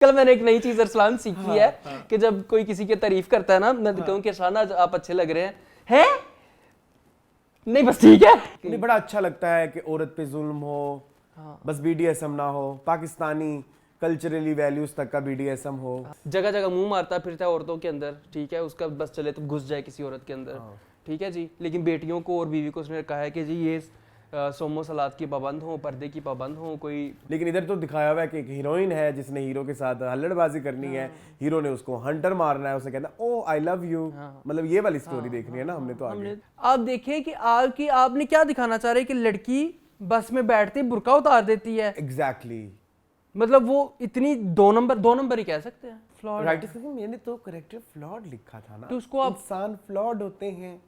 कल मैंने एक नई चीज अरसलान सीखी है कि जब कोई किसी की तारीफ करता है ना, मैं कहूँ कि अरसलान आज आप अच्छे लग रहे हैं नहीं बस ठीक है। नहीं, बड़ा अच्छा लगता है कि औरत पे जुल्म हो, बस बीडीएसएम ना हो, पाकिस्तानी कल्चरली वैल्यूज तक का बीडीएसएम हो। जगह जगह मुंह मारता फिरता है औरतों के अंदर, ठीक है, उसका बस चले तो घुस जाए किसी औरत के अंदर, ठीक है जी। लेकिन बेटियों को और बीवी को उसने कहा है कि जी ये सोमो सलाद की पाबंद हो, पर्दे की पाबंद हो कोई। लेकिन इधर तो दिखाया हुआ है कि एक हीरोइन है जिसने हीरो के साथ हल्लड़बाजी करनी है, हीरो ने उसको हंटर मारना है, उसे कहना ओ आई लव यू, मतलब ये वाली स्टोरी देखनी है ना हमने तो आगे। आप देखिए कि आपने क्या दिखाना चाह रहे हैं कि लड़की बस में बैठती बुर्का उतार देती है। एग्जैक्टली मतलब वो इतनी दो नंबर ही कह सकते हैं। फ्लॉड राइटर्स ने मैंने तो करेक्टर फ्लॉड लिखा था ना, तो उसको आप इंसान फ्लॉड होते हैं।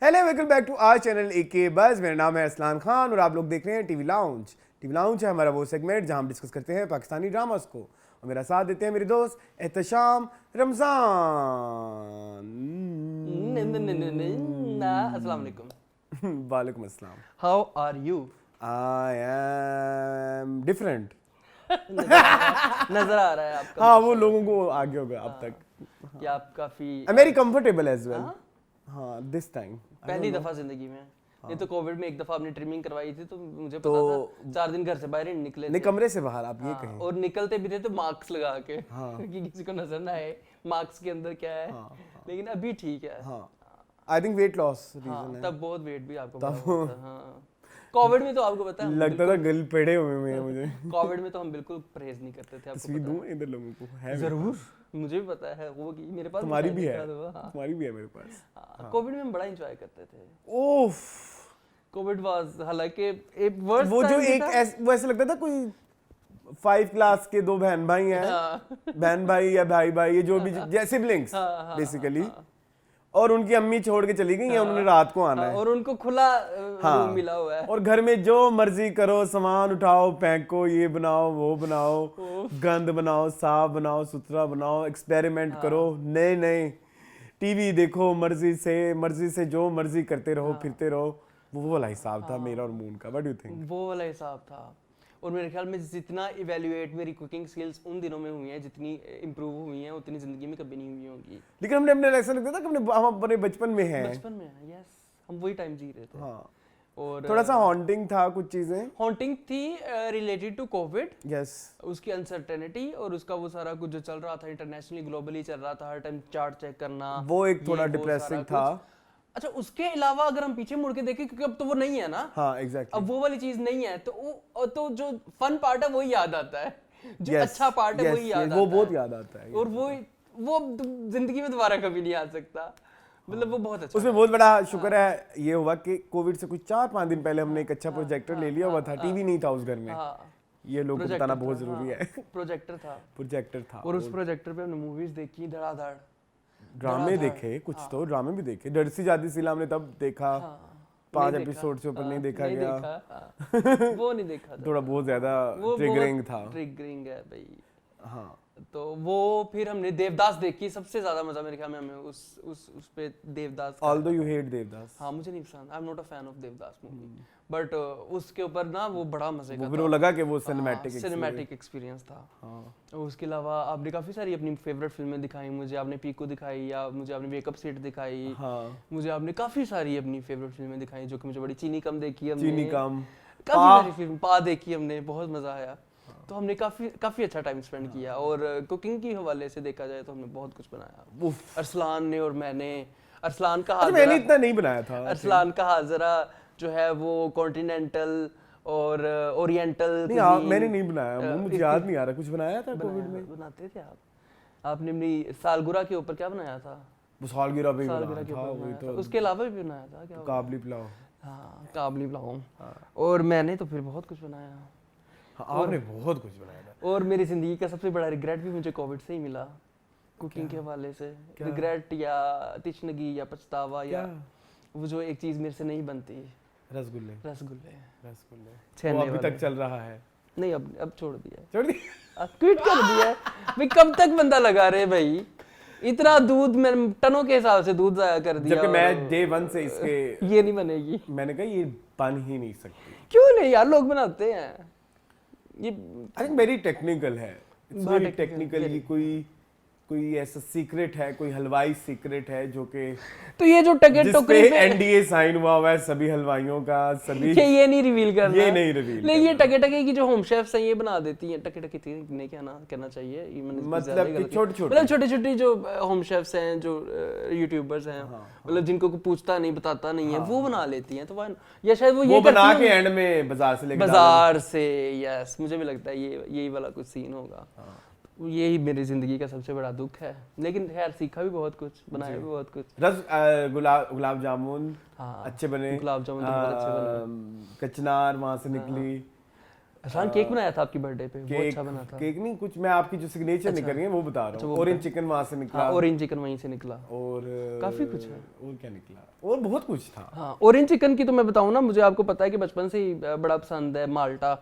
Hello welcome back to our channel AK बस। मेरा नाम है असलान खान और आप लोग देख रहे हैं टीवी लाउंज। टीवी लाउंज है हमारा वो सेगमेंट जहां हम डिस्कस करते हैं पाकिस्तानी ड्रामास को, और मेरा साथ देते हैं मेरे दोस्त एहतशाम रमजान। अस्सलाम वालेकुम। वालेकुम अस्सलाम। How are you? I am different. नजर आ रहा है आपका। हाँ, वो लोगों को आगे होगा अब तक कि आप काफी I am very comfortable as well. हाँ, दिस टाइम पहली दफा जिंदगी में। नहीं तो कोविड में एक दफा आपने ट्रिमिंग करवाई थी तो मुझे पता था 4 दिन घर से बाहर ही निकले नहीं, थे। कमरे से बाहर आप ये कहें। और निकलते भी थे तो मास्क लगा के कि किसी को नजर ना आए मास्क के अंदर क्या है। लेकिन अभी ठीक है। I think weight loss reason है। तब बहुत वेट भी आपको बढ़ा हुआ था। हाँ, कोविड में तो आपको पता है लगता था गल पेड़े हुए हैं मुझे। कोविड में तो हम बिल्कुल परहेज नहीं करते थे। तस्वीर दूं इधर लोगों को है जरूर, मुझे भी पता है वो कि मेरे पास तुम्हारी भी है, तुम्हारी भी है मेरे पास। कोविड में हम बड़ा एंजॉय करते थे। ओफ, कोविड वाज हालांकि एक वर्स्ट वो जो एक वो ऐसा लगता था कोई 5 क्लास के 2 बहन भाई हैं, बहन भाई या भाई भाई, ये जो भी जैसे सिबलिंग्स बेसिकली, और उनकी अम्मी छोड़ के चली गई हैं, उन्होंने रात को आना है और उनको खुला रूम मिला हुआ है और घर में जो मर्जी करो, सामान उठाओ, फेंको, ये बनाओ वो बनाओ, गंद बनाओ, साफ बनाओ, सुथरा बनाओ, एक्सपेरिमेंट करो, नए नए टीवी देखो, मर्जी से जो मर्जी करते रहो, फिरते रहो। वो वाला हिसाब था मेरा और मून का। What do you think? वो वाला हिसाब था। और मेरे ख्याल में जितना इवैल्यूएट मेरी कुकिंग स्किल्स उन दिनों में हुई हैं, जितनी इंप्रूव हुई हैं, उतनी जिंदगी में कभी नहीं हुई होंगी। लेकिन हमने अपने ऐसा लगता था कि हम अपने बचपन में हैं। बचपन में यस, हम वही टाइम जी रहे थे। हाँ, और थोड़ा सा हॉन्टिंग था, कुछ चीजें हॉन्टिंग थी रिलेटेड टू कोविड। यस, उसकी अनसर्टेनिटी और उसका वो सारा कुछ जो चल रहा था इंटरनेशनली, ग्लोबली चल रहा था, हर टाइम चार्ट चेक करना, वो एक थोड़ा डिप्रेसिंग था। अच्छा, उसके अलावा अगर हम पीछे मुड़ के देखें, क्योंकि अब तो वो नहीं है ना। हाँ, एग्जैक्टली। अब वो वाली चीज नहीं है तो जो फन पार्ट है वही याद आता है, जो अच्छा पार्ट है वही याद आता है। वो बहुत याद आता है और वो जिंदगी में दोबारा कभी नहीं आ सकता। मतलब वो बहुत अच्छा। उसमें बहुत बड़ा शुक्र है ये हुआ कि कोविड से कुछ 4-5 दिन पहले हमने एक अच्छा प्रोजेक्टर ले लिया हुआ था। टीवी नहीं था उस घर में। ये लोग को बताना बहुत जरूरी है। प्रोजेक्टर था और उस प्रोजेक्टर पे हमने मूवीज देखी धड़ाधड़, ड्रामे देखे कुछ, तो ड्रामे भी देखे। डर सी जाती सीला हमने तब देखा। 5 एपिसोड से ऊपर नहीं देखा गया। वो नहीं देखा थोड़ा बहुत ज्यादा ट्रिगरिंग था। ट्रिगरिंग है भाई। हाँ, तो वो फिर हमने देवदास देखी। सबसे ज्यादा मजा मेरे ख्याल में हमें उस पे Devdas. Although you hate Devdas. हाँ, मुझे नहीं पसंद। I am not a fan of Devdas movie, but उसके ऊपर ना वो बड़ा मजे का था। वो लगा कि वो सिनेमैटिक एक्सपीरियंस था। हाँ। उसके अलावा आपने काफी सारी अपनी फेवरेट फिल्में दिखाई मुझे। आपने पीको दिखाई, या मुझे आपने वेकअप सेट दिखाई। हाँ, मुझे आपने काफी सारी अपनी फेवरेट फिल्में दिखाई जो कि मुझे बड़ी। चीनी कम देखी हमने, चीनी कम, काफी सारी फिल्म पा देखी हमने, बहुत मजा आया। तो हमने काफी अच्छा टाइम स्पेंड किया। और कुकिंग की हवाले से देखा जाए तो हमने बहुत कुछ बनाया, अरसलान ने और मैंने। अरसलान का हाजिरा, मैंने इतना नहीं बनाया था। अरसलान का हाजिरा जो है वो कॉन्टिनेंटल और ओरिएंटल। नहीं, मैंने नहीं बनाया, मुझे याद नहीं आ रहा। कुछ बनाया था कोविड में? बनाते थे आपने अपनी सालगिरह के ऊपर क्या बनाया था? वो सालगिरह पे बनाया था, वही तो। उसके अलावा भी बनाया था क्या? काबली पुलाव। हाँ, काबली पुलाव। और मैंने तो फिर बहुत कुछ बनाया। हाँ, आपने बहुत कुछ बनाया था। और मेरी जिंदगी का सबसे बड़ा रिग्रेट भी मुझे कोविड से ही मिला, कुकिंग के हवाले से। रिग्रेट या तिश्नगी या पछतावा, या वो जो एक चीज मेरे से नहीं बनती। रसगुल्ले। वो अभी तक चल रहा है? नहीं, अब छोड़ दिया। अब क्विट कर दिया भाई। कब तक बंदा लगा रहे भाई, इतना दूध मैंने टनों के हिसाब से दूध जाया कर दिया। जबकि मैं डे 1 से इसके ये नहीं बनेगी। मैंने कहा ये बन ही नहीं सकती। क्यों नहीं यार, लोग बनाते हैं ये। आई थिंक वेरी टेक्निकल है, इट्स वेरी टेक्निकल। ये कोई ऐसा सीक्रेट है, कोई हलवाई सीक्रेट है जो कि तो ये जो टके टोकरी जिसपे एनडीए साइन हुआ है सभी हलवाइयों का, सभी ये नहीं रिवील करना, ये नहीं रिवील नहीं। ये टके टके की जो होम शेफ्स हैं ये बना देती हैं। टके टके नहीं कहना चाहिए, मतलब कि छोटे छोटे जो होम शेफ्स हैं, जो यूट्यूबर्स हैं, मतलब जिनको कोई पूछता नहीं बताता नहीं है, वो बना लेती हैं। तो या शायद वो बना के एंड में बाजार से लेकर बाजार से, यस मुझे भी लगता है ये यही वाला कुछ सीन होगा। यही मेरी जिंदगी का सबसे बड़ा दुख है, लेकिन खैर सीखा भी बहुत कुछ, बनाया भी बहुत कुछ। गुलाब जामुन अच्छे बने, गुलाब जामुन तो बहुत अच्छे बने। कचनार वहां से निकली। अरसलान केक बनाया था आपकी बर्थडे पे, वो अच्छा बना था। केक नहीं, कुछ मैं आपकी जो सिग्नेचर निकल रही है वो बता रहा हूँ। ऑरेंज चिकन वहां से निकला। ऑरेंज चिकन वहीं से निकला, और काफी कुछ है। और क्या निकला? और बहुत कुछ था। हाँ, ऑरेंज चिकन की तो मैं बताऊँ ना, मुझे आपको पता है कि बचपन से ही बड़ा पसंद है माल्टा,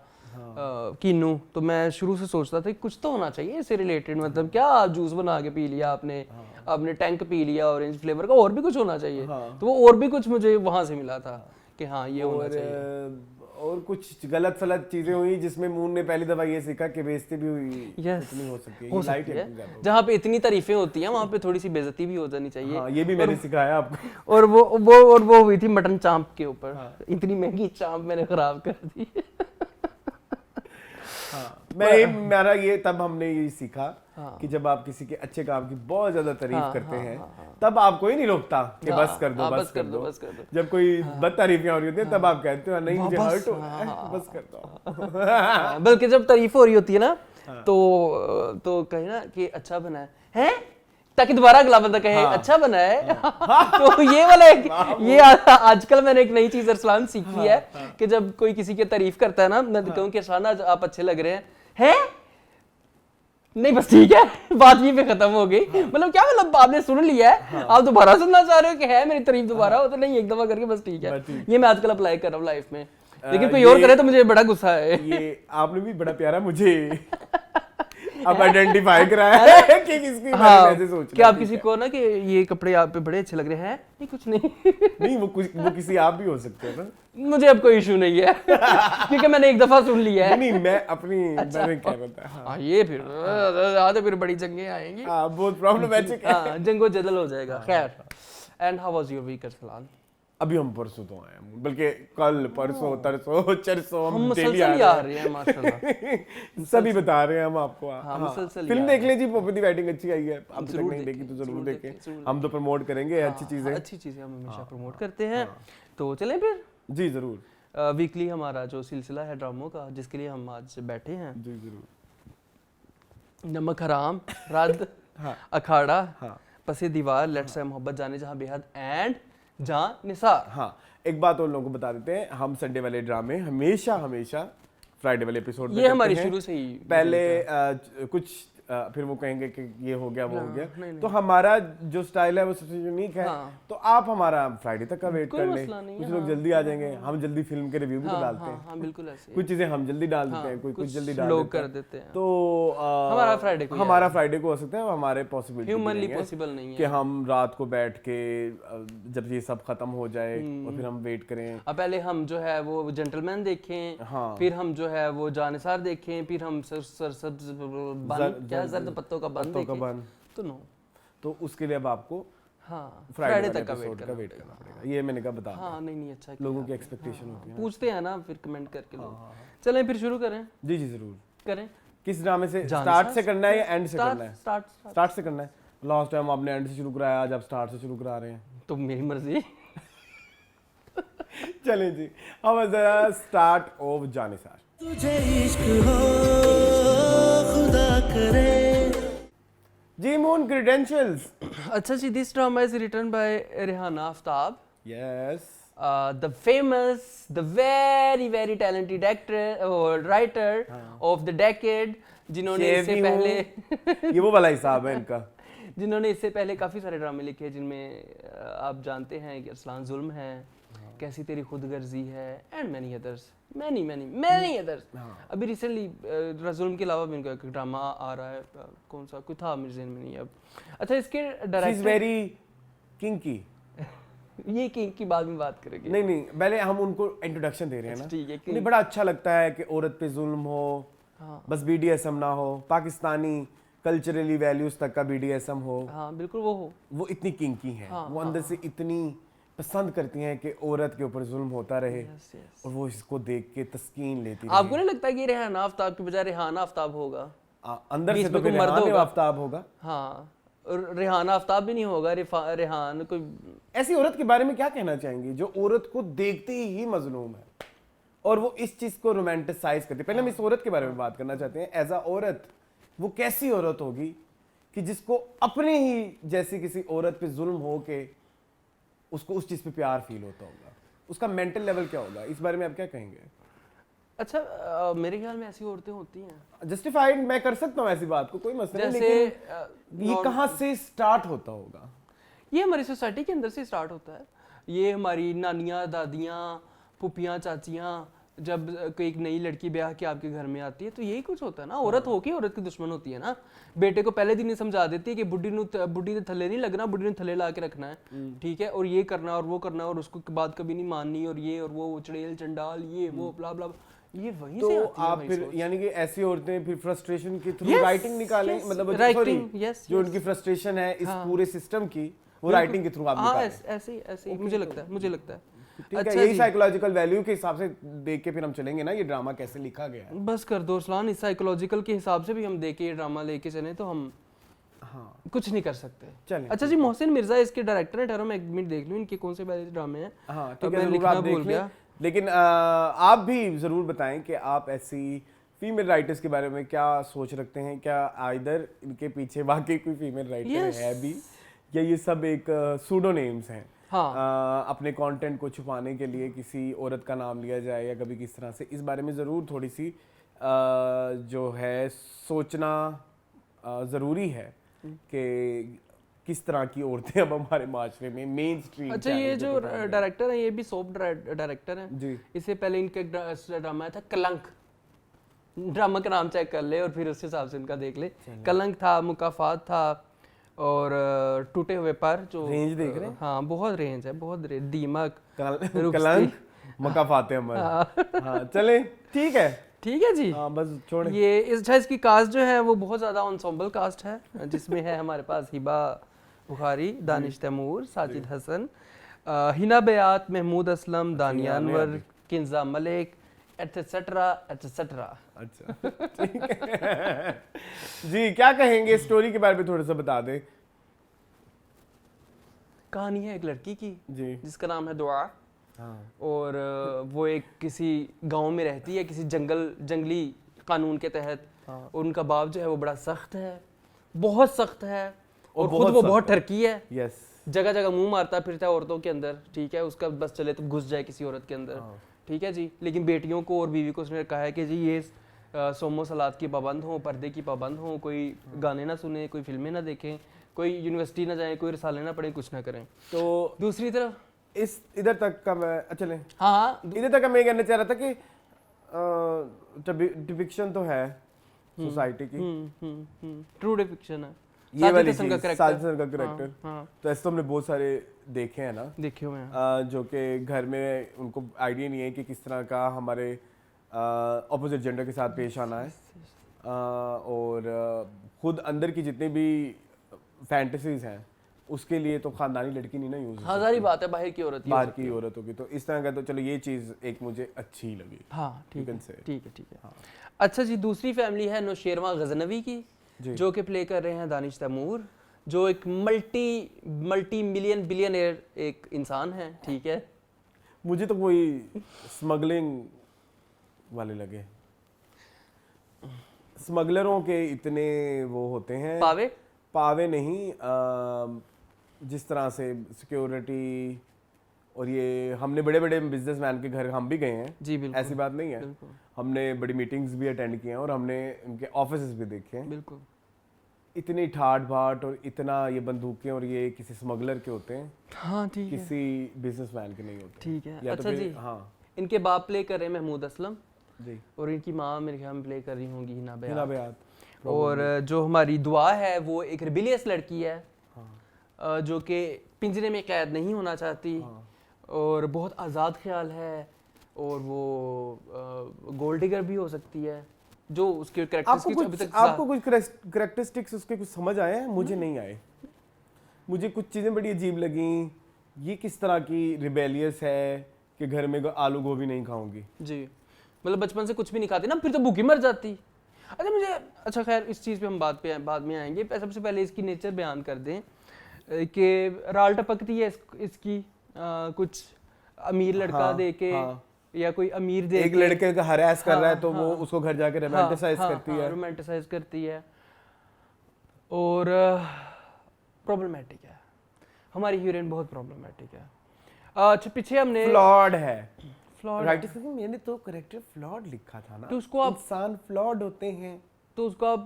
कीनू। तो मैं शुरू से सोचता था कि कुछ तो होना चाहिए इससे रिलेटेड, मतलब क्या जूस बना के पी लिया आपने टैंक पी लिया ऑरेंज फ्लेवर का, और भी कुछ होना चाहिए। तो वो और भी कुछ मुझे वहां से मिला था कि हाँ ये होना चाहिए। और कुछ गलत सलत चीजें हुई जिसमें मून ने पहली दफा ये सीखा कि बेइज्जती भी हुई। यस, नहीं हो सकती हो सकती है। जहाँ पे इतनी तारीफें होती हैं वहाँ पे थोड़ी सी बेइज्जती भी हो जानी चाहिए। हाँ, ये भी मैंने सिखाया आपको। और वो हुई थी मटन चांप के ऊपर। इतनी महंगी चांप मैंने खराब कर दी। मेरा ये तब हमने ये सीखा कि जब आप किसी के अच्छे काम की बहुत ज्यादा तारीफ करते हैं तब आपको ही नहीं रोकता कि बस कर दो, बस कर दो। जब कोई बद तारीफियां हो रही होती है तब आप कहते हो नहीं मुझे हर्ट हो रहा है, बस कर दो। बल्कि जब तारीफ हो रही होती है ना तो कहे ना कि अच्छा बना है, ताकि दोबारा अगला बंदा कहे अच्छा बना है। तो ये वाला ये आजकल मैंने एक नई चीज अरसलान सीखी है कि जब कोई किसी की तारीफ करता है ना, मैं कहूँ कि अरसलान आज आप अच्छे लग रहे हैं नहीं बस ठीक है, बात ये पे खत्म हो गई। मतलब क्या, मतलब आपने सुन लिया है, आप दोबारा सुनना चाह रहे हो कि है मेरी तारीफ दोबारा हो, तो नहीं, एक दफा करके बस ठीक है। ये मैं आजकल अप्लाई कर रहा हूँ लाइफ में, लेकिन कोई और करे तो मुझे बड़ा गुस्सा है। ये आपने भी बड़ा प्यारा मुझे अब आइडेंटिफाई कराया है कि किसकी ऐसे सोच कि आप किसी को ना कि ये कपड़े आप पे बड़े अच्छे लग रहे हैं, नहीं कुछ नहीं वो किसी आप भी हो सकते हैं ना। मुझे अब कोई इशू नहीं है क्योंकि मैंने एक दफा सुन लिया है। नहीं मैं अपनी मैंने कह रहा था। हाँ ये फिर फिर बड़ी जंगें आएंगी। बहुत प्रॉब्लमैटिक है। जंगो जदल हो जाएगा। खैर, and how was your week Arsalan? अभी हम परसों तो आए हैं, बल्कि कल परसों तरसों चरसों हम डेली आ रहे हैं माशाल्लाह। सभी बता रहे हैं हम आपको। फिल्म देख लीजिए, पॉपुलर राइटिंग अच्छी आई है, आप तक नहीं देखी तो जरूर देखें। हम तो प्रमोट करेंगे अच्छी चीजें हम हमेशा प्रमोट करते हैं। तो चलें फिर। जी जरूर। वीकली हमारा जो सिलसिला है ड्रामों का, जिसके लिए हम आज बैठे हैं। जी जरूर। नमक हराम, रद्द, अखाड़ा, पसे दीवार, लेट्स से मोहब्बत, जाने जहां बेहद एंड जहां निसार। हाँ, एक बात और लोगों को बता देते हैं, हम संडे वाले ड्रामे हमेशा फ्राइडे वाले एपिसोड में ये हमारी शुरू से ही पहले कुछ फिर वो कहेंगे कि ये हो गया वो हो गया। नहीं। तो हमारा जो स्टाइल है वो सबसे यूनिक है। तो आप हमारा फ्राइडे तक का वेट कर लें। कुछ लोग जल्दी आ जाएंगे, हम जल्दी फिल्म के रिव्यू भी तो डालते हैं। बिल्कुल ऐसे। कुछ चीजें हम जल्दी डाल देते हैं, कोई कुछ जल्दी कर देते हैं। तो हमारा फ्राइडे को हो सकता है, हमारे पॉसिबल नहीं है कि हम रात को बैठ के जब ये सब खत्म हो जाए और फिर हम वेट करें। पहले हम जो है वो जेंटलमैन देखें, फिर हम जो है वो जानिसार देखें, फिर हम जर्द पत्तों का बन तो नो। तो उसके लिए अब आपको फ्राइडे तक का वेट करना पड़ेगा। ये मैंने कहा बता। नहीं अच्छा, लोगों की एक्सपेक्टेशन होती है, पूछते हैं ना फिर कमेंट करके लोग। चलें फिर शुरू करें। जी जरूर करें। किस ड्रामे से? स्टार्ट से करना है या एंड से करना है? स्टार्ट से करना है। लास्ट टाइम आपने एंड से शुरू कराया, आज आप स्टार्ट से शुरू करा रहे हैं, तो मेरी मर्जी। चलें जी, हम जरा स्टार्ट ऑफ जानिसार। तुझे इश्क हो खुदा करे। जी मून क्रेडेंशियल्स। अच्छा जी, this drama is written by Rehana Aftab. Yes. The famous, the very talented actor or writer of the decade, जिन्होंने इससे पहले ये वो वाला हिसाब है इनका, जिन्होंने इससे पहले काफ़ी सारे ड्रामे लिखे, जिनमें आप जानते हैं कि अरसलान जुल्म है, कैसी तेरी खुदगर्जी है, and many others, many others. अभी रिसेंटली जुल्म के अलावा भी इनका एक ड्रामा आ रहा है, कौन सा कोई था मेरे ज़हन में नहीं अब। अच्छा, इसके she is director very kinky. ये की बाद में बात करेंगे। नहीं पहले हम उनको इंट्रोडक्शन दे रहे हैं ना। ठीक है, उन्हें बड़ा अच्छा लगता है कि औरत पे जुल्म हो, हाँ बस BDSM ना हो, पाकिस्तानी कल्चरली वैल्यूज तक का BDSM हो, हाँ बिल्कुल वो हो। वो इतनी किंकी हैं, वो अंदर से इतनी पसंद करती हैं कि औरत के ऊपर जुल्म होता रहे और वो इसको देख के तस्कीन लेती रहे। आपको नहीं लगता कि रेहाना आफ्ताब की बजाय रेहाना आफ्ताब होगा? अंदर से बीच तो में कोई फिर मर्द रेहान होगा। आफ्ताब होगा। हाँ, और रेहाना आफ्ताब भी नहीं होगा, रेहान कोई। ऐसी औरत के बारे में क्या कहना चाहेंगे जो औरत को देखते ही मजलूम है और वो इस चीज को रोमांटिसाइज करती है? पहले हम इस औरत के बारे में बात करना चाहते हैं। एज अ औरत वो कैसी औरत होगी कि जिसको अपने ही जैसी किसी औरत पे जुल्म हो के उसको उस चीज पे प्यार फील होता होगा, उसका मेंटल लेवल क्या होगा? इस बारे में आप क्या कहेंगे? अच्छा, मेरे ख्याल में ऐसी औरतें होती हैं। जस्टिफाइड मैं कर सकता हूँ ऐसी बात को, कोई मसला नहीं, जैसे लेकिन ये कहाँ से स्टार्ट होता होगा? ये हमारी सोसाइटी के अंदर से स्टार्ट होता है। ये हमारी नानियाँ, दादियाँ, फूफियाँ, चाचियाँ, जब कोई एक नई लड़की ब्याह के आपके घर में आती है तो यही कुछ होता है ना। औरत हो के औरत की दुश्मन होती है ना। बेटे को पहले दिन ही समझा देती है कि बुढ़ी ने थल्ले नहीं लगना, बुढ़ी ने थल्ले ला के रखना है, ठीक है, और ये करना और वो करना, और उसको बात कभी नहीं माननी, और ये और वो चड़ेल चंडाल, ये वो ब्ला ब्ला। ये वहीं तो से आती है आप हमारी फिर सोच। यानी कि ऐसी औरतें फिर फ्रस्ट्रेशन के थ्रू Yes, राइटिंग निकालें, yes, मतलब writing, sorry, yes, जो yes. उनकी फ्रस्ट्रेशन है इस हाँ। पूरे सिस्टम की, वो राइटिंग के थ्रू आप हाँ, निकालें। ऐसे ही मुझे लगता है। ठीक है, अच्छा यही जी। साइकोलॉजिकल वैल्यू के हिसाब से देख के फिर हम चलेंगे ना ये ड्रामा कैसे लिखा गया है। बस कर दो अरसलान, इस साइकोलॉजिकल के हिसाब से भी हम देखे ये ड्रामा लेके चले तो हम हाँ कुछ नहीं कर सकते। चलें, अच्छा जी, मोहसिन मिर्जा इसके डायरेक्टर हैं। ठहरो मैं एक मिनट देख लूं इनके कौन से पहले ड्रामे हैं। हाँ अब ठीक है, मैं जरूर लिखना आप भूल देख लें, गया। लेकिन आप भी जरूर बताएं कि आप ऐसी फीमेल राइटर्स के बारे में क्या सोच रखते हैं। क्या आइदर इनके पीछे वाकई कोई फीमेल राइटर Yes. है भी, या ये सब एक सूडोनेम्स हैं? हाँ। अपने कंटेंट को छुपाने के लिए किसी औरत का नाम लिया जाए या कभी किस तरह से, इस बारे में ज़रूर थोड़ी सी जो है सोचना ज़रूरी है कि किस तरह की औरतें अब हमारे माशरे में मेन स्ट्रीम। अच्छा, ये जो डायरेक्टर हैं ये भी सोप डायरेक्टर हैं जी। इससे पहले इनका एक ड्रामा था कलंक। ड्रामा का नाम चेक कर ले और फिर उस हिसाब से इनका देख ले। कलंक था, मुकाफात था, और टूटे हुए पर जो रेंज देख रहे हैं? हाँ, बहुत रेंज है, बहुत रेंज। दीमक, कलंक, मकाफाते अमर। हाँ चले, ठीक है ठीक है जी। हाँ बस छोड़। ये इसकी कास्ट जो है वो बहुत ज़्यादा ensemble कास्ट है, जिसमें है हमारे पास हिबा बुखारी, दानिश तैमूर, साजिद हसन, हिना बयात, महमूद असलम, दानिया अनवर, किंजा मलिक, एटसेट्रा एटसेट्रा। अच्छा ठीक है जी, क्या कहेंगे स्टोरी के बारे में थोड़ा सा बता दें। कहानी है एक लड़की की जी जिसका नाम है दुआ, हाँ और वो एक किसी गांव में रहती है, किसी जंगली कानून के तहत। हाँ। उनका बाप जो है वो बड़ा सख्त है, बहुत सख्त है, और बहुत खुद वो सख्त बहुत है। ठरकी है, यस जगह जगह मुंह मारता फिरता है औरतों के अंदर, ठीक है, उसका बस चले तो घुस जाए किसी औरत के अंदर, ठीक है जी। लेकिन बेटियों को और बीवी को उसने कहा है कि जी ये सोमो सलात की पाबंद हो, पर्दे की पाबंद हो, कोई गाने ना सुने, कोई फिल्में ना देखें, कोई यूनिवर्सिटी ना जाए, कोई रिसाले ना पढ़े, कुछ ना करें। तो दूसरी तरफ इस इधर तक का मैं चले, हाँ, इधर तक का मैं कहना चाह रहा था कि डिपिक्शन तो है सोसाइटी की, ट्रू डिपिक्शन है। ये वाली साजिद हसन का चीज, साजिद character। हसन का कैरेक्टर। हाँ, तो ऐसे तो हमने बहुत सारे देखे हैं ना, देखे हुए हैं। जो कि घर में उनको आइडिया नहीं है कि किस तरह का हमारे ऑपोजिट जेंडर के साथ पेश आना है, और खुद अंदर की जितनी भी फैंटेसीज हैं उसके लिए तो खानदानी लड़की नहीं ना यूज, हजारी बात है बाहर की औरत ही हो बाहर सकती की है। औरत होगी। तो इस तरह का तो चलो ये चीज एक मुझे अच्छी लगी। हाँ ठीक You है, can say। ठीक है, ठीक है। हाँ। अच्छा जी, दूसरी फैमिली है नौशेरवा गजनवी की, जी। जो कि प्ले कर रहे हैं दानिश तैमूर, जो एक मल्टी मिलियन बिलियनर एक इंसान है, ठीक है। मुझे तो कोई स्मगलिंग वाले लगे, स्मगलरों के इतने वो होते हैं, पावे नहीं, जिस तरह से सिक्योरिटी, और ये हमने बड़े बड़े बिजनेसमैन के घर हम भी गए हैं जी, बिल्कुल, ऐसी बात नहीं है, बिल्कुल, हमने बड़ी मीटिंग्स भी अटेंड की हैं और हमने उनके ऑफिसेज भी देखे हैं। बिल्कुल। इतनी ठाट बाट और इतना ये बंदूकें और ये किसी स्मगलर के होते हैं, हाँ ठीक है, किसी बिजनेसमैन के नहीं होते। ठीक है। या तो अच्छा फिर- जी, हाँ इनके बाप प्ले कर रहे हैं महमूद असलम जी, और इनकी माँ मेरे ख्याल में प्ले कर रही होंगी हिना हिना बयात। बयात। और जो हमारी दुआ है वो एक रिबिलियस लड़की है, जो कि पिंजरे में कैद नहीं होना चाहती और बहुत आज़ाद ख्याल है, और वो गोल्ड डिगर भी हो सकती है, जो उसके कैरेक्टर्स की अभी तक आपको कुछ कैरेक्टरिस्टिक्स उसके कुछ समझ आए हैं? मुझे नहीं आए। मुझे कुछ चीज़ें बड़ी अजीब लगी। ये किस तरह की रिबेलियस है कि घर में आलू गोभी नहीं खाऊंगी। जी, मतलब बचपन से कुछ भी नहीं खाती ना, फिर तो भूखी मर जाती। अच्छा मुझे, अच्छा खैर इस चीज़ पे हम बाद में आएंगे। सबसे पहले इसकी नेचर बयान कर दें कि राल टपकती है इसकी कुछ अमीर लड़का दे के, या कोई अमीर दे एक लड़के का हरास कर रहा है तो वो उसको घर जाके रोमांटिसाइज करती है, रोमांटिसाइज करती है और प्रॉब्लमेटिक है। हमारी हीरोइन बहुत प्रॉब्लमेटिक है। अच्छा पीछे हमने फ्लॉड है। फ्लॉड राइटर से मैंने तो कैरेक्टर फ्लॉड लिखा था ना, तो उसको आप इंसान फ्लॉड होते हैं, तो उसको आप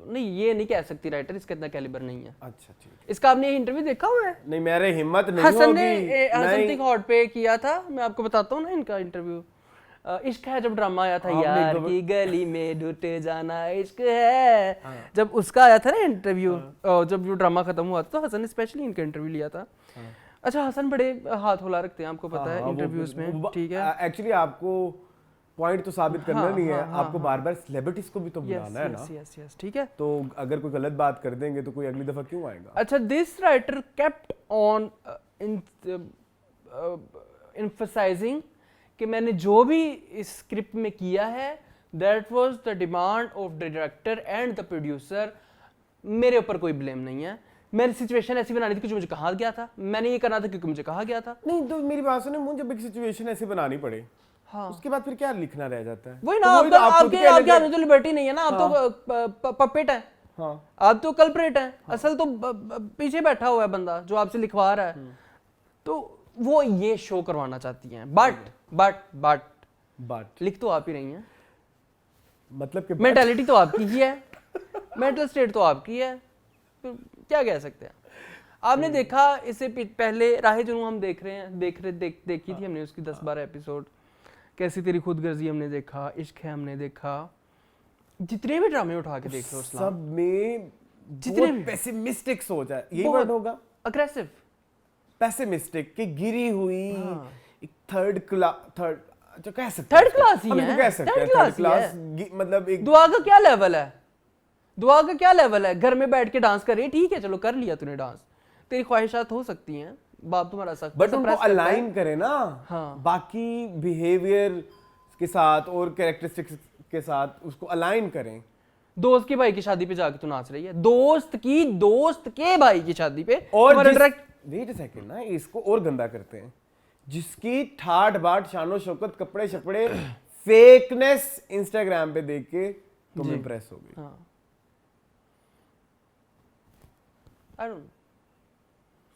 नहीं, ये नहीं कह सकती राइटर इसका इतना कैलिबर नहीं है। अच्छा ठीक है। इसका आपने इंटरव्यू देखा हुआ है? नहीं मेरे हिम्मत नहीं हसन होगी। ने हसन नहीं। तिक हॉट पे किया था, मैं आपको बताता हूँ ना इनका इंटरव्यू। इश्क है जब ड्रामा आया था, यार की गली में ढूंढते जाना इश्क है, जब उसका आया था ना इंटरव्यू, जब वो ड्रामा खत्म हुआ था तो हसन ने स्पेशली इनका इंटरव्यू लिया था। अच्छा हसन बड़े हाथ होला रखते हैं, आपको पता है इंटरव्यूज में, ठीक है। एक्चुअली आपको पॉइंट तो साबित करना नहीं है, आपको बार बार सेलिब्रिटीज को भी तो बुलाना है ना। यस ठीक है। तो अगर कोई गलत बात कर देंगे तो कोई अगली दफा क्यों आएगा? अच्छा this writer kept on emphasising कि मैंने जो भी इस स्क्रिप्ट में किया है that was the demand of the director and the producer, मेरे ऊपर कोई ब्लेम नहीं है। मैंने सिचुएशन ऐसी बनानी थी क्योंकि मुझे कहा गया था, मैंने ये करना था क्योंकि मुझे कहा गया था। नहीं तो मेरी बात सुने, मुझे जब एक सिचुएशन ऐसी बनानी पड़े, हाँ, उसके बाद फिर क्या लिखना रह जाता है? वही ना, आपके हाथ में तो लिबर्टी नहीं है ना, आप तो पपेट है, हाँ, आप तो कल्प्रेट है, असल तो पीछे बैठा हुआ है बंदा जो आपसे लिखवा रहा है। तो वो ये शो करवाना चाहती हैं, बट लिख तो आप ही रही हैं, मतलब कि मेंटालिटी तो आपकी ही है, मेंटल स्टेट तो आपकी है, तो क्या कह सकते हैं। आपने देखा इससे पहले राहे जुनून हम देखी थी हमने उसकी 10-12 एपिसोड, कैसी तेरी खुदगर्जी हमने देखा, इश्क है हमने देखा, जितने भी ड्रामे उठा के देख लो सब में जितने भी पेसिमिस्टिक सोच है, यही वर्ड होगा, अग्रेसिव पेसिमिस्टिक कि गिरी हुई एक थर्ड जो कह सकते थर्ड क्लास ही हम है, कह सकते हैं थर्ड क्लास, मतलब एक दुआ का क्या लेवल है, दुआ का क्या लेवल है, घर में बैठ के डांस कर रही है, ठीक है चलो कर लिया तूने डांस, तेरी ख्वाहिशात हो सकती हैं, बाप तुम्हारा सख्त बट उनको अलाइन करे ना, हाँ, बाकी बिहेवियर के साथ और कैरेक्टरिस्टिक्स के साथ उसको अलाइन करें। दोस्त के भाई की शादी पे जाके तू नाच रही है, दोस्त के भाई की शादी पे, और वेट अ सेकंड ना, इसको और गंदा करते हैं, जिसकी ठाट बाट शानो शौकत कपड़े शपड़े फेकनेस इंस्टाग्राम पे देख के तुम इंप्रेस हो गई। हाँ। I don't know.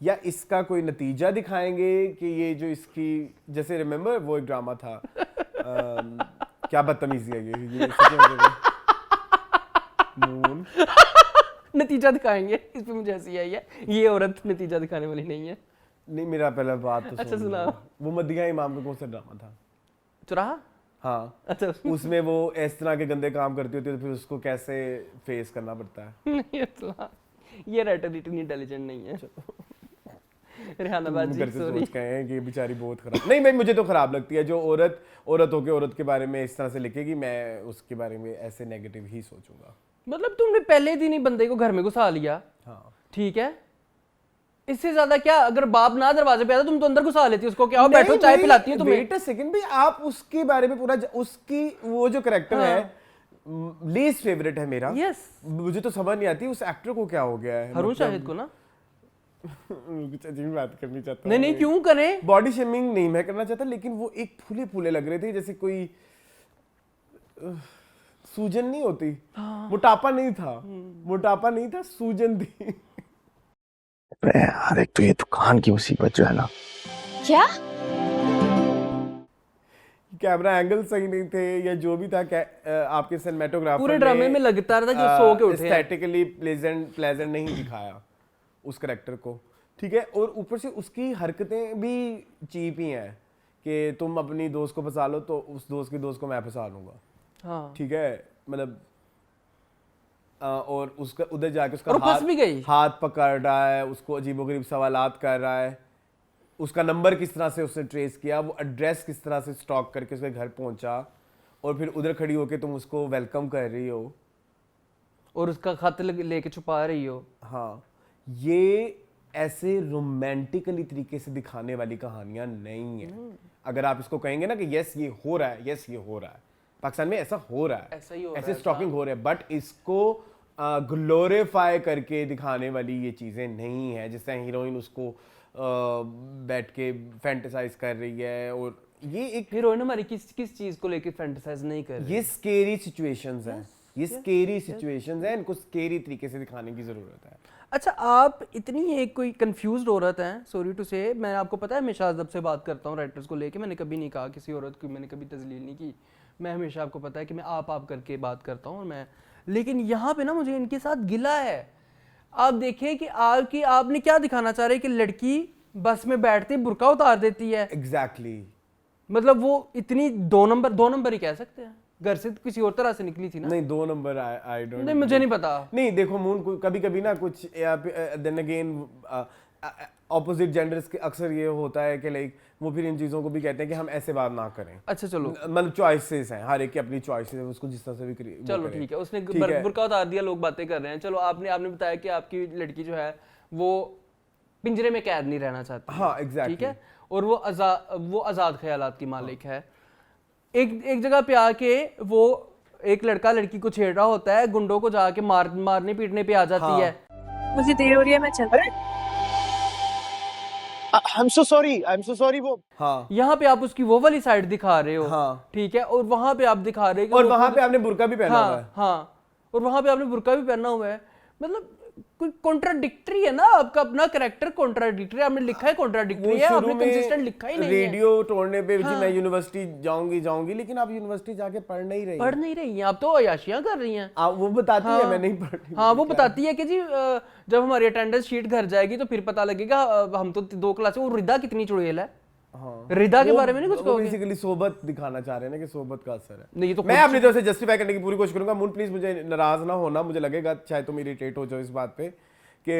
या इसका कोई नतीजा दिखाएंगे कि ये जो इसकी, जैसे रिमेंबर वो एक ड्रामा था क्या बदतमीजी है ये मून नतीजा दिखाएंगे, इस पे मुझे हंसी आई है, ये औरत नतीजा दिखाने वाली नहीं है। नहीं मेरा पहला बात तो अच्छा सुना, वो मदिया इमाम का कौन सा ड्रामा था? चुराहा? हाँ, अच्छा उसमें वो इस तरह के गंदे काम करती होती है तो फिर उसको कैसे फेस करना पड़ता है। नहीं सुना, ये राइटर इतनी इंटेलिजेंट नहीं है। रेहाना बाजी सोच के हैं कि बेचारी बहुत खराब, नहीं मैं मुझे तो खराब लगती है जो औरत होके औरत के बारे में इस तरह से लिखेगी, मैं उसके बारे में ऐसे नेगेटिव ही सोचूंगा। मतलब तुमने पहले दिन ही बंदे को घर में घुसा लिया, हाँ ठीक है, इससे ज्यादा क्या? अगर बाप ना दरवाजे पे आता तुम तो अंदर घुसा लेती उसको, क्या बैठो चाय पिलाती है तुम्हें। वेट अ सेकंड भाई, आप उसके बारे में पूरा उसकी वो जो कैरेक्टर है लीस्ट फेवरेट है मेरा। यस, मुझे तो समझ नहीं आती उस एक्टर को क्या हो गया है, हरून शाहिद को ना बात करनी चाहता हूं। नहीं क्यों करें, बॉडी शेमिंग नहीं मैं करना चाहता, लेकिन वो एक फूले लग रहे थे जैसे कोई सूजन नहीं होती, मोटापा नहीं था, सूजन थी। यार एक तो ये दुकान की मुसीबत जो है ना, क्या? कैमरा एंगल सही नहीं थे या जो भी था आपके सिनेमेटोग्राफर पूरे ड्रामे में लगता रहा था कि सो के उठे हैं। एस्थेटिकली प्लेजेंट नहीं दिखाया उस कैरेक्टर को, ठीक है। और ऊपर से उसकी हरकतें भी चीप ही हैं कि तुम अपनी दोस्त को फंसा लो तो उस दोस्त की दोस्त को मैं फंसा लूंगा, हाँ ठीक है। मतलब और उसका उधर जाके उसका और वो फंस भी गई। हाथ पकड़ रहा है, उसको अजीबोगरीब सवालात कर रहा है, उसका नंबर किस तरह से उसने ट्रेस किया, वो एड्रेस किस तरह से स्टॉक करके उसके घर पहुंचा, और फिर उधर खड़ी होके तुम उसको वेलकम कर रही हो और उसका खत लेके छुपा रही हो। हाँ, ये ऐसे रोमांटिकली तरीके से दिखाने वाली कहानियां नहीं है। अगर आप इसको कहेंगे ना कि यस ये हो रहा है, यस ये हो रहा है, पाकिस्तान में ऐसा हो रहा है, ऐसा ही हो रहा ऐसे है, स्टॉकिंग हो रहा है, बट इसको ग्लोरीफाई करके दिखाने वाली ये चीज़ें नहीं है। जिस तरह हीरोइन उसको बैठ के फैंटेसाइज कर रही है, और ये एक हीरोइन हमारी किस चीज को लेके फैंटेसाइज नहीं कर रही। ये स्केरी सिचुएशंस हैं, ये स्केरी सिचुएशंस हैं, इनको स्केरी तरीके से दिखाने की ज़रूरत है। अच्छा, आप इतनी एक कोई कंफ्यूज्ड औरत हैं, सॉरी टू से, मैं आपको पता है हमेशा जब से बात करता हूँ राइटर्स को लेके, मैंने कभी नहीं कहा किसी औरत को, मैंने कभी तजलील नहीं की, मैं हमेशा आपको पता है कि मैं आप करके बात करता हूँ। मैं लेकिन यहाँ पे ना मुझे इनके साथ गिला है। आप देखें कि आपने क्या दिखाना चाह रहे हैं कि लड़की बस में बैठती बुर्का उतार देती है। एग्जैक्टली मतलब वो इतनी दो नंबर ही कह सकते हैं, घर से किसी और तरह से निकली थी ना। नहीं, 2 नंबर आई डोंट, नहीं मुझे नहीं पता। नहीं देखो मून, कभी कभी ना कुछ देन अगेन ऑपोजिट जेंडर्स के अक्सर ये होता है कि लाइक वो फिर इन चीज़ों को भी कहते हैं कि हम ऐसे बात ना करें। अच्छा चलो, मतलब चॉइसेस हैं, हर एक की अपनी चॉइसेस है, उसको जिस तरह से भी चलो ठीक है, उसने बुर्का उतार दिया, लोग बातें कर रहे हैं। चलो आपने बताया कि आपकी लड़की जो है वो पिंजरे में कैद नहीं रहना चाहती। हाँ एग्जैक्टली, ठीक है, और वो आज़ाद ख्यालात की मालिक है। एक जगह पे आके वो एक लड़का लड़की को छेड़ रहा होता है, गुंडों को जाके मारने पीटने पे आ जाती है। मुझे देर हो रही है, मैं चल रही हूँ। I'm so sorry वो। हाँ यहाँ पे आप उसकी वो वाली साइड दिखा रहे हो, हाँ। ठीक है, और वहां पे आप दिखा रहे हो, और वहां पे आपने बुर्का भी पहना हुआ है। हाँ, और वहां पे आपने बुर्का भी पहना हुआ है। मतलब कोई कॉन्ट्राडिक्टरी है ना, आपका अपना कैरेक्टर कॉन्ट्राडिक्टरी, आपने लिखा है कॉन्ट्राडिक्टरी है, आपने कंसिस्टेंट लिखा ही नहीं है। रेडियो तोड़ने पे जी मैं यूनिवर्सिटी जाऊंगी, लेकिन आप यूनिवर्सिटी जाके पढ़ नहीं रही हैं, आप तो अयाशियां कर रही हैं। वो बताती है, मैं नहीं पढ़ रही। हाँ, वो बताती है कि जी जब हमारी अटेंडेंस शीट घर जाएगी तो फिर पता लगेगा हम तो 2 क्लास। वो रिदा कितनी चुड़ैल है। हाँ, रिदा के बारे में नहीं कुछ वो कहोगे? बेसिकली सोबत दिखाना चाह रहे हैं ना कि सोबत का असर है। नहीं, ये तो मैं अपनी तरफ से जस्टिफाई करने की पूरी कोशिश करूंगा। मून प्लीज मुझे नाराज ना होना, मुझे लगेगा शायद तुम इरिटेट हो जाओ इस बात पे कि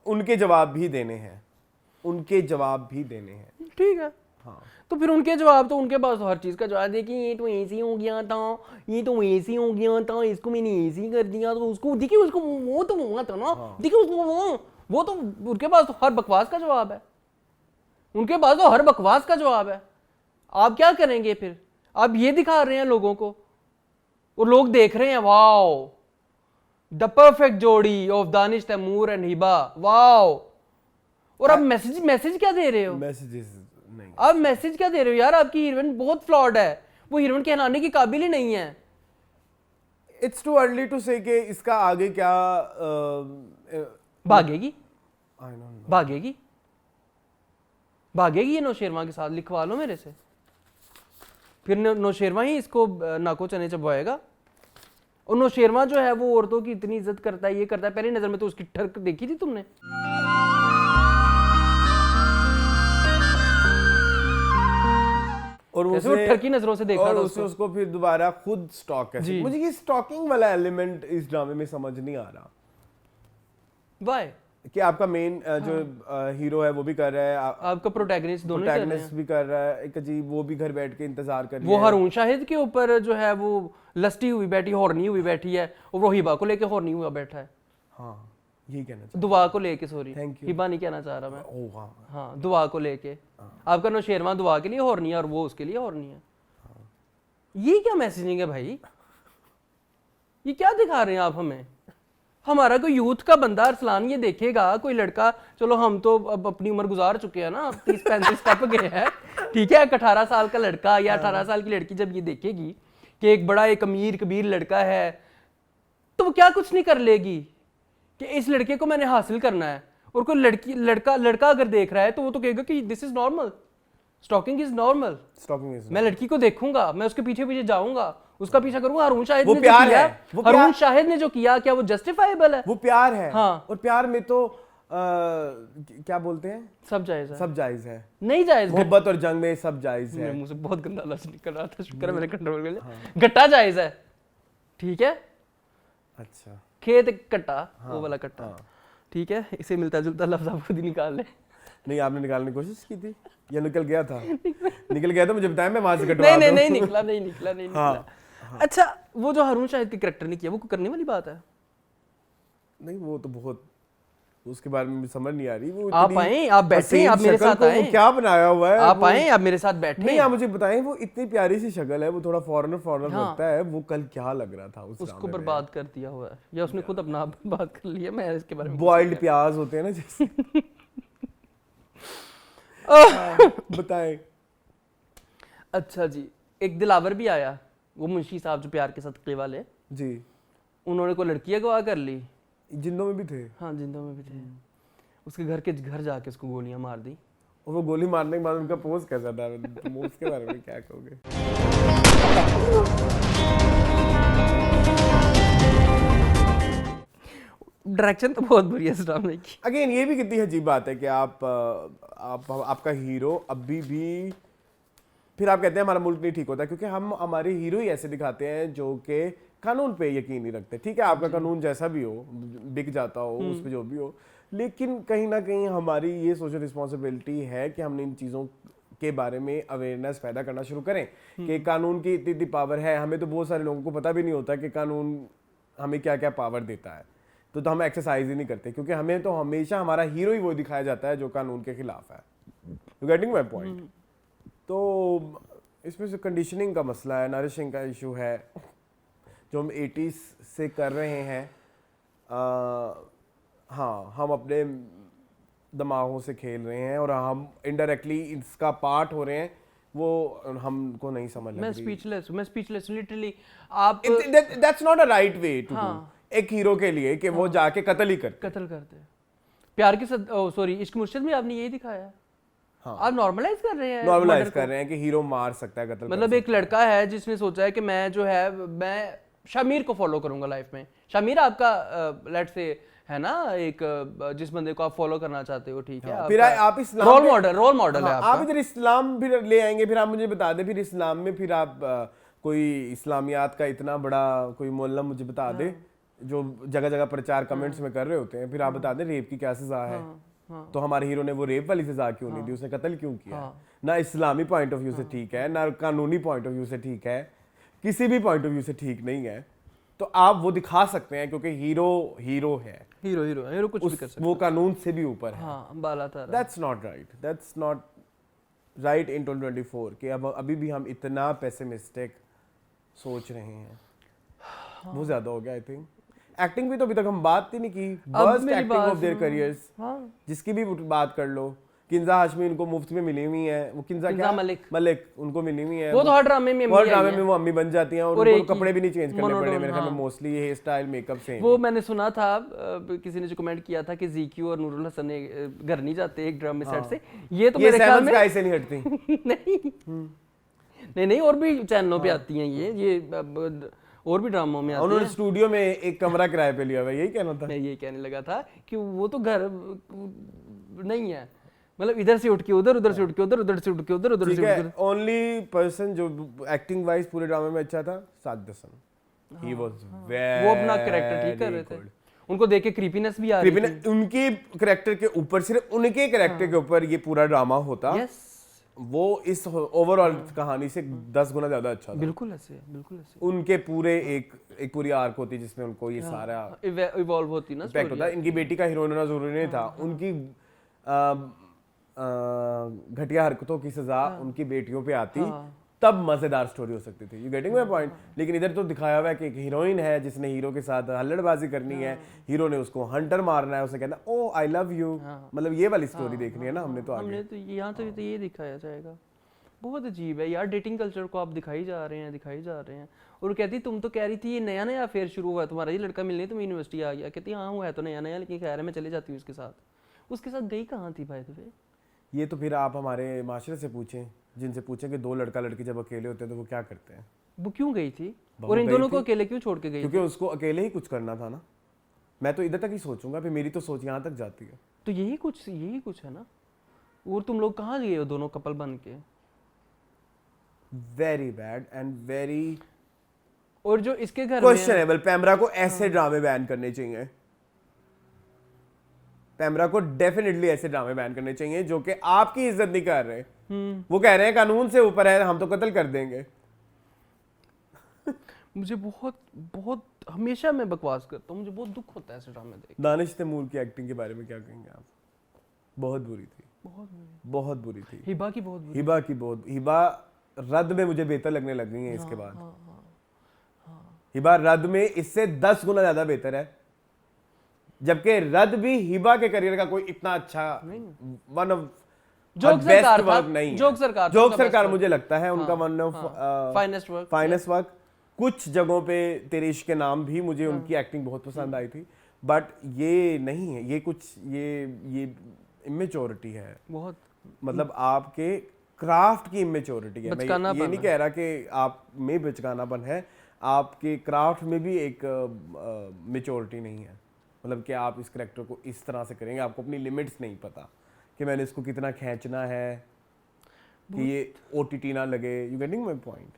उनके जवाब भी देने हैं, ठीक है। हाँ, तो फिर उनके जवाब तो उनके पास हर चीज का जवाब है कि ये तो ऐसे हो गया था, ये तो ऐसे हो गया था, इसको मैंने ऐसे कर दिया, तो उसको देखिए, उसको वो तो हुआ था ना, देखिए उसको वो तो उनके पास तो हर बकवास का जवाब है। उनके पास तो हर बकवास का जवाब है। आप क्या करेंगे फिर? आप ये दिखा रहे हैं लोगों को और लोग देख रहे हैं, वाओ द परफेक्ट जोड़ी of Danish Taimoor and Hiba, wow. और आप मैसेज क्या दे रहे हो? मैसेजेस नहीं, आप मैसेज क्या दे रहे हो यार? आपकी हीरोइन बहुत फ्लॉड है, वो हीरोइन कहलाने की काबिल ही नहीं है। इट्स टू अर्ली टू से कि इसका आगे क्या भागेगी, आई डोंट नो। भागेगी ये नौशेरवा के साथ, लिखवा लो मेरे से। फिर नौशेरवा ही इसको नाको चने चबवाएगा। और नौशेरवा जो है वो औरतों की इतनी इज्जत करता है, ये करता है। पहली नजर में तो उसकी ठरक देखी थी तुमने? और कैसे वो ठरकी नजरों से देखा और था उसने उसको फिर दोबारा खुद स्टॉक कैसे। मुझे ये स्टॉकिंग वाला एलिमेंट इस ड्रामे में समझ नहीं आ रहा। वाई कि आपका मेन जो हीरो है वो भी कर रहा है, आपका प्रोटैगनिस्ट दोनों ही कर रहे प्रोटैगनिस्ट भी कर रहा है, एक अजीब वो भी घर बैठ के इंतजार कर रही वो है। हारून शाहिद के ऊपर जो है वो लस्टी हुई बैठी, हॉर्नी हुई बैठी है, और वो हिबा को लेके हॉर्नी हुआ बैठा है। हाँ, यही कहना चाहता दुआ को लेके, सॉरी Thank you. हिबा नहीं कहना चाह रहा मैं। हूँ। ओह हाँ, हाँ, दुआ को लेके। आपका नौशेरवा दुआ के लिए हॉर्नी है और वो उसके लिए हॉर्नी है। ये क्या मैसेजिंग है भाई? ये क्या दिखा रहे हैं आप हमें? हमारा कोई यूथ का बंदा अरसलान ये देखेगा, कोई लड़का, चलो हम तो अब अपनी उम्र गुजार चुके हैं ना, 30-35 टप गए हैं, ठीक है। 18 साल का लड़का या 18 साल की लड़की जब ये देखेगी कि एक बड़ा एक अमीर कबीर लड़का है, तो वो क्या कुछ नहीं कर लेगी कि इस लड़के को मैंने हासिल करना है। और कोई लड़का अगर देख रहा है तो वो तो कहेगा कि this is normal, stalking is normal. Stalking is मैं लड़की को देखूंगा, मैं उसके पीछे पीछे जाऊंगा, उसका पीछा करूंगा। हारून शाहिद वो ने जो प्यार किया, है, वो प्यार- हारून शाहिद ने जो किया, क्या वो जस्टिफाइबल है? वो प्यार है। हाँ। और प्यार में तो क्या बोलते हैं, सब जायज है। सब जायज है। नहीं जायज। मोहब्बत और जंग में सब जायज है। मेरे मुंह से बहुत गंदा लफ्ज निकल रहा था, शुक्र है मैंने कंट्रोल कर लिया। गट्टा जायज है, ठीक है। अच्छा, खेत कट्टा, वो वाला कट्टा, ठीक है। इसे मिलता जुलता लफ्ज आप खुद ही निकाल ले। नहीं आपने निकालने की कोशिश की थी या निकल गया था? निकल गया तो मुझे बताएं, मैं वहां से कटवा नहीं नहीं दूं। नहीं निकला, नहीं निकला, नहीं निकला। अच्छा, वो जो हारून शाहिद के कैरेक्टर ने किया, वो करने वाली बात है? नहीं वो तो बहुत, उसके बारे में समझ नहीं आ रही। वो आप इतनी आएं, आप बैठें, हसीन आप मेरे शक्ल साथ को वो आएं। क्या बनाया हुआ है आप वो- आएं, आप मेरे साथ बैठे। नहीं आप मुझे बताएं, वो इतनी प्यारी सी शक्ल है, वो थोड़ा फॉरेनर हाँ। लगता है। वो कल क्या लग रहा था उस उसको ड्रामे में? बर्बाद कर दिया हुआ है, या उसने खुद अपना आप बर्बाद कर लिया। मैं इसके बारे में बॉइल्ड प्याज होते हैं ना जैसे। बताएं। अच्छा जी, एक दिलावर भी आया, वो मुंशी साहब जो प्यार के सदक़े वाले, जी, उन्होंने कोई लड़की अगवा कर ली। जिंदों में भी थे। हाँ, जिंदों में भी थे। उसके घर जाके उसको गोलियां मार दी। और वो गोली मारने के बाद उनका पोज कैसा था? तुम उसके बारे में क्या कहोगे? डायरेक्शन तो बहुत बुरी है इस ड्रामे की। अगेन ये भी कितनी अजीब बात है कि आपका हीरो अभी भी, फिर आप कहते हैं हमारा मुल्क नहीं ठीक होता, क्योंकि हम हमारे हीरो ही ऐसे दिखाते हैं जो कि कानून पे यकीन नहीं रखते। ठीक है, आपका कानून जैसा भी हो, बिक जाता हो, उस पे जो भी हो, लेकिन कहीं ना कहीं हमारी ये सोशल रिस्पॉन्सिबिलिटी है कि हमने इन चीज़ों के बारे में अवेयरनेस पैदा करना शुरू करें कि कानून की इतनी पावर है। हमें तो बहुत सारे लोगों को पता भी नहीं होता कि कानून हमें क्या क्या पावर देता है, तो हम एक्सरसाइज ही नहीं करते, क्योंकि हमें तो हमेशा हमारा हीरो ही वो दिखाया जाता है जो कानून के खिलाफ है। You getting my point? तो इसमें से कंडीशनिंग का मसला है, नरिशिंग का इशू है जो हम 80s से कर रहे हैं। हाँ, हम अपने दिमागों से खेल रहे हैं और हम इनडायरेक्टली इसका पार्ट हो रहे हैं, वो हमको नहीं समझ लग रही। मैं स्पीचलेस लिटरली। आप that's not a right way to हाँ। डू एक हीरो के लिए कि वो जाके कत्ल ही करते। कत्ल करते हैं। प्यार के साथ, सॉरी, इश्क मुर्शिद में आपने यही दिखाया है। हाँ। आप नॉर्मलाइज कर रहे हैं, नॉर्मलाइज murder कर को। रहे हैं कि हीरो मार सकता है, कत्ल मतलब एक लड़का है जिसने सोचा है कि मैं जो है, मैं शामिर को फॉलो करूंगा लाइफ में। शामिर आपका लेट से है ना, एक जिस बंदे को आप फॉलो करना चाहते हो, ठीक है। फिर आप इस्लाम रोल में- मॉडल है हाँ, आपका। आप इधर इस्लाम फिर ले आएंगे, फिर आप मुझे बता दें, फिर इस्लाम में फिर आप कोई इस्लामियात का इतना बड़ा कोई मोहल्ला मुझे बता दे जो जगह जगह प्रचार कमेंट्स में कर रहे होते हैं, फिर आप बता दें रेप की क्या सजा है। तो हमारे हीरो ने वो रेप वाली सजा क्यों नहीं दी, उसने कत्ल क्यों किया? ना इस्लामी पॉइंट ऑफ व्यू से ठीक है, ना कानूनी पॉइंट ऑफ व्यू से ठीक है, किसी भी पॉइंट ऑफ व्यू से ठीक नहीं है। तो आप वो दिखा सकते हैं क्योंकि हीरो है, हीरो कुछ भी कर सकता वो कानून से भी ऊपर है। है। हाँ, बाला था। दैट्स नॉट राइट इन 2024 कि अब अभी भी हम इतना पेसिमिस्टिक सोच रहे हैं। वो ज्यादा हो गया आई थिंक। एक्टिंग भी तो अभी तक हम बात ही नहीं की, वर्स्ट मेरी एक्टिंग बात ऑफ देयर सुनो। करियर्स, हाँ। जिसकी भी बात कर लो। किंजा हाशमी उनको मुफ्त में मिली हुई है, वो किंजा किंजा क्या मलिक उनको मिली हुई है। वो तो हर ड्रामे में हर अम्मी ड्रामे आई में है। वो अम्मी बन जाती हैं और और उनको एक ही कपड़े भी नहीं चेंज करने पड़े मोनोटोन, मेरे ख्याल में, हाँ। मोस्टली हेयर स्टाइल मेकअप से। वो मैंने सुना था, किसी ने जो कमेंट किया था कि ज़ीक्यू और नूरुल हसन ने घर नहीं जाते एक ड्रामे सेट से। ये तो मेरे ख्याल में ऐसे नहीं हटती। नहीं, और भी चैनलों पे आती हैं ये और भी ड्रामों में आती उन्होंने हैं। स्टूडियो में एक कमरा किराए पे लिया हुआ है, यही कहना था। मैं ये कहने लगा था कि वो तो घर नहीं है, मतलब इधर से उठ के उधर, उधर से उठ के उधर, उधर से उठ के उधर, उधर ठीक से है, उधर। ओनली पर्सन जो एक्टिंग वाइज पूरे ड्रामे में अच्छा था, Sajid Hassan. He was very, वो अपना कैरेक्टर ठीक कर रहे थे। उनको देख के क्रीपीनेस भी आ रही थी। उनके कैरेक्टर के ऊपर, सिर्फ उनके कैरेक्टर के ऊपर ये पूरा ड्रामा होता, यस, वो इस ओवरऑल कहानी से 10 गुना ज्यादा अच्छा था। बिल्कुल ऐसे। उनके पूरे एक पूरी आर्क होती जिसमें उनको ये सारा इवॉल्व होती ना इम्पैक्ट होता है। इनकी बेटी का हीरोइन होना जरूरी नहीं था, उनकी घटिया हरकतों की सजा उनकी बेटियों पे आती, तब मजेदार स्टोरी हो सकती थी। You getting my point? लेकिन इधर तो दिखाया हुआ है कि एक हीरोइन है जिसने हीरो के साथ हल्लड़बाजी करनी है, हीरो ने उसको हंटर मारना है, उसे कहना ओ आई लव यू, मतलब ये वाली स्टोरी देखनी है ना हमने तो आगे। हमने तो यहाँ तो ये दिखाया जाएगा। बहुत अजीब है यार, डेटिंग कल्चर को आप दिखाई जा रहे हैं। और कहती तुम तो कह रही थी ये नया नया अफेयर शुरू हुआ तुम्हारा, ये लड़का मिलने तुम यूनिवर्सिटी आ गया। कहती हाँ वो है तो नया नया, लेकिन कह रहा है मैं चले जाती हूँ उसके साथ गई कहाँ थी भाई? ये तो फिर आप हमारे माशरे से पूछें, जिनसे पूछें कि दो लड़का लड़की जब अकेले होते हैं तो वो क्या करते हैं। वो क्यों गई थी बहू और इन गई दोनों को थी। अकेले क्यों छोड़ के गई क्योंकि उसको अकेले ही कुछ करना था ना। मैं तो इधर तक ही सोचूंगा, फिर मेरी तो सोच यहाँ तक जाती है। तो यही कुछ है ना। और तुम लोग कहाँ गए हो दोनों कपल बन के? वेरी बैड एंड वेरी और जो इसके घर में क्वेश्चनेबल। पैमरा को ऐसे ड्रामे बैन करने चाहिए। पैमरा को डेफिनेटली ऐसे ड्रामे बैन करने चाहिए जो कि आपकी इज्जत नहीं कर रहे। वो कह रहे हैं कानून से ऊपर है, हम तो कत्ल कर देंगे। मुझे बहुत बहुत हमेशा मैं बकवास करता हूँ, मुझे बहुत दुख होता है ऐसे ड्रामे देख। दानिश तैमूर की एक्टिंग के बारे में क्या कहेंगे आप? बहुत बुरी थी, बहुत बुरी थी। हिबा की बहुत बुरी। हिबा रद में मुझे बेहतर लगने लग गई है इसके बाद। हिबा रद में इससे 10 गुना ज्यादा बेहतर है, जबकि रद भी हिबा के करियर का कोई इतना अच्छा वन ऑफ जोक सरकार था, वर्क नहीं है। जोक सरकार था, जोक उनका सरकार best मुझे लगता है उनका वन ऑफ फाइनेस्ट वर्क। कुछ जगहों पे तेरे इश्क के नाम भी मुझे उनकी एक्टिंग बहुत पसंद आई थी, बट ये नहीं है। ये कुछ ये इमेच्योरिटी है बहुत, मतलब आपके क्राफ्ट की इमेच्योरिटी है। मैं बचकानापन ये नहीं है। कह रहा कि आप में बचकानापन है, आपके क्राफ्ट में भी एक मेच्योरिटी नहीं है। मतलब कि आप इस करेक्टर को इस तरह से करेंगे, आपको अपनी लिमिट्स नहीं पता कि मैंने इसको कितना खींचना है कि ये ओटीटी ना लगे। You getting my point?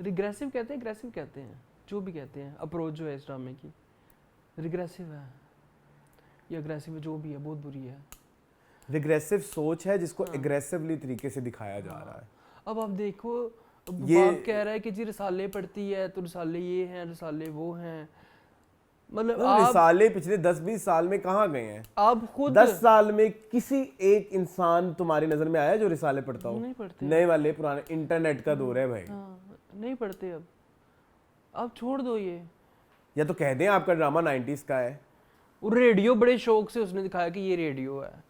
Regressive कहते हैं, एग्रेसिव कहते हैं, जो भी कहते हैं, अप्रोच जो है इस ड्रामे की रिग्रेसिव है या अग्रेसिव है, जो भी है, बहुत बुरी है। रिग्रेसिव सोच है जिसको एग्रेसिवली तरीके से दिखाया जा रहा है। अब आप देखो, ये- बाप कह रहा है कि जी रिसाले पढ़ती है तो रिसाले ये हैं, रिसाले वो हैं। मतलब आप रिसाले पिछले 10-20 साल में कहाँ गए हैं? आप खुद 10 साल में किसी एक इंसान तुम्हारी नजर में आया जो रिसाले पढ़ता हो? नहीं पढ़ते। नए वाले पुराने, इंटरनेट का दौर है भाई। हाँ, नहीं पढ़ते अब। आप छोड़ दो ये। या तो कह दें आपका ड्रामा 90s का है। और रेडियो बड़े शौक से उसने दिखाया कि ये रेडियो है,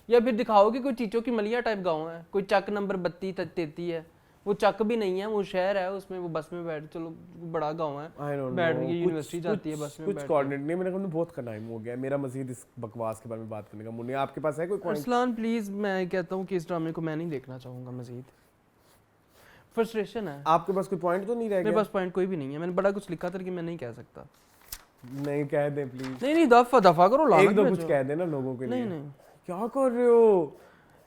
या फिर दिखाओ कि कोई चीचों की मलिया टाइप गाँव है, कोई चक नंबर 32-33 है, वो चक भी नहीं है, वो शहर है, उसमें वो बस में बैठ, चलो बड़ा गांव है, I don't बैठ know, के कुछ- यूनिवर्सिटी जाती है बस में कुछ बैठ के। कोऑर्डिनेट नहीं। मेरे को बहुत टाइम हो गया, मेरा मजीद इस बकवास के बारे में बात करने का मुन्नी। आपके पास है कोई पॉइंट? अरसलान प्लीज, मैं कहता हूँ कि इस ड्रामे को मैं नहीं देखना चाहूंगा मजीद। फ्रस्ट्रेशन है। आपके पास कोई पॉइंट तो नहीं रह मेरे गया? पास पॉइंट कोई भी नहीं है, मैंने बड़ा कुछ लिखा था कि मैं नहीं कह सकता। नहीं कह दे प्लीज। नहीं दफा करो, लानत एक दो भेजो। कुछ कह देना लोगों के लिए। नहीं क्या कर रहे हो?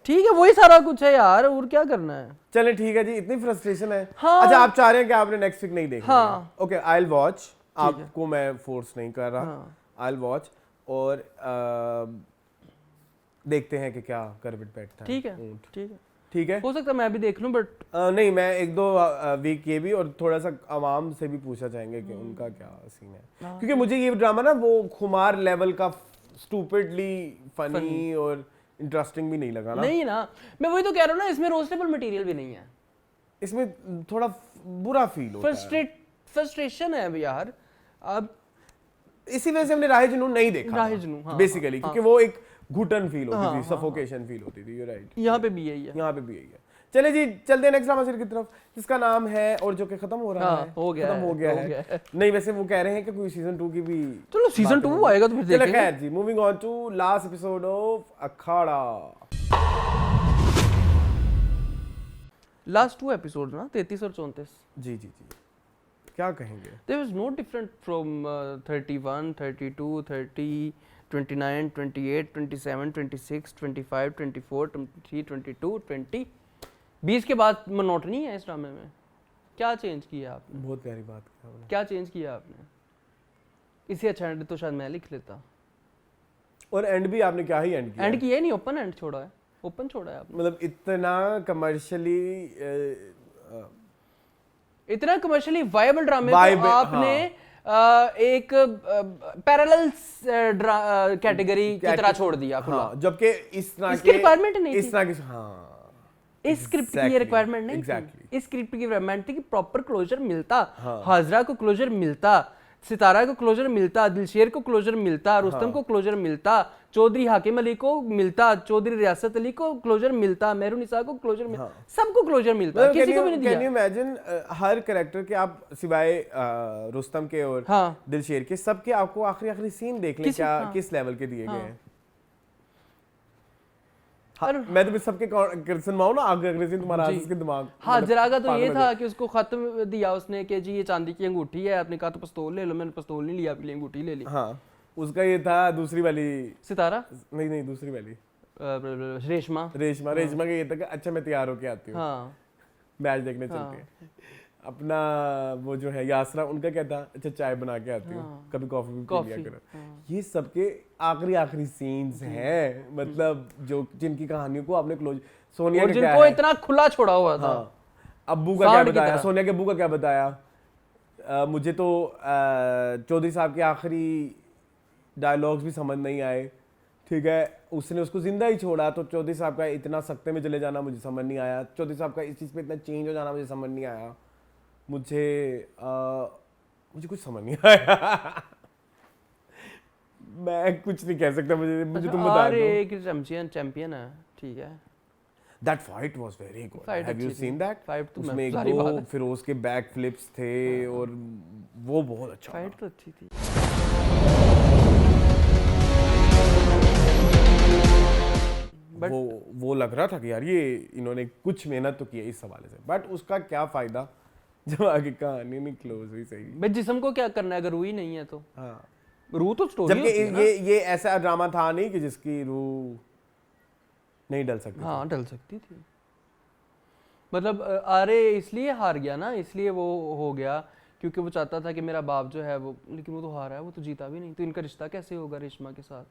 ठीक है, वही सारा कुछ है यार, और क्या करना है। चले ठीक है जी, इतनी फ्रस्ट्रेशन है। हाँ। अच्छा, आप चाह रहे हैं कि आपने नेक्स्ट वीक नहीं देखना? हाँ। Okay, I will watch. आपको मैं फोर्स नहीं कर रहा, आई विल वॉच। और देखते हैं कि क्या करवट बैठता है। ठीक है, ऊंट। ठीक है, ठीक है। हो सकता है मैं भी देख लूं, बट नहीं, मैं एक दो वीक ये भी और थोड़ा सा आवाम से भी पूछना चाहेंगे कि उनका क्या सीन है, क्योंकि मुझे ये ड्रामा ना वो खुमार लेवल का स्टूपिडली फनी और इंटरेस्टिंग भी नहीं लगा ना। नहीं ना, मैं वही तो कह रहा हूँ ना, इसमें रोस्टेबल मटेरियल भी नहीं है। इसमें थोड़ा बुरा फील होता है। फ्रस्ट्रेशन है अब यार। अब इसी वजह से हमने राहे जुनून नहीं देखा राहे जुनून, हाँ, बेसिकली, क्योंकि वो एक घुटन फील होती थी, सफोकेशन फील होती थी। यू राइट, यहाँ पे भी यही है। यहाँ पे भी यही है। चले जी, चलते हैं नेक्स्ट ड्रामा सीरीज की तरफ, जिसका नाम है और जो कि खत्म हो रहा है। हो गया खत्म है, हो गया हो है। गया है। नहीं, वैसे वो कह रहे हैं कि कोई सीजन 2 की भी। चलो सीजन 2 आएगा तो फिर चलो देखेंगे। खैर जी, moving on to last episode of Akhara. Last 2 episode ना, 33 और 34। जी जी जी, क्या कहेंगे? There was no different from 31, 32, 30, 29, 28, 27, 26, 25, 24, 23, 22, 20। 20 के बाद मोनोटनी है इस ड्रामे में। क्या चेंज किया आपने? बहुत प्यारी बात की आपने। क्या चेंज किया आपने? इसे अच्छा एंड तो शायद मैं लिख लेता। और एंड भी आपने क्या ही एंड किया? एंड किया ही नहीं, ओपन एंड छोड़ा है। ओपन छोड़ा है आपने। मतलब इतना कमर्शियली इतना कमर्शियली वायबल ड्रामे को Viable, आपने एक पैरेलल कैटेगरी की तरह छोड़ दिया खुला। हाँ, जबकि इस तरह इसकी requirement नहीं इस थी। तरह की, हाँ, इस स्क्रिप्ट की ये Exactly, रिक्वायरमेंट नहीं exactly. थी। इस स्क्रिप्ट की रिक्वायरमेंट थी कि प्रॉपर क्लोजर मिलता, हाजरा को क्लोजर मिलता, सितारा को क्लोजर मिलता, दिलशेर को क्लोजर मिलता, रुस्तम को क्लोजर मिलता, चौधरी हाकिम अली को मिलता, चौधरी रियासत अली को क्लोजर मिलता, मेहरुनिसा को क्लोजर मिलता, सबको क्लोजर मिलता, किसी को भी नहीं कैन दिया। यू इमेजिन हर कैरेक्टर के आप सिवाय रुस्तम के और हाँ। दिलशेर के, सबके आपको आखिरी सीन देख लें क्या किस लेवल के दिए गए हैं। मैं तो सबके सुनवाऊं ना, अग्रेसिव तुम्हारा आसिस के दिमाग। हाँ, मतलब जरा का तो ये पागल था कि उसको खत दिया उसने कि जी ये चांदी की अंगूठी है, आपने कहा तो पिस्तौल ले लो, मैंने पिस्तौल नहीं लिया, आपके लिए अंगूठी ले ली। हाँ, उसका ये था दूसरी वाली सितारा नहीं दूसरी वाली रेशमा रेशमा का ये था कि अच्छा मैं तैयार होके आती हूँ, हाँ मैच देखने चलते हैं। अपना वो जो है यासरा, उनका क्या था, अच्छा चाय बना के आती हूँ, कभी कॉफी भी पी लिया करो। ये सबके आखिरी सीन्स हैं, मतलब जो जिनकी कहानियों को आपने क्लोज, सोनिया और का क्या जिनको है, इतना खुला छोड़ा हुआ था। हाँ, अब्बू का क्या बताया, सोनिया के अब्बू का क्या बताया। मुझे तो चौधरी साहब के आखिरी डायलॉग्स भी समझ नहीं आए, ठीक है, उसने उसको जिंदा ही छोड़ा, तो चौधरी साहब का इतना सख्ते में चले जाना मुझे समझ नहीं आया, चौधरी साहब का इस चीज़ पे इतना चेंज हो जाना मुझे समझ नहीं आया, मुझे कुछ समझ नहीं आया। मैं कुछ नहीं कह सकता, मुझे तुम बता दो। एक चैंपियन है, ठीक है। That fight was very good. Have you seen that? Fight तो उसमें एक सारी बात दो फिरोज के बैक फ्लिप्स थे और वो बहुत अच्छा था। फाइट तो अच्छी थी। वो लग रहा था कि यार ये इन्होंने कुछ मेहनत तो की है इस हवाले से, बट उसका क्या फायदा जब आगे कहानी नहीं क्लोज हुई सही। भाई जिस्म को क्या करना है अगर रूह ही नहीं है तो? हाँ, रूह तो स्टोरी जबकि ये ऐसा ड्रामा था नहीं कि जिसकी रूह नहीं डल सकती। हाँ, डल सकती थी। मतलब आर्य इसलिए हार गया ना, इसलिए वो हो गया क्योंकि वो चाहता था कि मेरा बाप जो है वो, लेकिन वो तो हारा है, वो तो जीता भी नहीं, तो इनका रिश्ता कैसे होगा रेशमा के साथ?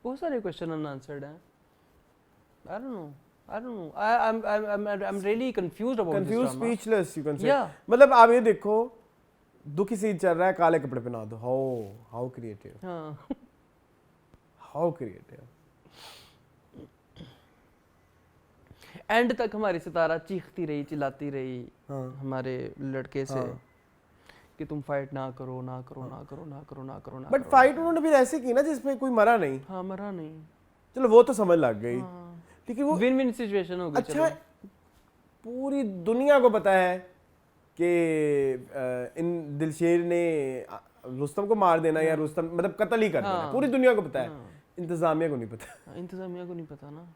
बहुत सारे क्वेश्चन अनआंसर्ड हैं। I don't know. I'm really confused about this drama. Speechless you can say. Yeah. मतलब आप ये देखो, दुखी सीन चल रहा है, काले कपड़े पहना दो, how creative. हाँ। How creative. एंड तक हमारी सितारा चीखती रही, चिल्लाती रही हमारे लड़के से कि तुम फाइट ना करो। बट फाइट उन्होंने फिर ऐसे की ना जिसमें कोई मरा नहीं। हाँ, मरा नहीं। चलो वो तो समझ लग गई, लेकिन वो विन विन सिचुएशन हो गई। अच्छा, पूरी दुनिया को पता है कि इन दिलशेर ने रुस्तम को मार देना या रुस्तम मतलब कत्ल ही कर देना, पूरी दुनिया को पता है, इंतजामिया को नहीं पता। इंतजामिया को नहीं पता ना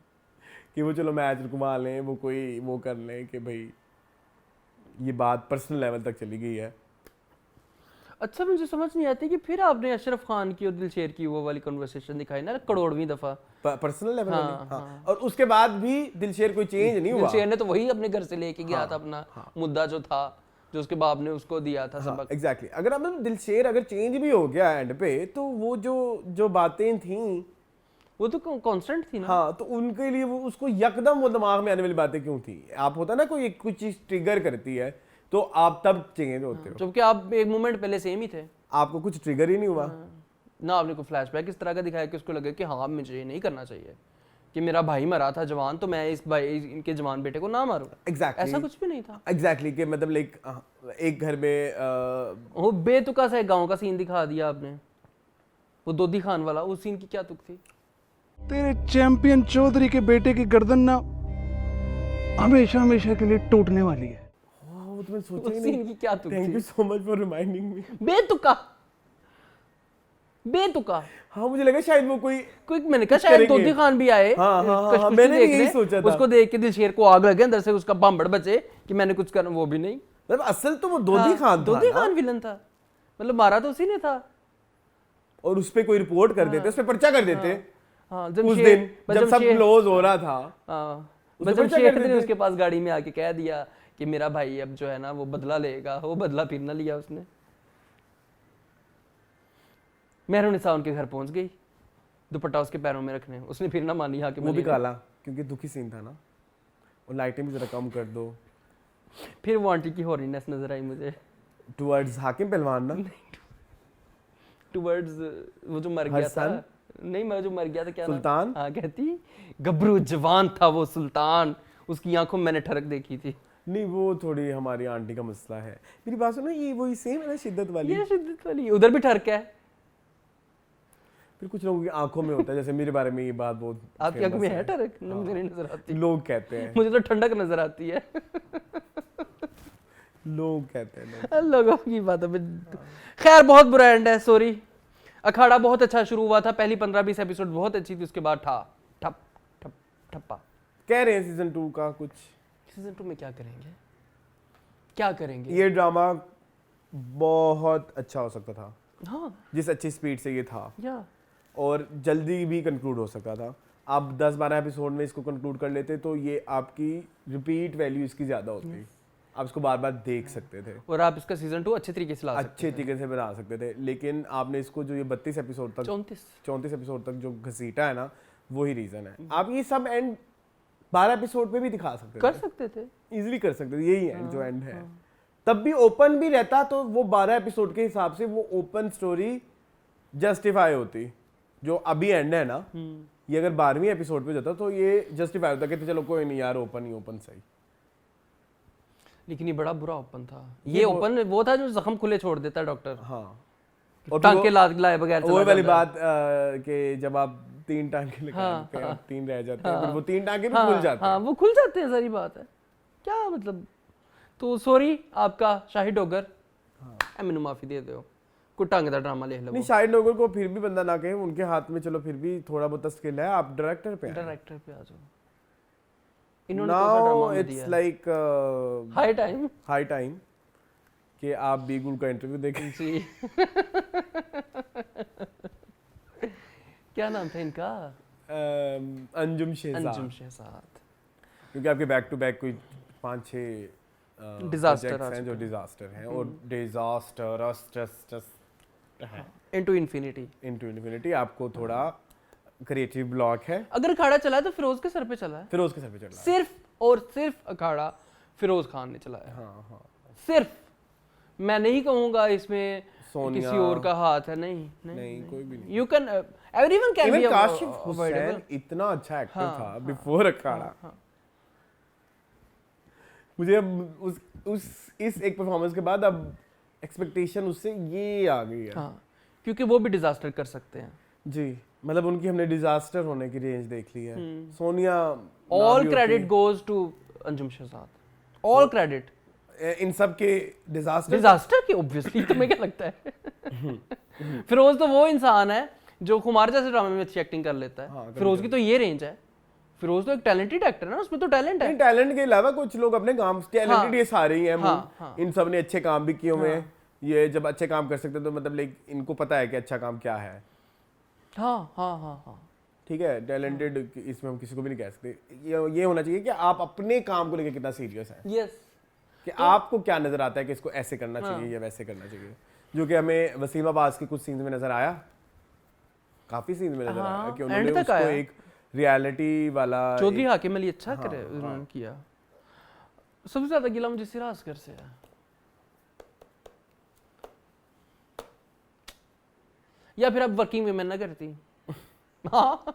कि वो चलो मैच रुकवा लें, वो कोई वो कर लें कि भाई ये बात पर्सनल लेवल तक चली गई है। अच्छा, मुझे समझ नहीं आती कि फिर आपने अशरफ खान की और दिलशेर की वो वाली कन्वर्सेशन दिखाई ना करोड़वीं दफा पर्सनल लेवल में। हाँ। और उसके बाद भी दिलशेर कोई चेंज नहीं हुआ। दिलशेर ने तो वही अपने घर से लेके गया था अपना मुद्दा जो था, जो उसके बाप ने उसको दिया था सबक। एग्जैक्टली। अगर अब दिलशेर अगर चेंज भी हो गया एंड पे, तो वो जो बातें थी वो तो कांस्टेंट थी ना। हाँ, तो उनके लिए वो उसको यकदम वो दिमाग में आने वाली बातें क्यों थी? आप होता ना कोई कुछ चीज ट्रिगर करती है तो आप तब चेंज होते हो, जबकि आप एक मोमेंट पहले सेम ही थे, आपको कुछ ट्रिगर ही नहीं हुआ। ना आपने कोई फ्लैशबैक इस तरह का दिखाया कि उसको लगे कि हाँ मुझे ये नहीं करना चाहिए कि मेरा भाई मरा था जवान, तो मैं इस भाई इनके जवान बेटे को ना मारूं। एग्जैक्टली ऐसा कुछ भी नहीं था। एग्जैक्टली कि मतलब लाइक एक घर में वो बेतुका सा गांव का सीन दिखा दिया आपने, वो दोदी खान वाला, उस सीन की क्या तुक थी? तेरे चैंपियन चौधरी के बेटे की गर्दन ना हमेशा हमेशा के लिए टूटने वाली है। वो तो मैं सोचा ही उस सीन नहीं। की क्या तुक थैंक यू थी? So much for reminding me. बेतुका। हाँ, मुझे लगा शायद वो कोई मैंने कहा शायद दोदी खान भी आए हाँ, मैंने भी यही सोचा था। उसको देख के दिलशेर को आग लगे अंदर से, उसका बम्बड़ बचे कि मैंने कुछ करना, वो भी नहीं। मतलब असल तो वो दोदी खान था। दोदी खान विलन था, मतलब मारा तो उसी ने था। और उस पे कोई रिपोर्ट कर देते, उस पे पर्चा कर देते। हाँ, उस दिन जब सब क्लोज हो रहा था, जमशेद ने उसके पास गाड़ी में आके कह दिया कि मेरा भाई अब जो है ना वो बदला लेगा, वो बदला फिर ना लिया उसने। मेहरुनिसा उनके घर पहुंच गई, दुपट्टा उसके पैरों में रखने, उसने फिर ना मानी आके। वो भी काला क्योंकि दुखी सीन था ना, और लाइटें भी जरा कम कर दो। फिर वो आंटी की हॉरीनेस नजर आई मुझे टुवर्ड्स हाकिम पहलवान ना, टुवर्ड्स वो जो मर गया था। नहीं, मैं जो मर गया था क्या सुल्तान। हाँ, कहती गबरू जवान था वो सुल्तान, उसकी आंखों में मैंने ठरक देखी थी। नहीं, वो थोड़ी हमारी आंटी का मसला है। मेरी बात सुनो, ये वही सेम है ना शिद्दत वाली? ये शिद्दत वाली उधर भी ठरक है। फिर कुछ लोगों की आंखों में होता है, जैसे मेरे बारे में ये बात बहुत आपकी आंखों में है ठरक? मुझे नहीं नजर आती। लोग कहते हैं। मुझे तो ठंडक नजर आती है। लोग कहते हैं। लोगों की बात है। खैर, बहुत बुरा एंड है, सॉरी। अखाड़ा बहुत अच्छा शुरू हुआ था, पहली 15-20 एपिसोड बहुत अच्छी थी, उसके बाद ठप्पा। कह रहे हैं सीजन 2 का कुछ। सीजन 2 में क्या करेंगे, क्या करेंगे? ये ड्रामा बहुत अच्छा हो सकता था, हाँ जिस अच्छी स्पीड से ये था, या और जल्दी भी कंक्लूड हो सकता था। आप 10-12 एपिसोड में इसको कंक्लूड कर लेते तो ये आपकी रिपीट वैल्यू इसकी ज़्यादा होती, आप इसको बार बार देख सकते थे और आप इसका सीजन 2 अच्छे तरीके से ला सकते अच्छे तरीके से बना सकते थे। लेकिन आपने इसको जो ये 32 एपिसोड तक 34 एपिसोड तक जो घसीटा है ना, वही रीज़न है। आप ये सब एंड 12 एपिसोड पे भी दिखा सकते कर सकते थे, इजीली कर सकते थे। यही एंड जो एंड है, तब भी ओपन भी रहता तो वो 12 एपिसोड के हिसाब से वो ओपन स्टोरी जस्टिफाई होती। जो अभी एंड है ना, ये अगर 12वीं एपिसोड पे जाता तो ये जस्टिफाई होता कि चलो कोई नहीं यार, ओपन ही ओपन सही। लेकिन ये बड़ा बुरा ओपन था। ये ओपन वो था जो जख्म खुले छोड़ देता है डॉक्टर। हाँ, और टांके लाए बगैर वो वाली बात कि जब आप 3 टांके लगाते हैं, हाँ, 3 रह जाते हैं, फिर वो 3 टांके भी खुल जाते हैं। हाँ वो खुल जाते हैं, सारी बात है। क्या मतलब, तो सॉरी आपका शाहिद डोगर, मैंने माफी दे दो, कोई ढंग का ड्रामा लिख लो। नहीं, शाहिद डोगर को फिर भी बंदा ना कहे, उनके हाथ में चलो फिर भी थोड़ा बहुत स्किल है। आप डायरेक्टर पे आ जाओ, इन्होंने कौन सा ड्रामा में दिया? इट्स लाइक हाई टाइम कि आप बीगुल का इंटरव्यू देखें। जी क्या नाम था इनका? अंजुम शहजाद। क्योंकि आपके बैक टू बैक कोई 5-6 डिजास्टर हैं जो डिजास्टर हैं, और डिजास्टर है। इनटू इन्फिनिटी आपको थोड़ा क्रिएटिव ब्लॉक है। अगर अखाड़ा चला है तो फिरोज के सर पे चला है, फिरोज के सर पे चला है। सिर्फ और सिर्फ अखाड़ा फिरोज खान ने चलाया। हाँ। सिर्फ, मैं नहीं कहूंगा इसमें सोनिया, किसी और का हाथ है, नहीं कोई भी नहीं। You can everyone can be. Kashif Hussain इतना अच्छा एक्टर था बिफोर अखाड़ा। मुझे अब इस एक परफॉर्मेंस के बाद अब एक्सपेक्टेशन उससे ये आ गई है। हाँ, क्योंकि वो भी डिजास्टर कर सकते हैं जी। मतलब उनकी हमने डिजास्टर होने की रेंज देख ली है। Sonia, all credit goes to Anjum Shehzad, all credit इन सब के डिजास्टर की। ऑब्वियसली तुम्हें क्या लगता है? फिरोज तो वो इंसान है जो कुमार जैसे ड्रामे में अच्छी एक्टिंग कर लेता है। हाँ, फिरोज की तो ये रेंज है। फिरोज तो एक टैलेंटेड एक्टर है ना, उसमें तो टैलेंट है। टैलेंट के अलावा कुछ लोग अपने काम टैलेंटेड ये सारे ही हैं। हाँ। इन सब ने अच्छे काम भी किए हुए हैं। ये जब अच्छे काम कर सकते हैं तो मतलब लाइक इनको पता है कि अच्छा काम क्या है। हाँ। ठीक है, टैलेंटेड इसमें हम किसी को भी नहीं कह सकते। ये होना चाहिए कि आप अपने काम को लेकर कितना सीरियस है। यस, कि आपको क्या नजर आता है कि इसको ऐसे करना चाहिए या वैसे करना चाहिए। जो कि हमें वसीम अब्बास के कुछ सीन्स में नजर आया, काफी सीन्स में नजर आया कि उन्होंने उसको एक रियलिटी वाला। चौधरी हाकिम अली अच्छा करे उन्होंने किया। सबसे ज्यादा गिला मुझे सिरा असगर से है। या फिर अब वर्किंग वुमेन ना करती। हाँ,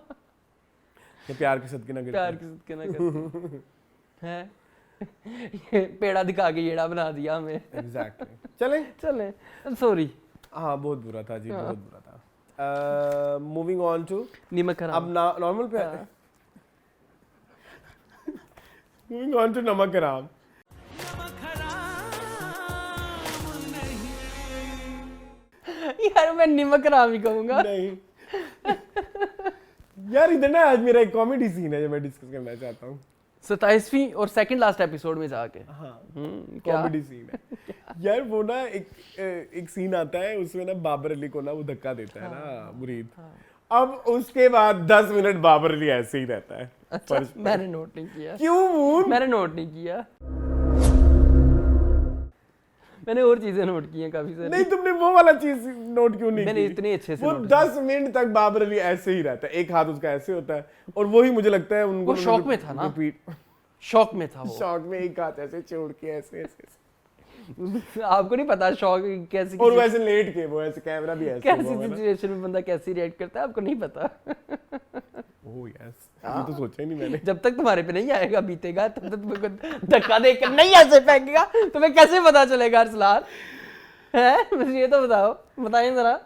प्यार के सदके ना करती है। ये पेड़ा दिखा के येड़ा बना दिया हमें। एग्जैक्टली। चले सॉरी। हाँ, बहुत बुरा था जी, बहुत बुरा था। मूविंग ऑन टू नमक हराम। अब नॉर्मल पे आते हैं। मूविंग ऑन टू नमक हराम। यार मैं नमक हराम ही कहूंगा। नहीं यार, इधर ना आज मेरा एक कॉमेडी सीन है जो मैं डिस्कस करना चाहता हूँ। 27वीं और सेकंड लास्ट एपिसोड में जाके। हाँ, क्या कॉमेडी सीन है यार। वो ना एक सीन आता है, उसमें ना बाबर अली को ना वो धक्का देता है ना मुरीद। अब उसके बाद 10 मिनट बाबर अली ऐसे ही रहता है। अच्छा, मैंने नोट नहीं किया। क्यों? मैंने नोट नहीं किया। मैंने और चीजें नोट की हैं काफी सारी। नहीं, तुमने वो वाला चीज नोट क्यों नहीं मैंने की? इतने अच्छे से वो 10 मिनट तक बाबर अली ऐसे ही रहता है, एक हाथ उसका ऐसे होता है, और वही मुझे लगता है उनको वो शौक में था ना, शौक में था वो। शौक में एक हाथ ऐसे छोड़ के ऐसे आपको नहीं पता शौक कैसी, और वैसे लेट के वो ऐसे कैमरा भी ऐसे कैसी सिचुएशन में बंदा कैसे रिएक्ट करता है, आपको नहीं पता। ओह यस, ये तो सोचा ही नहीं मैंने। जब तक तुम्हारे पे नहीं आएगा, बीतेगा, तब तक तुम्हें धक्का देकर नहीं ऐसे फेंकेगा, तुम्हें कैसे पता चलेगा अरसलान? है, मुझे ये तो बताओ, बताइए जरा।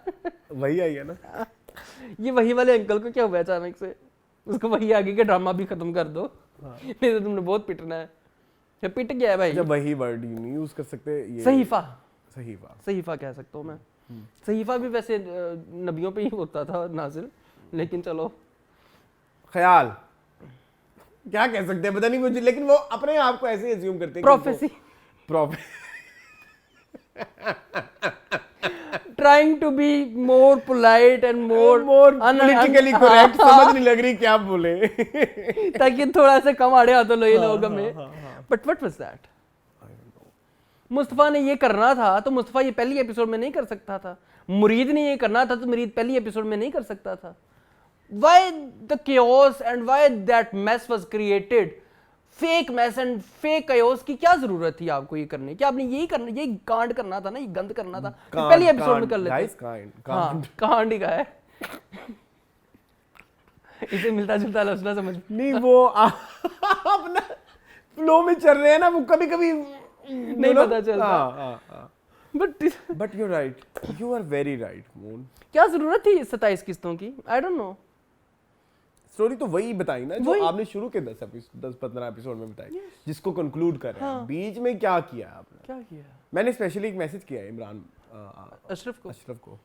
वही आई है ना, ये वही वाले अंकल को क्या हुआ अचानक से? उसको वही आगे का ड्रामा भी खत्म कर दो। नहीं तो तुमने बहुत पिटना है। ये पिट गया है भाई। जब वही वर्ड नहीं यूज कर सकते, ये सहीफा कह सकता हूँ मैं। सहीफा भी वैसे नबियों पे ही होता था नाजिल, लेकिन चलो। ख्याल क्या कह सकते हैं पता नहीं मुझे, लेकिन वो अपने आप को ऐसे एज्यूम करते हैं prophecy, trying to be more polite and more politically correct, समझ नहीं लग रही क्या बोले ताकि थोड़ा सा कम आड़े हाथों लो ये लोग हमें। But what was that? Mustafa ने ये करना था तो मुस्तफा ये पहली एपिसोड में नहीं कर सकता था, मुरीद ने ये करना था तो मुरीद पहली एपिसोड में नहीं कर सकता था। Why the chaos and why that mess was created? Fake mess and fake chaos की क्या जरूरत थी आपको ये करने की? आपने यही करना, यही कांड करना था ना, ये गंद करना था, पहली एपिसोड में कर लेते। कांड ही का है इसे मिलता जुलता लफ्ज़ ना समझ नहीं, वो अपना फ्लो में चल रहे हैं ना, वो कभी कभी नहीं पता चलता। But you right, you are very right Moon. क्या जरूरत थी 27 किस्तों की? I don't know. स्टोरी तो वही बताई ना जो आपने शुरू के 10-15 एपिसोड में बताई, जिसको कंक्लूड कर रहे हैं। बीच में क्या किया आपने? क्या किया? मैंने स्पेशली एक मैसेज किया है इमरान अशरफ को।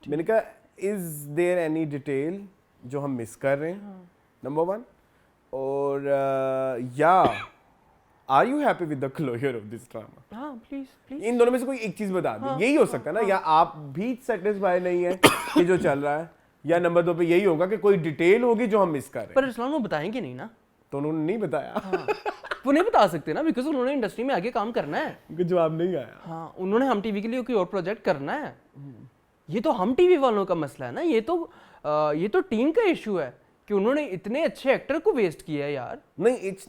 मैंने कहा इज देयर एनी डिटेल जो हम मिस कर रहे हैं, नंबर 1, और या are you happy with the closure of this drama? हाँ प्लीज प्लीज, इन दोनों में से कोई एक चीज बता दी। यही हो सकता है ना, या आप भी सेटिस्फाई नहीं है कि जो चल रहा है, या नंबर 2 पे यही होगा कि कोई डिटेल होगी जो हम मिस कर रहे हैं। पर इस्लाम वो बताएंगे नहीं ना, तो उन्होंने नहीं बताया। वो नहीं बता सकते ना, बिकॉज उन्होंने इंडस्ट्री में आगे काम करना है। उनका जवाब नहीं आया। हाँ, उन्होंने हम टीवी के लिए कोई और प्रोजेक्ट करना है। ये तो हम टीवी वालों का मसला है ना, ये तो टीम का इशू है कि उन्होंने इतने अच्छे एक्टर को वेस्ट किया है यार। नहीं, इट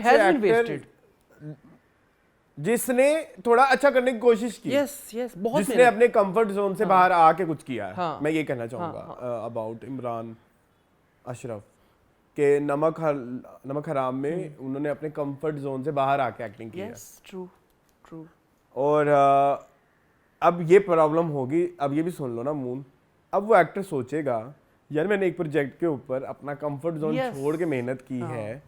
हैज बीन वेस्टेड। जिसने थोड़ा अच्छा करने की कोशिश की, यस बहुत, जिसने अपने कंफर्ट जोन से बाहर आके कुछ किया है। हाँ, मैं ये कहना चाहूंगा अबाउट इमरान अशरफ के नमक हराम में उन्होंने अपने कंफर्ट जोन से बाहर आके एक्टिंग की है। ट्रू। और अब ये प्रॉब्लम होगी। अब ये भी सुन लो ना मून, अब वो एक्टर सोचेगा यार मैंने एक प्रोजेक्ट के ऊपर अपना कंफर्ट जोन छोड़ के मेहनत की है,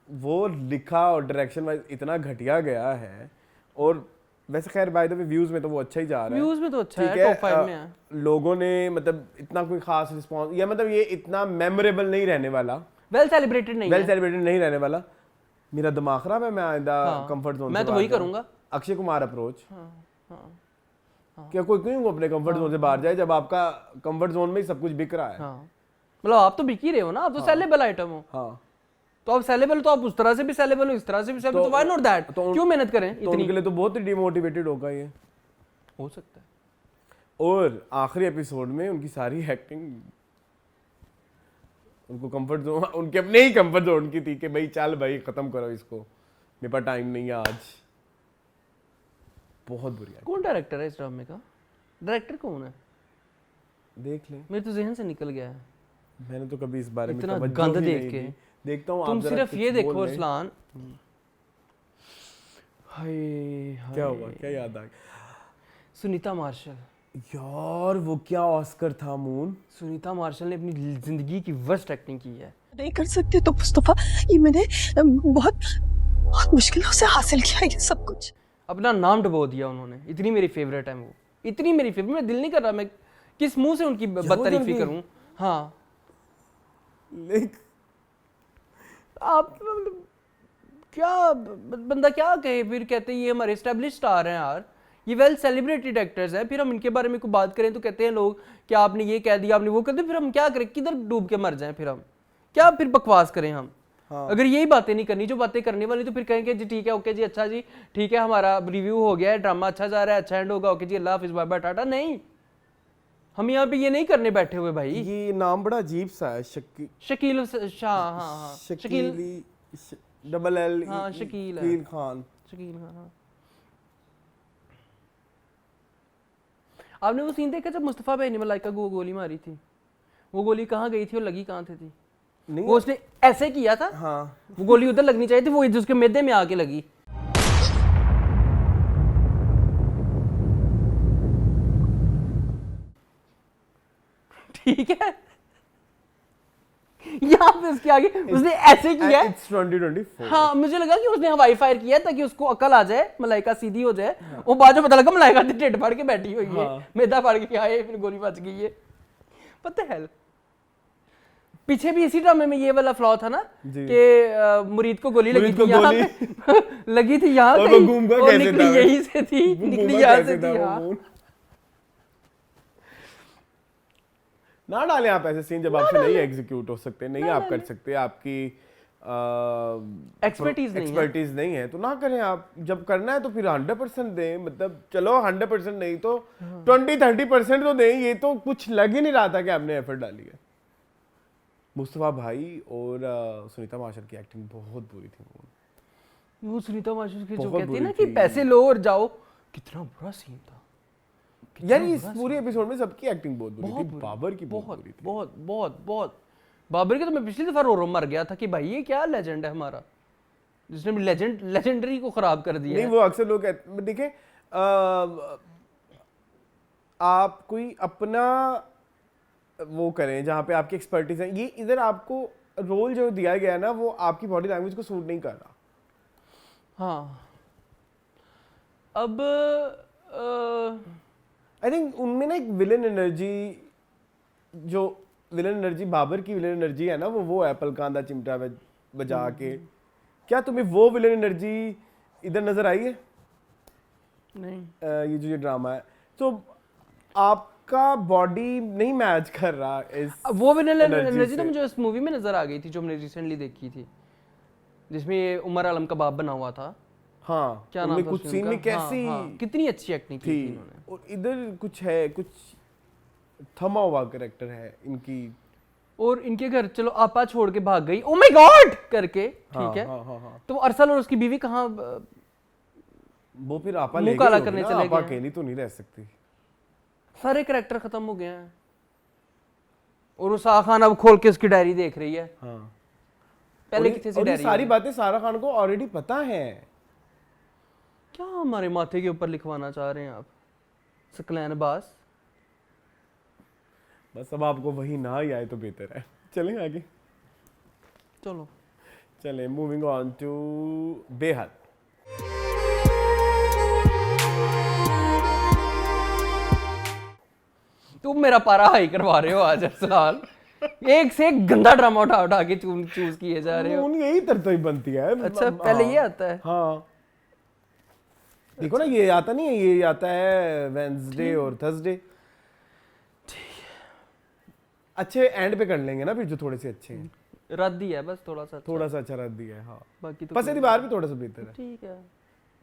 वो लिखा और डायरेक्शन वाइज इतना घटिया गया है, और वैसे खैर बाय द वे व्यूज में तो वो अच्छा ही जा रहा है। व्यूज में तो अच्छा है, टॉप 5 में है। लोगों ने मतलब इतना कोई खास रिस्पांस, या मतलब ये इतना मेमोरेबल नहीं रहने वाला, वेल सेलिब्रेटेड नहीं रहने वाला। मेरा दिमाग खराब है, मैं आइंदा कंफर्ट जोन मैं तो वही करूंगा। अक्षय कुमार अप्रोच, क्या कोई क्यों अपने कंफर्ट जोन से बाहर जाए जब आपका कंफर्ट जोन में ही सब कुछ बिक रहा है? मतलब आप तो बिक ही रहे हो ना, आप तो सेलेबल आइटम हो। हाँ, तो आप सेलेबल, तो आप उस तरह से भी सेलेबल हो, इस तरह से भी सेलेबल, तो व्हाई नॉट दैट? क्यों मेहनत करें इतनी? तो उनके लिए तो बहुत ही डिमोटिवेटेड होगा ये, हो सकता है। और आखिरी एपिसोड में उनकी सारी एक्टिंग उनको कंफर्ट जोन, उनके अपने ही कंफर्ट जोन की थी कि भाई चल भाई खत्म करो इसको, मेरे पास टाइम नहीं है आज। बहुत बुरी है। कौन डायरेक्टर है इस ड्रामे का? डायरेक्टर कौन है? देख ले, मेरे तो जहन से निकल गया है। मैंने तो कभी इस बारे में इतना गंद देख के देखता हूँ। तुम सिर्फ ये देखो अरसलान, क्या हुआ, क्या याद आ गया? सुनीता मार्शल यार वो क्या ऑस्कर था मून। सुनीता मार्शल ने अपनी जिंदगी की वर्स्ट एक्टिंग की है। नहीं कर सकते तो मुस्तफा, ये मैंने बहुत मुश्किलों से हासिल किया ये सब कुछ। अपना नाम डुबो दिया उन्होंने। इतनी मेरी फेवरेट है वो, इतनी मेरी फेवरेट, मैं दिल नहीं कर रहा मैं किस मुंह से उनकी बदतारीफी करूं। हाँ, आप क्या बंदा क्या कहे, फिर कहते हैं ये हमारे एस्टेब्लिश स्टार हैं यार, ये वेल सेलिब्रेटेड एक्टर्स हैं, फिर हम इनके बारे में कोई बात करें तो कहते हैं लोग कि आपने ये कह दिया, आपने वो कह दिया, फिर हम क्या करें, किधर डूब के मर जाएं, फिर हम क्या फिर बकवास करें हम। हाँ। अगर यही बातें नहीं करनी जो बातें करने वाली, तो फिर कहेंगे जी ठीक है, ओके जी, अच्छा जी ठीक है, हमारा रिव्यू हो गया है, ड्रामा अच्छा जा रहा है, अच्छा एंड होगा, ओके जी, अल्लाह हाफिज़, बाय बाय, टाटा। नहीं, हम यहाँ पे ये नहीं करने बैठे हुए भाई। ये नाम बड़ा अजीब सा है, शकील शाह। हाँ, शकील डबल एल, हाँ, शकील खान। हाँ। आपने वो सीन देखा जब मुस्तफा भाई ने मलाइका को गोली मारी थी? वो गोली कहाँ गई थी और लगी कहाँ थी? वो उसने ऐसे किया था। हाँ। वो गोली उधर लगनी चाहिए थी, वो उसके मैदे में आके लगी। ठीक है, यहाँ पे उसके आगे उसने ऐसे किया। It's 2024। हाँ, मुझे लगा कि उसने हवाई फायर किया ताकि उसको अकल आ जाए, मलाइका सीधी हो जाए। वो बाद में पता लगा मलाइका टेढ़ फाड़ के बैठी हुई है, मैदा फाड़ के आए, फिर गोली बच गई है। पता है पीछे भी इसी ड्रामे में ये वाला फ्लॉ था ना जी। कि मुरीद को गोली लगी मुरीद थी को यहाँ गोली। पे लगी थी यहाँ और वो कहीं, घूमगा और कैसे निकली था? यहीं से थी, वो निकली घूमा यहाँ कैसे से था थी वो यहाँ। मून? ना डालें आप ऐसे सीन जब आपसे नहीं एग्जीक्यूट हो सकते, नहीं आप कर सकते, आपकी Expertise नहीं है। एक्सपर्टीज नहीं है तो ना करें आप। जब करना है तो फिर 100% दें, मतलब चलो 100% नहीं तो 20-30% तो दें। ये तो कुछ लग ही नहीं रहा था कि आपने एफर्ट डाली है। मुस्तफा भाई और सुनीता माशर की एक्टिंग बहुत बुरी थी। वो सुनीता माशूर की जो बहुत कहती है ना बुरी कि थी। पैसे लो और जाओ, कितना बुरा सीन था। यार इस पूरे एपिसोड में सबकी एक्टिंग बहुत बुरी थी। बुरी, बाबर की बहुत बहुत बुरी थी। बहुत बहुत बहुत। बाबर के तो मैं पिछली दफा रो मर गया था कि भाई ये क्या लेजेंड है हमारा, जिसने लेजेंडरी को खराब कर दिया नहीं है। वो अक्सर लोग कहते देखें, आप कोई अपना वो करें जहाँ पे आपकी एक्सपर्टीज है। ये इधर आपको रोल जो दिया गया है ना वो आपकी बॉडी लैंग्वेज को सूट नहीं कर रहा। हाँ अब आई थिंक उनमें ना एक विलन एनर्जी, जो विलन एनर्जी बाबर की विलन एनर्जी है ना वो एप्पल कांदा चिमटा बजा के, क्या तुम्हें वो विलन एनर्जी इधर नजर आई है? नहीं, ये जो ये ड्रामा है तो आपका बॉडी नहीं मैच कर रहा इस वो विनल energy एनर्जी तो से। मुझे इस मूवी में नजर आ गई थी जो हमने रिसेंटली देखी थी, जिसमें ये उमर आलम का बाप बना हुआ था। हाँ क्या नाम उनमें था कुछ उसमें सीन में उनका? कैसी कितनी अच्छी एक्टिंग की थी थी इन्होंने। और इधर कुछ है, कुछ थमा हुआ कैरेक्टर है इनकी। और इनके घर चलो आपा छोड़ के भाग गई, ओ माय गॉड करके, ठीक है। हाँ, हाँ, हाँ। तो अरसल और उसकी बीवी कहाँ वो फिर आपा मुंह ले काला गई करने होगी ना, चले आपा गए हैं। अकेली तो नहीं रह सकती। सारे कैरेक्टर खत्म हो गए हैं। और वो शाह खान अब खोल के उसकी डायरी देख रही है। हाँ पहले और कितनी ये- सी और ये डायरी सारी होगी? बातें सारा खान को ऑलरेडी पता है। क्या हमारे माथे के ऊपर लिखवाना चाह रहे हैं आप, सकलैन बास? बस अब आपको वही ना ही आए तो बेहतर है। चलें आगे, चलो चलें मूविंग ऑन टू बेहद। तुम मेरा पारा हाई करवा रहे हो आज अरसलान। एक से एक गंदा ड्रामा उठा उठा के चूज किए जा रहे हो। उन यही तरतीब बनती है। अच्छा पहले ये आता है। हाँ देखो ना, ये आता नहीं है, ये आता है वेंसडे और थर्सडे। अच्छे एंड पे कर लेंगे ना फिर, जो थोड़े से अच्छे हैं। रद्द ही है बस थोड़ा सा। थोड़ा सा अच्छा रख दिया है। हाँ बाकी तो पसे दीवार भी थोड़ा सा बेहतर है। ठीक है।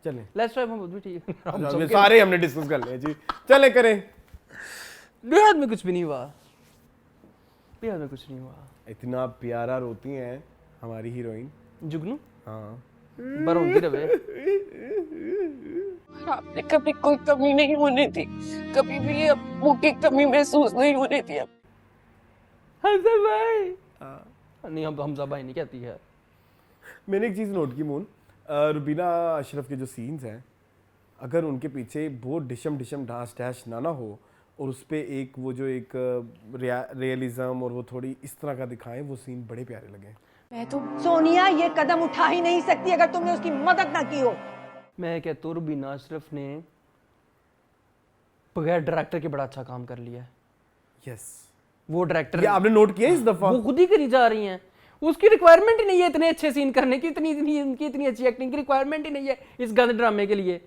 चलें लेट्स ट्राई हम भी ठीक है। अच्छा, ये सारे हमने डिस्कस कर लिए जी। चले करें। बेहद में कुछ भी नहीं हुआ, बेहद में कुछ नहीं हुआ। इतना प्यारा रोती हैं हमारी हीरोइन। जुगनू हाँ बरौंदी रवे। आपने कभी कोई कमी नहीं होने दी, कभी भी ये अप्पू की कमी महसूस नहीं होने दी। हमजा भाई नहीं, हम हमजा भाई नहीं कहती है। मैंने एक चीज़ नोट की मून, रुबीना अशरफ के जो सीन्स हैं, अगर उनके पीछे वो डिशम डिशम डांस डैश ना हो और उस पर एक वो जो एक रियलिज्म और वो थोड़ी इस तरह का दिखाएं, वो सीन बड़े प्यारे लगे। मैं तो सोनिया ये कदम उठा ही नहीं सकती अगर तुमने उसकी मदद ना की हो। मैं कहता हूँ रुबीना अशरफ ने बगैर डायरेक्टर के बड़ा अच्छा काम कर लिया है। यस वो डायरेक्टर ये आपने नोट किया इस दफा? वो खुद ही करी जा रही हैं। उसकी रिक्वायरमेंट ही नहीं है इतने अच्छे सीन करने की, उनकी इतनी अच्छी एक्टिंग की रिक्वायरमेंट ही नहीं है इस गंद ड्रामे के लिए,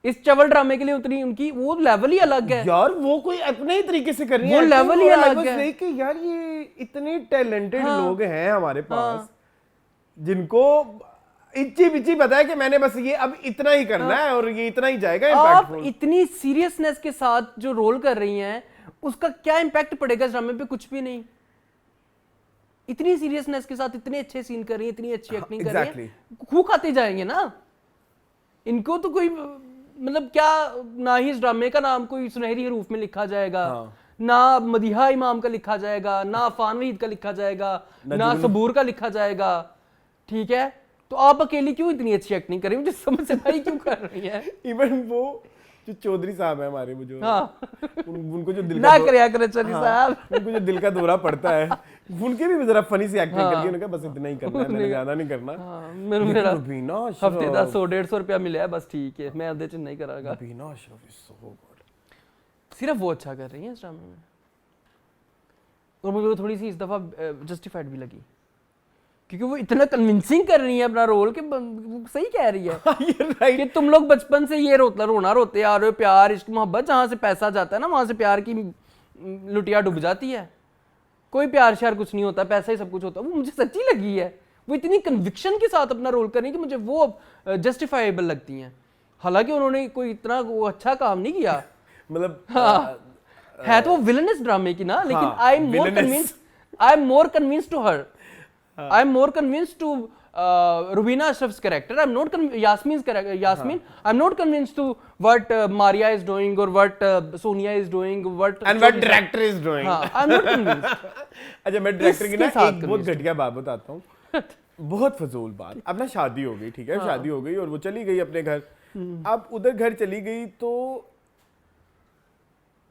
इस चवल ड्रामे के लिए। उतनी उनकी वो लेवल ही अलग है यार। वो कोई अपने ही तरीके से कर रही है, वो acting, level ही और I अलग was है। like कि यार ये इतने टैलेंटेड हाँ। लोग हैं हमारे पास, हाँ। जिनको इच्ची बिच्ची पता है कि मैंने बस ये अब इतना ही करना है और ये इतना ही जाएगा आप इम्पैक्टफुल। इतनी सीरियसनेस के साथ जो रोल कर रही हैं, उसका क्या इम्पैक्ट पड़ेगा इस ड्रामे पे? कुछ भी नहीं। इतनी सीरियसनेस के साथ इतने अच्छे सीन कर रही है, इतनी अच्छी एक्टिंग कर रही है, खूब खाते जाएंगे ना। इनको तो कोई मतलब क्या, ना ही इस ड्रामे का नाम कोई सुनहरी हरूफ में लिखा जाएगा, ना मदीहा इमाम का लिखा जाएगा, ना अफान वहीद का लिखा जाएगा, ना सबूर का लिखा जाएगा, ठीक है। तो आप अकेली क्यों इतनी अच्छी एक्टिंग कर रही है? मुझे समझ से भाई क्यों कर रही है? इवन वो जो चौधरी साहब है हमारे, वो जो हाँ। उनको जो दिल ना का करया करे चौधरी साहब। उनको जो दिल का दौरा पड़ता है, उनके भी जरा फनी सी एक्टिंग करके उन्होंने कहा बस इतना ही करना है, मैंने ज्यादा नहीं करना। मेरा रुबीना हफ्ते का 100-150 रुपया मिला है बस, ठीक है, मैं अदे च नहीं करागा। Rubina Ashraf is so good. सिर्फ वो अच्छा कर रही है इस ड्रामे में। और मुझे वो थोड़ी सी इस दफ़ा जस्टिफाइड भी लगी, क्योंकि वो इतना कन्विंसिंग कर रही है अपना रोल कि वो सही कह रही है कि तुम लोग बचपन से ये रोना रोते आ रहे हो, प्यार इश्क मोहब्बत, जहाँ से पैसा जाता है ना वहाँ से प्यार की लुटिया डूब जाती है, कोई प्यार श्यार कुछ नहीं होता, पैसा ही सब कुछ होता है। वो मुझे सच्ची लगी है, वो इतनी कन्विक्शन के साथ अपना रोल कर रही है कि मुझे वो जस्टिफाइबल लगती हैं। हालांकि उन्होंने कोई इतना वो अच्छा काम नहीं किया, मतलब है तो वो विलनस ड्रामे की ना, लेकिन I am more convinced to her, I am more convinced to Rubina Ashraf's character. I'm not Yasmin's character. I'm not convinced to what Maria is doing or what Sonia is doing, what director is doing. I'm not convinced. अच्छा, मैं director की ना एक बहुत घटिया बात बताता हूँ, बहुत फजूल बात। अब ना शादी हो गई, ठीक है, शादी हो गई और वो चली गई अपने घर। अब उधर घर चली गई तो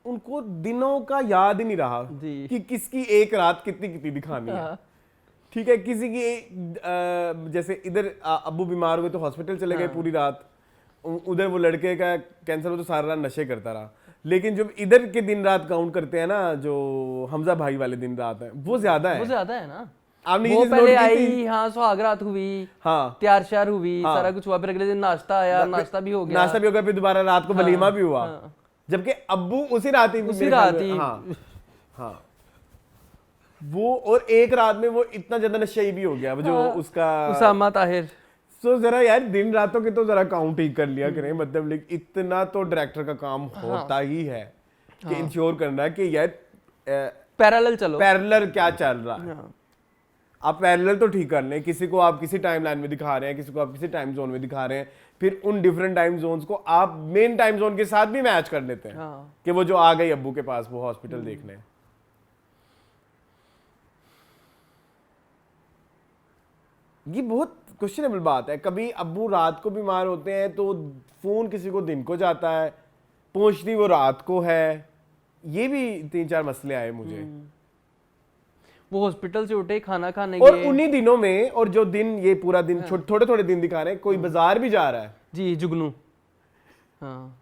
उनको दिनों का याद ही नहीं रहा कि किसकी एक रात कितनी कितनी दिखानी है, ठीक है। किसी की जैसे इधर अब्बू बीमार हो गए तो हॉस्पिटल चले गए पूरी रात, उधर वो लड़के का कैंसर हो तो सारा रात नशे करता रहा। लेकिन जब इधर के दिन रात काउंट करते हैं ना, जो हमजा भाई वाले दिन रात है, वो ज्यादा है ना। आपने वो पहले आई, हाँ, सुहाग रात हुई, हाँ, तैयार श्यार हुई, सारा कुछ हुआ, फिर अगले दिन नाश्ता आया, नाश्ता भी हो गया, फिर दोबारा रात को वलीमा भी हुआ, जबकि अब्बू उसी रात ही हाँ वो, और एक रात में वो इतना ज्यादा नशेई भी हो गया, वो जो उसका उसामा ताहिर। तो जरा यार दिन रातों के तो जरा काउंट ही कर लिया करें, मतलब लेकिन इतना तो डायरेक्टर का काम होता ही है कि इंश्योर करना है कि यार पैरेलल चलो, पैरेलल क्या चल रहा है। आप पैरेलल तो ठीक कर लें, किसी को आप किसी टाइम लाइन में दिखा रहे हैं, किसी को आप किसी टाइम जोन में दिखा रहे हैं, फिर उन डिफरेंट टाइम जोन्स को आप मेन टाइम जोन के साथ भी मैच कर लेते हैं कि वो जो आ गई अब्बू के पास वो हॉस्पिटल देखने। ये बहुत क्वेश्चनेबल बात है। कभी अब्बू रात को बीमार होते हैं तो फोन किसी को दिन को जाता है, पहुंचती वो रात को है, ये भी 3-4 मसले आए मुझे। वो हॉस्पिटल से उठे खाना खाने और उन्हीं दिनों में, और जो दिन ये पूरा दिन थोड़े थोड़े दिन दिखा रहे हैं, कोई बाजार भी जा रहा है जी, जुगनू, हाँ,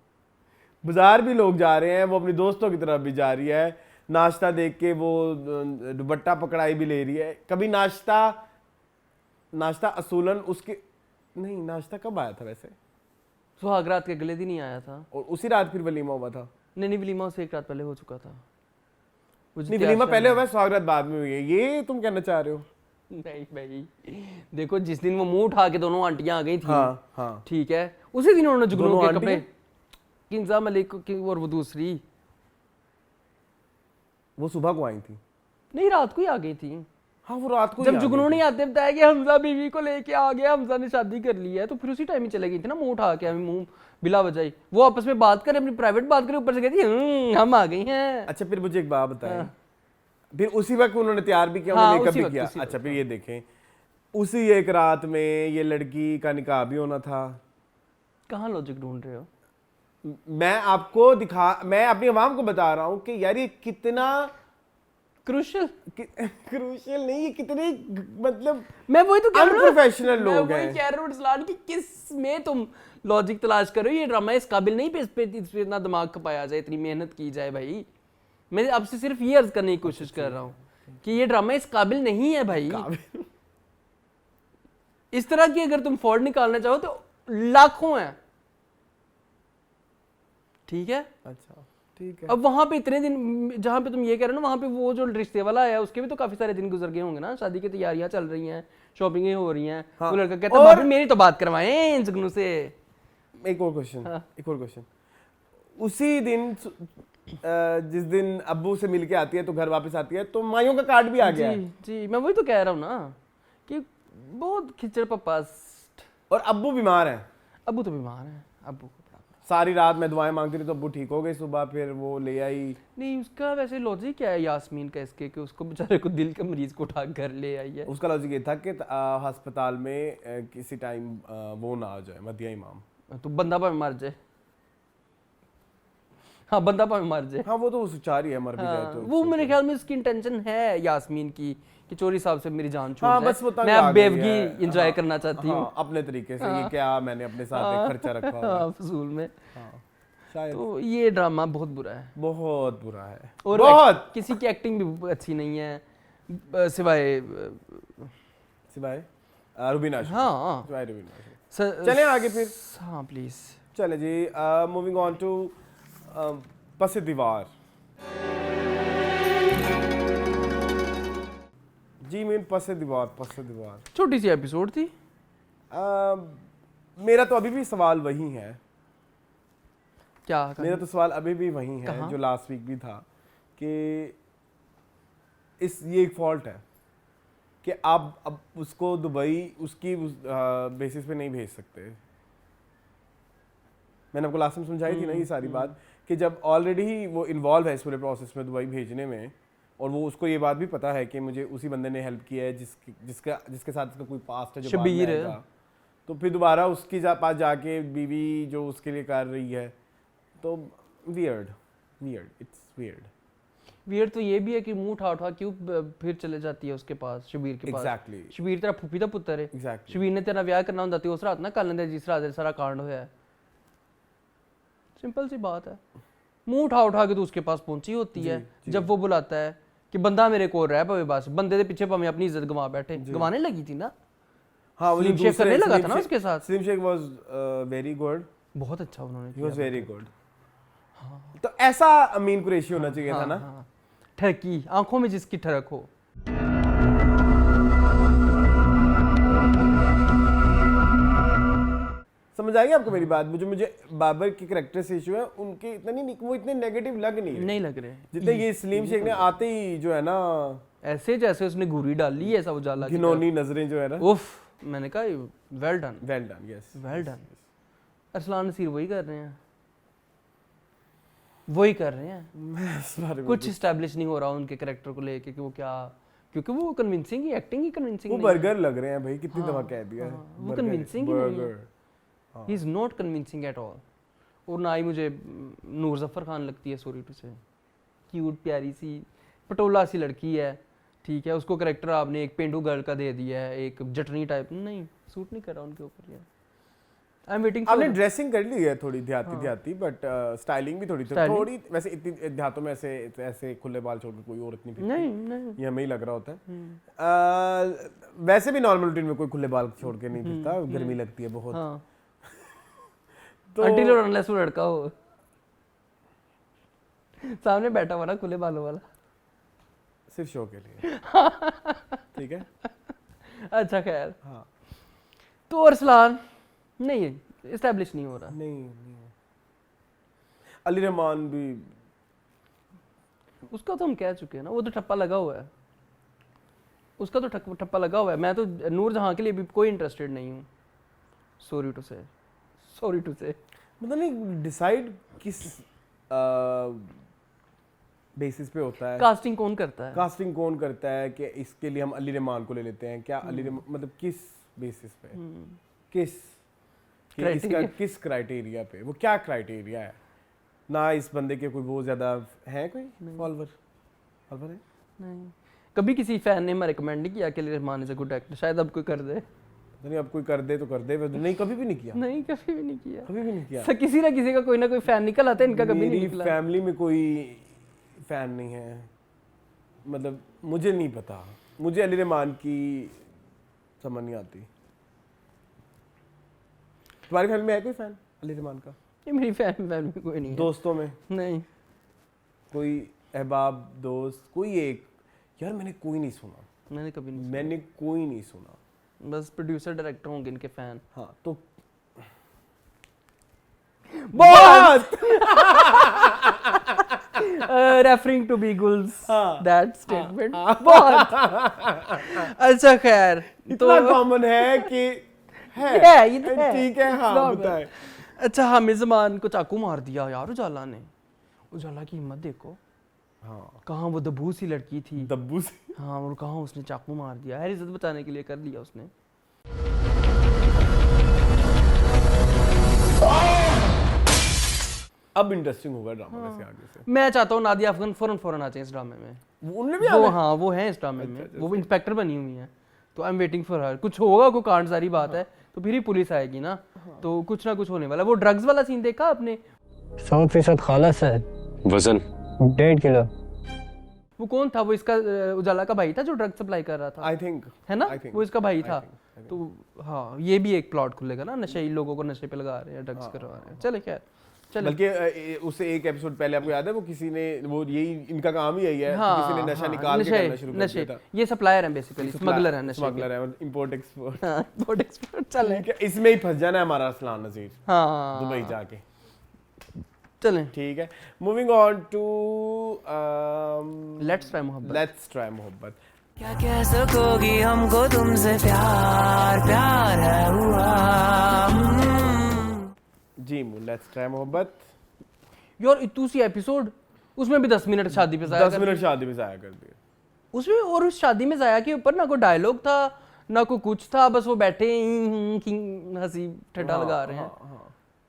बाजार भी लोग जा रहे हैं, वो अपनी दोस्तों की तरफ भी जा रही है, नाश्ता देख के वो दुपट्टा पकड़ाई भी ले रही है। कभी नाश्ता असूलन उसके नहीं, नाश्ता कब आया था वैसे? सुहाग रात के अगले दिन ही आया था, और उसी रात फिर वलीमा हुआ था। नहीं, वलीमा उससे एक रात पहले हो चुका था। नहीं, वलीमा पहले हुआ है, सुहाग रात बाद में हुई है, ये तुम कहना चाह रहे हो? नहीं भाई, देखो जिस दिन वो मुंह उठा के दोनों आंटियां आ गई थी, हाँ, ठीक है, उसी दिन उन्होंने जुगनू के कपड़े, किंजा मलिक की और वो दूसरी, वो सुबह को आई थी, नहीं रात को ही आ गई थी। हाँ, वो रात को जब जुगनू नहीं आते बताया कि हमजा बीवी को लेके आ गया, हमजा ने शादी कर ली है, तो फिर उसी टाइम ही चले गई थी ना, मुंह उठा के, मुंह बिला बजाई, वो आपस में बात करें, अपनी प्राइवेट बात करें, ऊपर से कहती हम आ गई हैं। अच्छा, फिर मुझे एक बात बताएं, फिर उसी वक्त उन्होंने तैयार भी किया, मेकअप भी किया। अच्छा, फिर ये देखें, उसी एक रात में ये लड़की का निकाह भी होना था। कहाँ लॉजिक ढूंढ रहे हो? मैं अपनी आवाम को बता रहा हूँ कि यार ये कितना क्रूशियल नहीं, ये कितने मतलब मैं वही तो अनप्रोफेशनल लोग हैं। मैं वही कह रहा हूँ अरसलान कि किस में तुम लॉजिक तलाश कर रहे हो? ये ड्रामा इस काबिल नहीं पे इतना दिमाग खपाया जाए, इतनी मेहनत की जाए भाई। मैं आपसे सिर्फ ये अर्ज करने की कोशिश कर रहा हूँ कि ये ड्रामा इस काबिल नहीं है भाई। इस तरह की अगर तुम फॉल्ट निकालना चाहो तो लाखों हैं, ठीक है? अच्छा, ठीक है। अब वहां पे इतने दिन जहां पे तुम ये कह रहे हो ना, वहां पे वो जो रिश्ते वाला आया उसके भी तो काफी सारे दिन गुजर गए होंगे ना, शादी की तैयारियां चल रही हैं, शॉपिंगें हो रही हैं। वो लड़का कहता है भाभी मेरी तो बात करवाएं जुगनू से। एक और क्वेश्चन, उसी दिन जिस दिन अब्बू से मिलके आती है तो घर वापस आती है, तो माइयों का कार्ड भी आ गया है। जी, मैं वही तो कह रहा हूँ ना कि बहुत खिचड़ पपास। और अब्बू बीमार है। अब्बू तो बीमार है, अब्बू को सारी रात में दुआएं मांगती रही तो अब्बू ठीक हो गई, सुबह फिर वो ले आई। नहीं, उसका वैसे लॉजिक क्या है यास्मीन का इसके कि उसको बेचारे को दिल के मरीज को उठा घर ले आई है? उसका लॉजिक ये था कि अस्पताल में किसी टाइम वो ना आ जाए, मदिया इमाम, तो बंदा भाਵੇਂ मर जाए। हाँ, बंदा भाਵੇਂ मर जाए। हाँ, वो तो चाह रही है मर भी जाए तो। वो मेरे ख्याल में उसकी इंटेंशन है यास्मीन की कि चोरी साहब से मेरी जान छूट जाए। बस वो मैं अब बेवगी एंजॉय करना चाहती हूँ अपने तरीके से। ये क्या मैंने अपने साथ एक खर्चा रखा हुआ है फजूल में। शायद तो ये ड्रामा बहुत बुरा है बहुत बुरा है और बहुत किसी की एक्टिंग भी अच्छी नहीं है सिवाय सिवाय रुबीना आशमी। हाँ सिवाय रुबीना आशमी। स- चलें आगे फिर। हाँ प्लीज। चले जी, मूविंग ऑन टू पसे दीवार। जी मीन पसे दीवार छोटी सी एपिसोड थी। मेरा तो अभी भी सवाल वही है, क्या मेरा तो सवाल अभी भी वही है कहाँ? जो लास्ट वीक भी था कि ये एक फॉल्ट है कि आप अब उसको दुबई उसकी बेसिस पे नहीं भेज सकते। मैंने आपको लास्ट में समझाई थी ना ये सारी बात कि जब ऑलरेडी ही वो इन्वॉल्व है इस पूरे प्रोसेस में दुबई भेजने में, और वो उसको ये बात भी पता है कि मुझे उसी बंदे ने हेल्प किया है जिसके साथ उसका कोई पास्ट है जो बाद में शबीर है। आएगा। तो फिर दोबारा उसकी पास जाके बीवी जो उसके लिए कर रही है, तो वियर्ड इट्स वियर्ड तो ये भी है कि मुंह उठा क्यों फिर चले जाती है उसके पास, शबीर के पास। एग्जैक्टली शबीर तेरा फूफी दा पुत्तर है। एग्जैक्टली शबीर ने तेरा ब्याह करना ਹੁੰਦਾ ਤੇ ਉਸ ਰਾਤ ਨਾ ਕਰ ਲੈਂਦੇ ਜਿਸ ਰਾਤ सारा कांड होया है। सिंपल सी बात है, मुंह उठा के तो उसके पास पहुंची होती है जब वो बुलाता है कि बंदा मेरे को रह पवे, बस बंदे दे पीछे भाਵੇਂ अपनी इज्जत गवा बैठे, गवाने लगी थी ना। हाँ वो स्लिम शेख करने लगा था ना उसके साथ। Saleem Sheikh was very good, बहुत अच्छा उन्होंने ही वाज वेरी गुड। तो ऐसा अमीन कुरैशी होना चाहिए था ना। ठरकी आंखों में जिसकी ठरक हो। समझ आएगी आपको मेरी बात? मुझे बाबर के कैरेक्टर से इशू है, उनके इतना नहीं, वो इतने नेगेटिव लग नहीं लग रहे जितने ये सलीम शेख ने आते ही जो है ना ऐसे जैसे उसने घूरी डाली ऐसा उजाला की घिनौनी नजरें जो है ना। तरफ। उफ, मैंने कहा well done yes well done. Arsalan Naseer वही कर रहे हैं, वही कर रहे हैं। इस बारे में कुछ एस्टैब्लिश नहीं हो रहा उनके कैरेक्टर को लेके कि वो क्या, क्योंकि वो कन्विंसिंग ही, एक्टिंग ही कन्विंसिंग वो नहीं है। बर्गर लग रहे हैं भाई, कितनी दफा कह दिया है, वो कन्विंसिंग ही नहीं है। He is not convincing at all. और ना ही मुझे नूर जफर खान लगती है, सॉरी टू से, क्यूट प्यारी सी पटोला सी लड़की है, ठीक है, उसको कैरेक्टर आपने एक पेंडू गर्ल का दे दिया है, एक जटनी टाइप, नहीं सूट नहीं कर रहा उनके ऊपर यार। आई एम वेटिंग आपने ड्रेसिंग कर ली है थोड़ी देहाती बट स्टाइलिंग भी थोड़ी वैसे इतनी देहातों में ऐसे खुले बाल छोड़ के कोई और इतनी नहीं ये हमें ही लग रहा होता है। वैसे भी नॉर्मल रूटीन में कोई खुले बाल छोड़ के नहीं फिरता, गर्मी लगती है बहुत। हाँ। तो अनटिल और अनलेस वो लड़का हो सामने बैठा हुआ ना खुले बालों वाला, सिर्फ शो के लिए ठीक है। अच्छा खैर, हाँ तो अरसलान नहीं एस्टैब्लिश नहीं हो रहा। नहीं अली रहमान भी उसका तो हम कह चुके हैं ना, वो तो ठप्पा लगा हुआ है, उसका तो ठप्पा लगा हुआ है। मैं तो नूर जहां के लिए भी कोई इंटरेस्टेड नहीं हूँ, सॉरी टू से मतलब नहीं डिसाइड किस बेसिस पे होता है, कास्टिंग कौन करता है कि इसके लिए हम अली रहमान को ले लेते हैं, क्या अली रहमान मतलब किस बेसिस पे, किस क्राइटेरिया पे, वो क्या क्राइटेरिया है ना। इस बंदे के कोई बहुत ज्यादा है कोई फॉलोवर है नहीं। कभी किसी फैन ने हमें रिकमेंड नहीं किया कि Ali Rahman is a good actor, शायद अब कोई कर दे। नहीं अब कोई कर दे तो कर दे, नहीं कभी भी नहीं किया, नहीं कभी भी नहीं किया। किसी ना किसी का कोई ना कोई फैन निकल आता है, इनका कभी नहीं निकला। फैमिली में कोई फैन नहीं है, मतलब मुझे नहीं पता, मुझे अली रहमान की समझ नहीं आती। तुम्हारी फैमिली में है कोई फैन अली रहमान का? मेरी फैमिली में कोई नहीं है। दोस्तों में नहीं, कोई अहबाब दोस्त कोई एक? यार मैंने कोई नहीं सुना, मैंने कोई नहीं सुना। बस प्रोड्यूसर डायरेक्टर होंगे इनके फैन। हाँ तो बहुत referring to beagles that statement बहुत अच्छा खैर इतना कॉमन है कि है ये तो है। ठीक है हाँ बताएं। अच्छा हामिद जमान को चाकू मार दिया यार उजाला ने, उजाला की हिम्मत देखो। हाँ कहाँ वो दब्बू सी लड़की थी, दब्बू सी, हाँ और कहाँ उसने चाकू मार दिया, है इज्जत बचाने के लिए कर लिया उसने। अब इंटरेस्टिंग होगा ड्रामा वैसे आगे से। मैं चाहता हूँ नादिया अफगान फौरन आ जाए इस ड्रामे में। उनने भी वो हाँ वो है इस ड्रामे में, वो इंस्पेक्टर बनी हुई है, तो I am waiting for her. कुछ होगा कोई कांड सारी बात है तो फिर ही पुलिस आएगी ना, तो कुछ ना कुछ होने वाला। वो ड्रग्स वाला सीन देखा आपने, 100% खालस है। वजन 1.5 किलो। वो कौन था? वो इसका उजाला का भाई था जो ड्रग सप्लाई कर रहा था, आई थिंक, है ना? I think, वो इसका भाई I था। think. तो हाँ, ये भी एक प्लॉट खुलेगा ना, नशे लोगों को नशे पे लगा रहे हैं, ड्रग्स करवा रहे हैं। चले खैर, चले। बल्कि उससे एक एपिसोड पहले आपको याद है वो किसी ने वो यही इनका काम ही यही है, हाँ, किसी ने नशा हाँ, निकाल के करना शुरू कर नशे, दिया था। ये सप्लायर हैं बेसिकली, स्मगलर हैं नशे के। स्मगलर है, इंपोर्ट एक्सपोर्ट। हाँ, इंपोर्ट एक्सपोर्ट। चले, इसमें ही फंस जाना है हमारा अरसलान नज़ीर, हाँ, दुबई जाके। चलें, ठीक है, moving on to let's try मोहब्बत। लेट्स ट्राई मोहब्बत। क्या कह सकोगी हमको तुमसे प्यार प्यार है हुआ। जी लेट्स ट्राई मोहब्बत। यार इतू सी एपिसोड, उसमें भी 10 मिनट शादी पे जाया 10 मिनट शादी में जाया कर दिए उसमें, और उस शादी में जाया के ऊपर ना कोई डायलॉग था ना कोई कुछ था, बस वो बैठे हंसी ठट्टा लगा रहे हैं।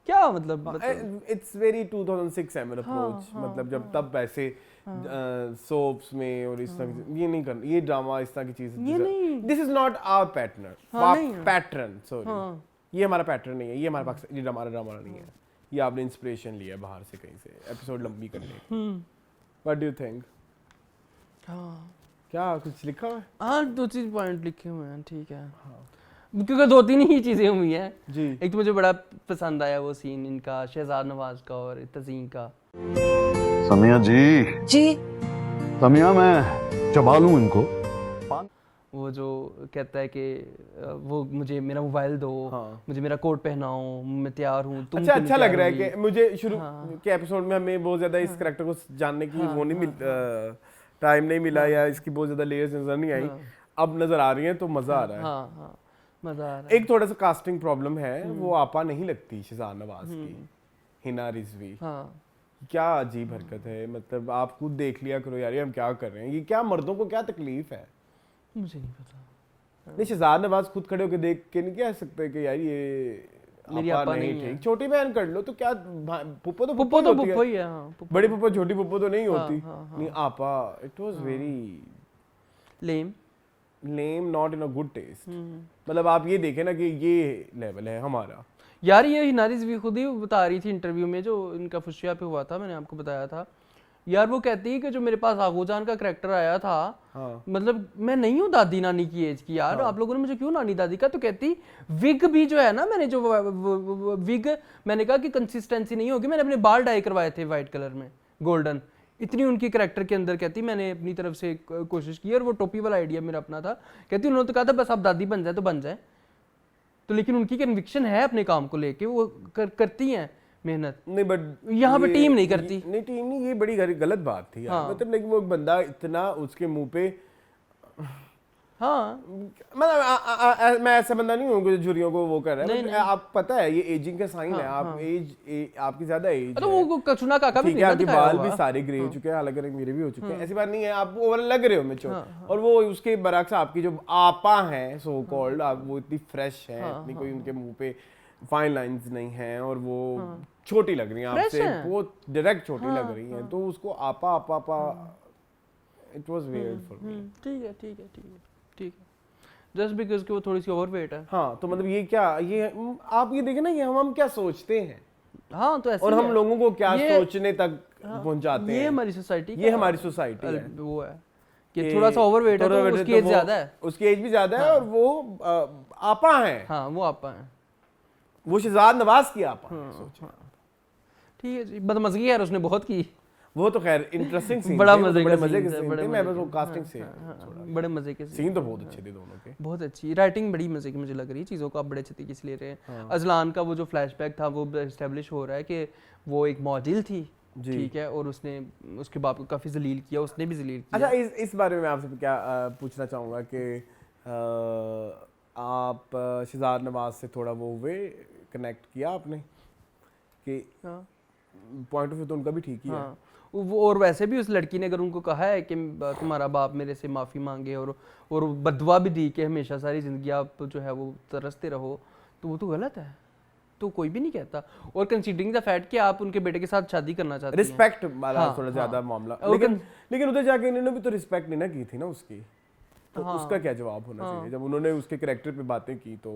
क्या मतलब इट्स वेरी 2006 एमएल अप्रोच, मतलब जब तब वैसे सोप्स में और इस तरह की, ये नहीं करना, ये ड्रामा इस तरह की चीज, this is not our pattern, sorry, ये हमारा पैटर्न नहीं है, ये हमारे पास ये ड्रामा नहीं है, ये आपने इंस्पिरेशन लिया है बाहर से कहीं से एपिसोड लंबी करने की। What do you think? क्या कुछ लिखा हुआ है? हाँ, 2-3 पॉइंट लिखे हुए हैं, ठीक है। क्योंकि 2-3 ही चीजें हुई हैं जी। एक तो मुझे बड़ा पसंद आया वो सीन इनका, शहजाद नवाज का और तज़ीन का। समिया जी, समिया मैं चबा लूं इनको। वो जो कहता है कि वो मुझे मेरा मोबाइल दो, मुझे मेरा कोट पहनाओ, मैं तैयार हूँ, तुम अच्छा लग रहा है कि मुझे शुरू के एपिसोड में हमें बहुत ज्यादा इस कैरेक्टर को जानने की वो नहीं मिल, टाइम नहीं मिला, या इसकी बहुत ज्यादा लेयर्स नजर नहीं आई, अब नजर आ रही हैं तो मजा आ रहा है। मजा आ रहा है। एक थोड़ा सा कास्टिंग प्रॉब्लम है, वो आपा नहीं लगती शहजाद नवाज की, हिना रिजवी। क्या अजीब हरकत है, मतलब आप खुद देख लिया करो यार, ये हम क्या कर रहे हैं, ये क्या मर्दों को क्या तकलीफ है? मुझे नहीं पता। नहीं, शहजाद नवाज खुद खड़े होकर देख के नहीं कह सकते कि यार ये मेरी आपा नहीं है। छोटी बहन कर लो तो क्या, पुप्पो तो पुप्पो ही है, बड़ी पुप्पो छोटी पुप्पो तो नहीं होती। नहीं आपा, it was very lame, not in a good taste. मतलब आप ये देखें ना कि ये लेवल है हमारा। यार ये हिना रिजवी खुद ही बता रही थी इंटरव्यू में, जो इनका फुशिया पे हुआ था, मैंने आपको बताया था यार, वो कहती है कि जो मेरे पास आगोजान का करैक्टर आया था, मतलब मैं नहीं हूँ दादी नानी की एज की यार, आप लोगों ने मुझे क्यों नानी दादी का? तो कहती विग भी जो है ना, मैंने जो विग मैंने कहा कि कंसिस्टेंसी नहीं होगी, मैंने अपने बाल डाई करवाए थे वाइट कलर में, गोल्डन, इतनी उनकी करैक्टर के अंदर कहती मैंने अपनी तरफ से कोशिश की, और वो टोपी वाला आइडिया मेरा अपना था। कहती उन्होंने तो कहा था बस आप दादी बन जाए तो बन जाए, तो लेकिन उनकी कन्विक्शन है अपने काम को लेके, वो करती हैं मेहनत। नहीं बट यहाँ पे टीम नहीं करती। नहीं टीम नहीं, ये बड़ी गलत बात थी यार। मतलब लेकिन वो बंदा इतना उसके मुंह पे, मतलब मैं ऐसा बंदा नहीं हूँ जो झुर्रियों को वो कर रहा है, आप पता है ये एजिंग का साइन है, आप एज आपकी ज्यादा एज तो वो कचुना काका भी आपके बाल भी सारे ग्रे हो चुके हैं, हालांकि मेरे भी हो चुके हैं, ऐसी बात नहीं है, आप ओवर लग रहे हो मेच्योर, और वो उसके बरक्स आपकी जो आपा है सो कॉल्ड, आप वो इतनी फ्रेश है, इतनी कोई उनके मुंह पे फाइन लाइंस नहीं है, और वो छोटी लग रही हैं आपसे, वो डायरेक्ट छोटी लग रही हैं, तो उसको आपा आपा आपा, it was weird for me. ठीक है जस्ट बिकॉज़ कि वो थोड़ी सी ओवरवेट है। हाँ, तो मतलब ये क्या, ये आप ये देखें ना, ये हम क्या सोचते हैं, हाँ तो ऐसे और हम लोगों को क्या सोचने तक पहुंचाते हैं, ये हमारी सोसाइटी, ये हमारी सोसाइटी है, वो है कि थोड़ा सा ओवरवेट है तो उसकी एज ज्यादा है, उसकी एज भी ज्यादा है, और वो आपा है। हाँ वो आपा है, वो शहजाद नवाज की आपा है, सोचो। ठीक है जी, बदमज़गी यार उसने बहुत की, वो तो खैर इंटरेस्टिंग सीन, बड़ा मजे के सीन थे, मैं बस वो कास्टिंग से बड़े मजे के सीन तो बहुत अच्छे थे दोनों के, बहुत अच्छी राइटिंग, बड़ी मजे की मुझे लग रही है, चीज़ों को आप बड़े अच्छे तरीके से ले रहे हैं। अजलान का वो जो फ्लैशबैक था वो एस्टेब्लिश हो रहा है कि वो एक मॉडल थी, ठीक है, और उसने उसके बाप को काफ़ी जलील किया, उसने भी जलील किया। अच्छा, इस बारे में आपसे क्या पूछना चाहूँगा कि आप शहजाद नवाज से थोड़ा वो वे कनेक्ट किया आपने कि पॉइंट ऑफ व्यू तो उनका भी ठीक ही है, वो, और वैसे भी उस लड़की ने अगर उनको कहा है कि तुम्हारा बाप मेरे से माफ़ी मांगे और बदवा भी दी कि हमेशा सारी ज़िंदगी आप जो है वो तरसते रहो, तो वो तो गलत है, तो कोई भी नहीं कहता। और कंसीडरिंग द फैक्ट कि आप उनके बेटे के साथ शादी करना चाहते हैं, रिस्पेक्ट वाला थोड़ा ज़्यादा मामला, लेकिन उधर जाके इन्होंने भी तो रिस्पेक्ट नहीं ना की थी ना उसकी, तो उसका क्या जवाब होना चाहिए जब उन्होंने उसके कैरेक्टर पे बातें की? तो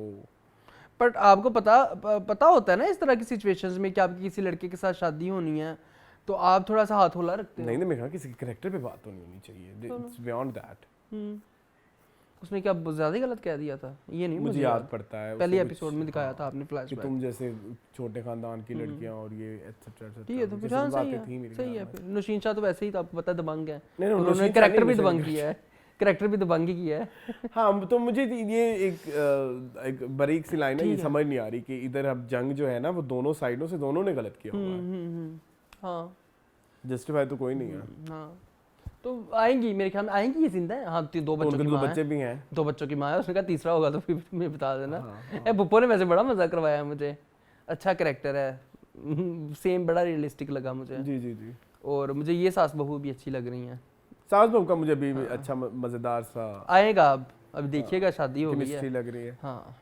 बट आपको पता होता है ना इस तरह की सिचुएशंस में कि आपकी किसी लड़के के साथ शादी होनी है तो आप थोड़ा सा हाथ होला रखते हो। नहीं मैं कहा किसी के कैरेक्टर पे बात तो नहीं होनी चाहिए, इट्स बियॉन्ड दैट। उसने क्या बहुत ज्यादा ही गलत कह दिया था, ये नहीं मुझे याद पड़ता है पहले एपिसोड में दिखाया था आपने कि फ्लैशबैक तुम जैसे छोटे खानदान की लड़कियां और ये एटसेट्रा एटसेट्रा। ठीक है तो फिर हाँ सही है फिर नौशीन शाह तो वैसे ही तो आपको पता है दबंग है, नहीं, उन्होंने कैरेक्टर भी दबंग किया है, कैरेक्टर भी दबंग ही किया है। हाँ तो मुझे ये एक बारीक सी लाइन है, ये समझ नहीं आ रही कि इधर अब जंग जो है ना वो दोनों साइडों से दोनों ने गलत किया हुआ है। हाँ जस्टिफाई तो कोई नहीं है। हाँ तो आएंगी मेरे ख्याल में, आएंगी ये जिंदा है। हाँ 2 बच्चों की माँ है, बच्चे भी हैं, 2 बच्चों की माँ है, उसने कहा तीसरा होगा तो फिर मुझे बता देना। भुप्पो ने वैसे बड़ा मजा करवाया मुझे, अच्छा कैरेक्टर है, सेम बड़ा रियलिस्टिक लगा मुझे। जी और मुझे ये सास बहू भी अच्छी लग रही हैं। सास बहू का मुझे भी अच्छा मजेदार सा आएगा, अब देखिएगा, शादी हो गई है, लग रही है। हाँ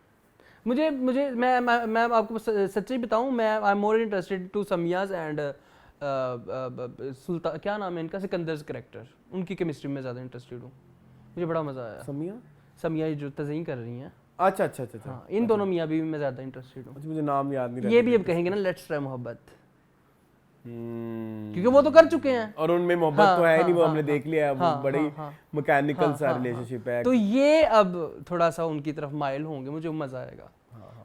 मुझे मैं आपको सच्ची बताऊं, मैं I am more interested to Samiya's and Sultan, क्या नाम है इनका, सिकंदर्स कैरेक्टर, उनकी केमिस्ट्री में ज़्यादा इंटरेस्टेड हूँ। मुझे बड़ा मज़ा आया। समिया जो तज़ीन कर रही हैं, अच्छा हाँ, इन दोनों मियाँ बीवी में ज़्यादा इंटरेस्टेड हूँ। मुझे नाम याद नहीं, ये भी अब कहेंगे ना लेट्स ट्राई मोहब्बत, क्योंकि वो तो कर चुके हैं और उनमें मोहब्बत तो है नहीं, वो हमने देख लिया है, वो बड़ी मैकेनिकल सा रिलेशनशिप है। तो ये अब थोड़ा सा उनकी तरफ माइल होंगे, मुझे मज़ा आएगा,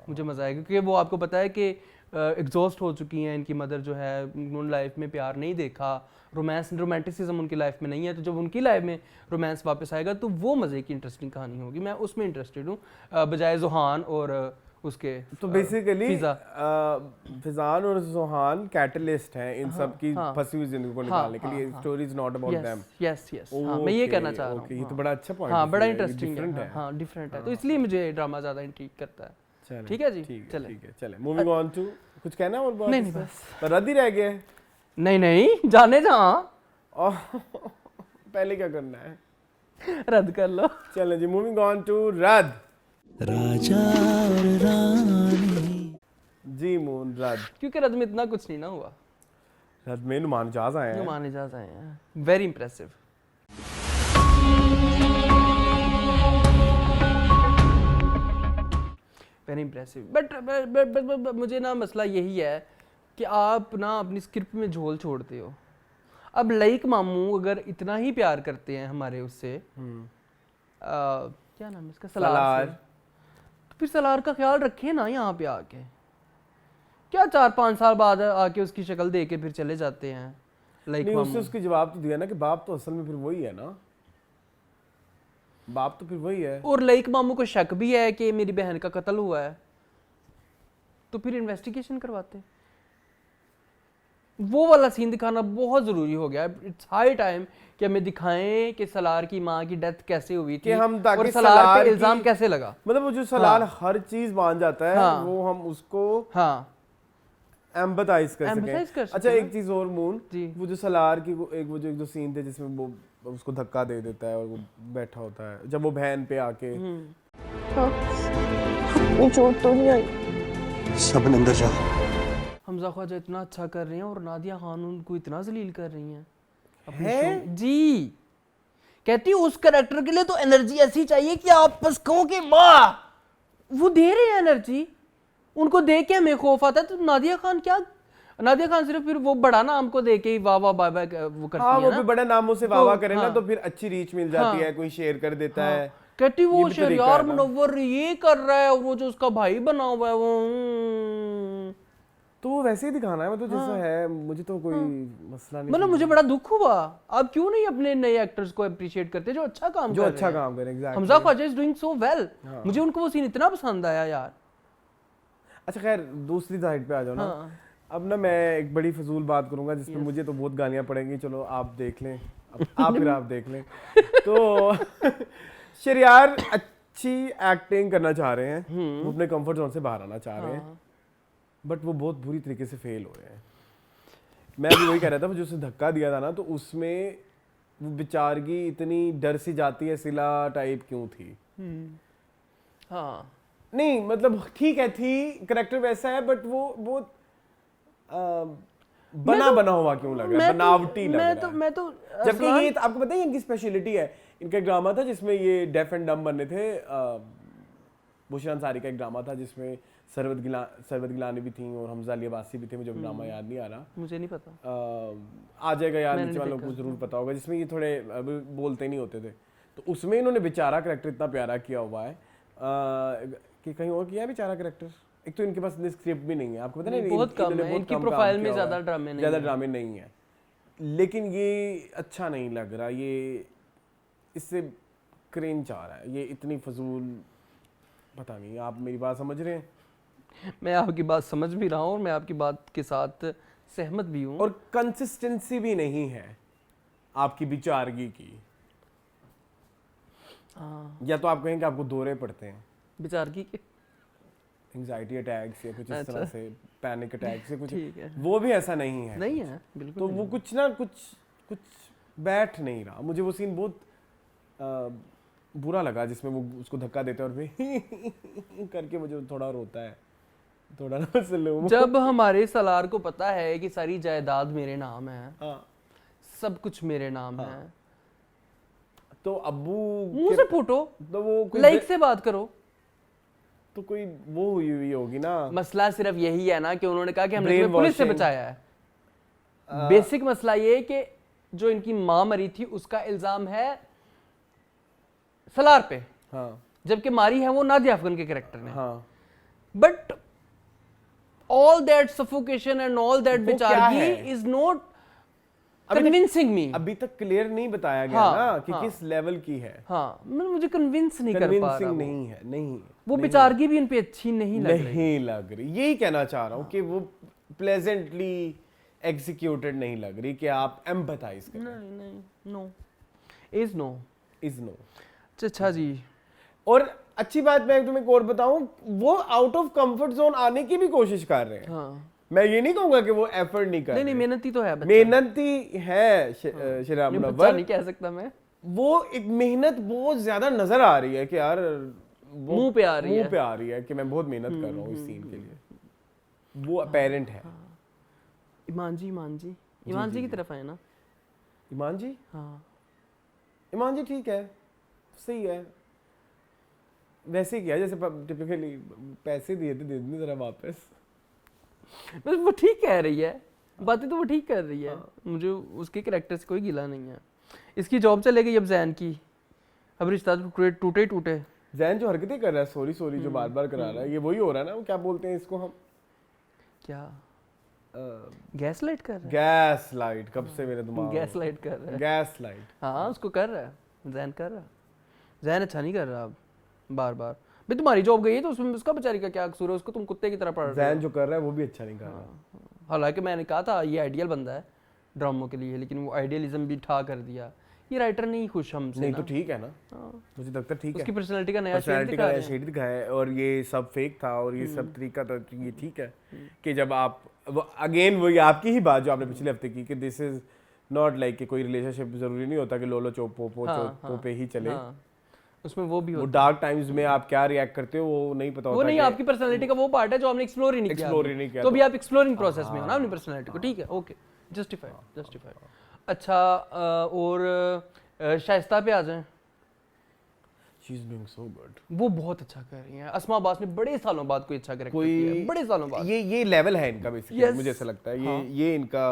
मुझे मज़ा आएगा, क्योंकि वो आपको पता है कि एग्जॉस्ट हो चुकी हैं, इनकी मदर जो है उन्होंने लाइफ में प्यार नहीं देखा, रोमांटिसिज्म उनकी लाइफ में नहीं है, तो जब उनकी लाइफ में रोमांस वापस आएगा तो वो मज़े की इंटरेस्टिंग कहानी होगी। मैं उसमें इंटरेस्टेड हूँ बजाय जोहान और उसके। तो बेसिकली फिजान और जोहान कैटलिस्ट हैं इन सब की फंसी हुई जिंदगी को निकालने के लिए। Story is not about them. Yes मैं ये कहना चाह रहा हूँ। ये तो बड़ा अच्छा पॉइंट है, हाँ बड़ा इंटरेस्टिंग है, हाँ डिफरेंट है, तो इसलिए मुझे ड्रामा ज़्यादा इंट्रिग करता है। ठीक है जी, चले मूविंग ऑन टू, कुछ कहना और बात? नहीं बस रद्द ही रह गया। नहीं जाने जहाँ पहले क्या करना है, रद्द कर लो। चले जी, मूविंग ऑन टू रद्द। राजा और रानी जी मून रद्द, क्योंकि रद्द में इतना कुछ नहीं ना हुआ। रद्द में नुमान इजाज आए हैं, नुमान इजाज आए हैं, very impressive. Very impressive, but मुझे ना मसला यही है कि आप ना अपनी स्क्रिप्ट में झोल छोड़ते हो। अब लाइक मामू अगर इतना ही प्यार करते हैं हमारे उससे, क्या नाम है इसका, सलार, तो फिर सलार का ख्याल रखें ना यहाँ पे आके। क्या 4-5 साल बाद आके उसकी शक्ल दे के फिर चले जाते हैं लाइक मामू। उससे उसके जवाब तो दिया ना कि बाप तो असल में फिर वही है ना, बाप तो फिर वही है। और लाइक मामू को शक भी है कि मेरी बहन का कत्ल हुआ है, तो फिर इन्वेस्टिगेशन करवाते। वो वाला सीन दिखाना बहुत जरूरी हो गया। इट्स हाई टाइम कि हमें दिखाएं कि सलार की माँ की डेथ कैसे हुई थी और सलार पे इल्जाम कैसे लगा। मतलब वो जो सलार हर चीज मान जाता है, वो हम उसको एम्पैथाइज कर सकें। अच्छा एक चीज और मून, वो जो सलार की वो जो सीन थे जिसमें वो उसको धक्का दे देता है और वो बैठा होता है, जब वो बहन पे आके, चोट तो नहीं आई। सब अंदर जाओ। हमजा ख्वाजा इतना अच्छा कर रहे हैं और नादिया खानून को इतना जलील कर रही हैं अपने जी। कहती उस कैरेक्टर के लिए तो एनर्जी ऐसी चाहिए कि आप बस कहो कि वाह, वो दे रहे हैं एनर्जी, उनको देख के हमें खौफ आता है। तो नादिया खान क्या, नादिया खान सिर्फ फिर वो बड़ा नाम को देके ही वाह वाह बाय बाय वो करती है ना, वो भी बड़े नामों से वाह वाह करे ना, तो फिर अच्छी रीच मिल जाती है, कोई शेयर कर देता है। कहती वो शहरियार मुनव्वर ये कर रहा है और वो जो उसका भाई बना हुआ है वो, तो वो वैसे ही दिखाना है, मतलब जैसा है, मुझे तो कोई मसला नहीं। मतलब मुझे बड़ा दुख हुआ, आप क्यों नहीं अपने नए एक्टर्स को अप्रिशिएट करते जो अच्छा काम कर रहे हैं, अच्छा काम कर रहे हैं। Hamza Khawaja is doing so well, मुझे उनको वो सीन इतना पसंद आया यार। अच्छा खैर दूसरी साइड पे आ जाओ ना। अब ना मैं एक बड़ी फजूल बात करूंगा जिसमें मुझे तो बहुत गालियां पड़ेंगी, चलो आप देख लें, फिर आप देख लें। तो शहरियार अच्छी एक्टिंग करना चाह रहे हैं, वो अपने कंफर्ट जोन से बाहर आना चाह रहे हैं, बट वो बहुत बुरी तरीके से फेल हो रहे हैं। मैं भी वही कह रहा था, जो उसने धक्का दिया था ना, तो उसमें वो बेचारगी इतनी डर सी जाती है, सिला टाइप क्यों थी? हाँ नहीं मतलब ठीक है, थी कैरेक्टर वैसा है, बट वो बना हुआ क्यों लग रहा है, बनावटी लग रहा है। मैं तो जबकि ये आपको पता है इनकी स्पेशलिटी है, इनका एक ड्रामा था जिसमें ये डेफ एंड डम बने थे, बुशरा अंसारी का एक ड्रामा था जिसमें सरवत गिलानी भी थी और हमजा अली अब्बासी भी थे, मुझे ड्रामा याद नहीं आ रहा, मुझे नहीं पता। आ जाएगा याद, नीचे वालों को जरूर पता होगा, जिसमें ये थोड़े बोलते नहीं होते थे, तो उसमें इन्होंने बेचारा कैरेक्टर इतना प्यारा किया हुआ है कि कहीं और किया है बेचारा कैरेक्टर। एक तो इनके पास स्क्रिप्ट भी नहीं है, आपको पता नहीं, बहुत कम है इनकी प्रोफाइल में, ज़्यादा ड्रामे नहीं है, लेकिन ये अच्छा नहीं लग रहा, ये इससे क्रिंज आ रहा है, ये इतनी फजूल, पता नहीं, आप मेरी बात समझ रहे हैं? मैं आपकी बात समझ भी रहा हूँ और मैं आपकी बात के साथ सहमत भी हूँ। और कंसिस्टेंसी भी नहीं है आपकी बिचारगी की। या तो आप कहें कि आपको दौरे पड़ते हैं बिचारगी के, एंजाइटी अटैक्स या कुछ इस अच्छा। तरह से, पैनिक अटैक से कुछ, ठीक है। वो भी ऐसा नहीं है, नहीं है बिल्कुल। तो वो कुछ ना कुछ बैठ नहीं रहा। मुझे वो सीन बहुत बुरा लगा जिसमें वो उसको धक्का देते और फिर करके मुझे थोड़ा रोता है, थोड़ा ना स्लो। जब हमारे सलार को पता है कि सारी जायदाद मेरे नाम है, सब कुछ मेरे नाम है, तो अब्बू मुंह से फूटो, तो वो लाइक से बात करो, तो कोई वो हुई होगी ना। मसला सिर्फ यही है ना कि उन्होंने कहा कि हमने Brain तुम्हें पुलिस से washing। बचाया है। बेसिक मसला ये कि जो इनकी माँ मरी थी उसका इल्जाम है सलार पे, हाँ, जबकि मारी है वो नादिया अफगन के कैरेक्टर ने। हाँ, but all that suffocation and all that वो क्या बेचारगी है? इज नॉट कन्विंसिंग मी। अभी तक क्लियर नहीं बताया गया हाँ, ना कि हाँ। किस लेवल की है। हाँ, मुझे कन्विंस नहीं कर पा रहा। कन्विंसिंग नहीं है, नहीं वो बेचारगी भी इन पे अच्छी नहीं लग रही। नहीं लग रही, यही कहना चाह रहा हूँ कि वो प्लेजेंटली एग्जीक्यूटेड नहीं लग रही कि आप एम्पैथाइज करें। नहीं, नो इज नो। अच्छा जी। और अच्छी बात मैं तुम्हें एक और बताऊं, वो आउट ऑफ कंफर्ट जोन आने की भी कोशिश कर रहे हैं। हाँ। मैं ये नहीं कहूंगा कि वो एफर्ट नहीं कर रहे। नहीं, मेहनती तो है बच्चा। मेहनती है श्रीराम नहीं, बच्चा मुनव्वर, नहीं कह सकता मैं। वो एक मेहनत बहुत ज्यादा नजर आ रही है कि यार मुंह पे आ रही है कि मैं बहुत मेहनत कर रहा हूँ इस सीन के लिए, वो अपेरेंट है। ईमान जी की तरफ आए ना। ईमान जी, हाँ, ईमान जी ठीक है, सही है, वैसे किया जैसे टिपिकली पैसे दिए थे, दे देंगे जरा वापस। बस वो ठीक कह रही है, बातें तो वो ठीक कर रही है। मुझे उसके कैरेक्टर से कोई गिला नहीं है। इसकी जॉब चले गई अब जैन की, अब रिश्ता टूटे। जैन जो हरकतें कर रहा है, सॉरी जो बार बार करा रहा है, ये वही हो रहा है ना, वो क्या बोलते हैं इसको हम, क्या गैस लाइट कर रहा है? गैस लाइट, कब से मेरे दिमाग में गैस लाइट कर रहा है। गैस लाइट, हाँ, उसको कर रहा है, जैन कर रहा है। जैन अच्छा नहीं कर रहा अब, बार भाई तुम्हारी जॉब गई है तो उसमें उसका बेचारी का क्या कसूर है? उसको तुम कुत्ते की तरह पढ़ रहे हो। जैन जो कर रहा है वो भी अच्छा नहीं कर रहा। हालांकि मैंने कहा था ये आइडियल बंदा है ड्रामों के लिए, लेकिन वो आइडियलिज्म भी ठा कर दिया। ये राइटर नहीं खुश हमसे नहीं ना। तो ठीक है ना, मुझे लगता है ठीक है, उसकी पर्सनालिटी का नया शेड दिखाया है और ये सब फेक था और ये सब तरीका था, ये ठीक है कि जब आप अगेन वही आपकी ही बात जो आपने पिछले हफ्ते की कि दिस इज नॉट लाइक कि कोई रिलेशनशिप जरूरी नहीं होता कि लोलो चोपो पे ही चले। उसमें वो भी वो डार्क टाइम्स में आप क्या रिएक्ट करते हो वो नहीं पता होता। वो नहीं, आपकी पर्सनालिटी का वो पार्ट है जो आपने एक्सप्लोर ही नहीं किया। तो भी आप एक्सप्लोरिंग प्रोसेस में हो ना अपनी पर्सनालिटी को, ठीक है, ओके, जस्टिफाइड। अच्छा, और शाइस्ता पे आ जाएं। She is doing so good, वो बहुत अच्छा कर रही हैं। अस्मा अब्बास ने बड़े सालों बाद कोई अच्छा कैरेक्टर किया है, बड़े सालों बाद। ये लेवल है इनका बेसिकली, मुझे ऐसा लगता है ये इनका।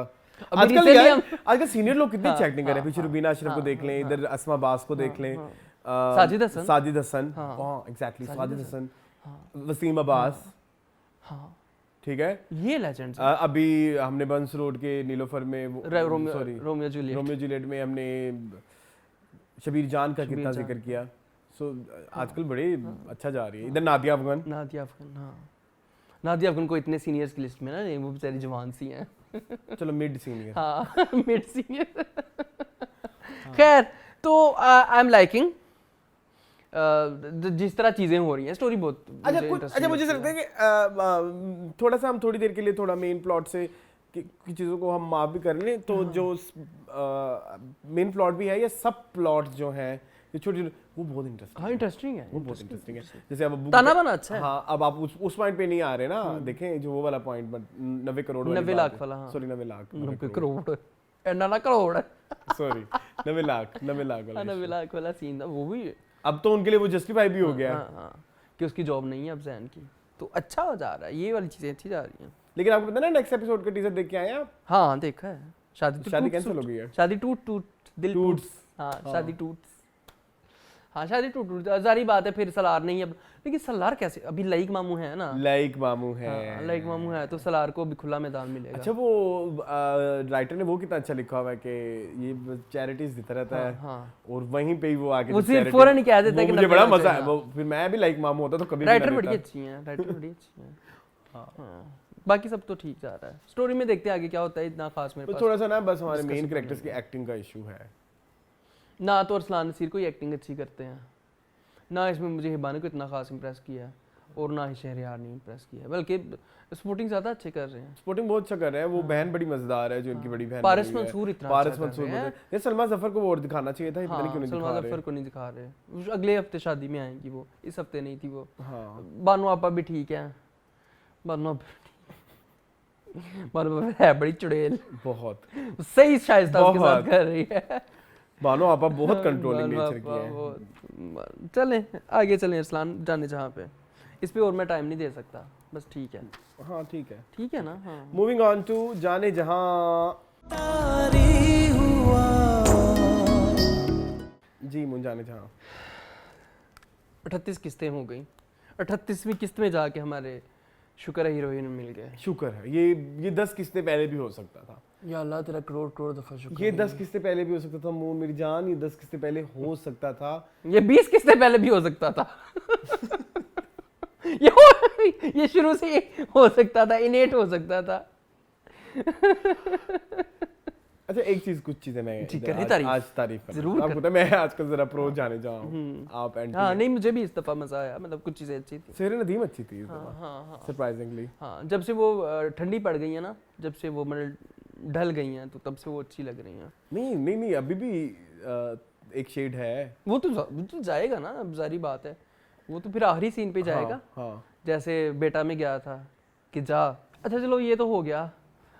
आजकल सीनियर लोग कितनी अच्छी एक्टिंग कर रहे हैं, पीछे रुबीना अशरफ को देख लें, इधर अस्मा अब्बास को देख लें, साजिद हसन, एग्जैक्टली साजिद हसन, वसीम अब्बास, ठीक है, ये लेजेंड्स। अभी हमने बंस रोड के नीलोफर में रोमियो जूलियट में हमने शबीर जान का कितना जिक्र किया। सो आजकल बड़े अच्छा जा रही है। इधर नादिया अफगन को इतने सीनियर्स की लिस्ट में ना, वो बेचारी जवान सी हैं। चलो मिड सीनियर, हाँ मिड सीनियर। खैर, तो आई एम लाइकिंग जिस तरह चीजें हो रही हैं, स्टोरी बहुत अच्छा मुझे लगता है कि थोड़ा सा हम थोड़ी देर के लिए थोड़ा मेन प्लॉट से की चीज़ों को हम माफ भी कर लें तो जो मेन प्लॉट भी है या सब प्लॉट जो है ये छोटे वो बहुत इंटरेस्टिंग है, वो बहुत इंटरेस्टिंग है। जैसे अब ताना बना अच्छा है। हाँ, अब आप उस पॉइंट पे नहीं आ रहे ना, देखें जो वो वाला पॉइंट 90 करोड़ 90 लाख वाला, सॉरी 90 लाख 90 करोड़ ना करोड़ सॉरी 90 लाख वाला सीन था वो भी। अब तो उनके लिए वो जस्टिफाई भी हो गया कि उसकी जॉब नहीं है अब जैन की। तो अच्छा जा रहा है, ये वाली चीजें अच्छी जा रही हैं। लेकिन आपको पता है ना नेक्स्ट एपिसोड का टीजर देख के आए हैं आप? हाँ देखा है। शादी शादी कैंसिल हो गई है। शादी टूट दिल टूट। हाँ शादी टूट। हाँ शादी टूट जारी बात है। फिर सलार नहीं अब, लेकिन सलार कैसे, अभी लाइक मामू है ना, लाइक मामू है। हाँ, लाइक मामू है तो सलार को भी खुला मैदान मिलेगा। अच्छा वो राइटर ने वो कितना अच्छा लिखा हुआ है कि ये चैरिटीज देता रहता है। हाँ। और वहीं पे ही वो आके वो सिर्फ फौरन ही कह देता है कि मुझे बड़ा 90 मजा है वो, फिर मैं भी लाइक मामू होता तो कभी राइटर बड़ी अच्छी हैं, राइटर बड़ी अच्छी हैं। हाँ बाकी सब तो ठीक जा रहा है। स्टोरी में देखते हैं आगे क्या होता है, इतना खास मेरे तो पास थोड़ा सा ना बस हमारे मेन कैरेक्टर्स की एक्टिंग का इशू है ना। तो अरसलान नसीर को एक्टिंग अच्छी करते हैं ना, इसमें मुझे हिबाना को इतना खास इंप्रेस किया है और ना ही शहरयार ने इंप्रेस किया, बल्कि सपोर्टिंग ज्यादा अच्छे कर रहे हैं। सपोर्टिंग बहुत अच्छा कर रहे हैं। वो बहन बड़ी मजेदार है जो इनकी बड़ी बहन पारस मंसूर इतना पारस मंसूर ये सलमा जफर को और दिखाना चाहिए था, पता नहीं क्यों नहीं दिखा रहे। सलमा जफर को नहीं दिखा रहे। अगले हफ्ते शादी में आएंगी वो, इस हफ्ते नहीं थी वो। हाँ बानो आपा भी ठीक है, बानो है बड़ी चुड़ैल, बहुत सही शाइस्ता उसके साथ कर रही है। बानो आपा बहुत कंट्रोलिंग नेचर की है। चलें आगे चलें अरसलान जाने जहाँ पे, इस पे और मैं टाइम नहीं दे सकता, बस ठीक है। हाँ ठीक है, ठीक है ना। हाँ मूविंग ऑन टू जाने जहाँ जी मुझे जाने जहाँ 38 किस्तें हो गई। 38वीं किस्त में जाके हमारे शुक्र है हीरोइन मिल गए। शुक्र है ये 10 किस्तें पहले भी हो सकता था। या अल्लाह तेरा करोड़ दफा शुक्र। ये 10 किस्तें पहले भी हो सकता था मून मेरी जान, ये 10 किस्तें पहले हो सकता था, ये 20 किस्तें पहले भी हो सकता था। ये शुरू से हो सकता था, इनेट हो सकता था। अच्छा एक चीज कुछ चीजें मैं आज तारीफ जरूर आपको पता है मैं आजकल जरा प्रो जाने जाऊँ आप एंटी। हाँ नहीं मुझे भी इस दफा मजा आया, मतलब कुछ चीजें अच्छी थी। सेहरे नदीम अच्छी थी इस हाँ, दफा हाँ, सरप्राइजिंगली। हाँ जब से वो ठंडी पड़ गई है ना, जब से वो मतलब ढल गई हैं तो तब से वो अच्छी लग रही हैं। नहीं अभी भी एक शेड है। वो तो जाएगा ना, अब जारी बात है, वो तो फिर आखिरी सीन पे जाएगा। हाँ। जैसे बेटा में गया था कि जा। अच्छा चलो ये तो हो गया।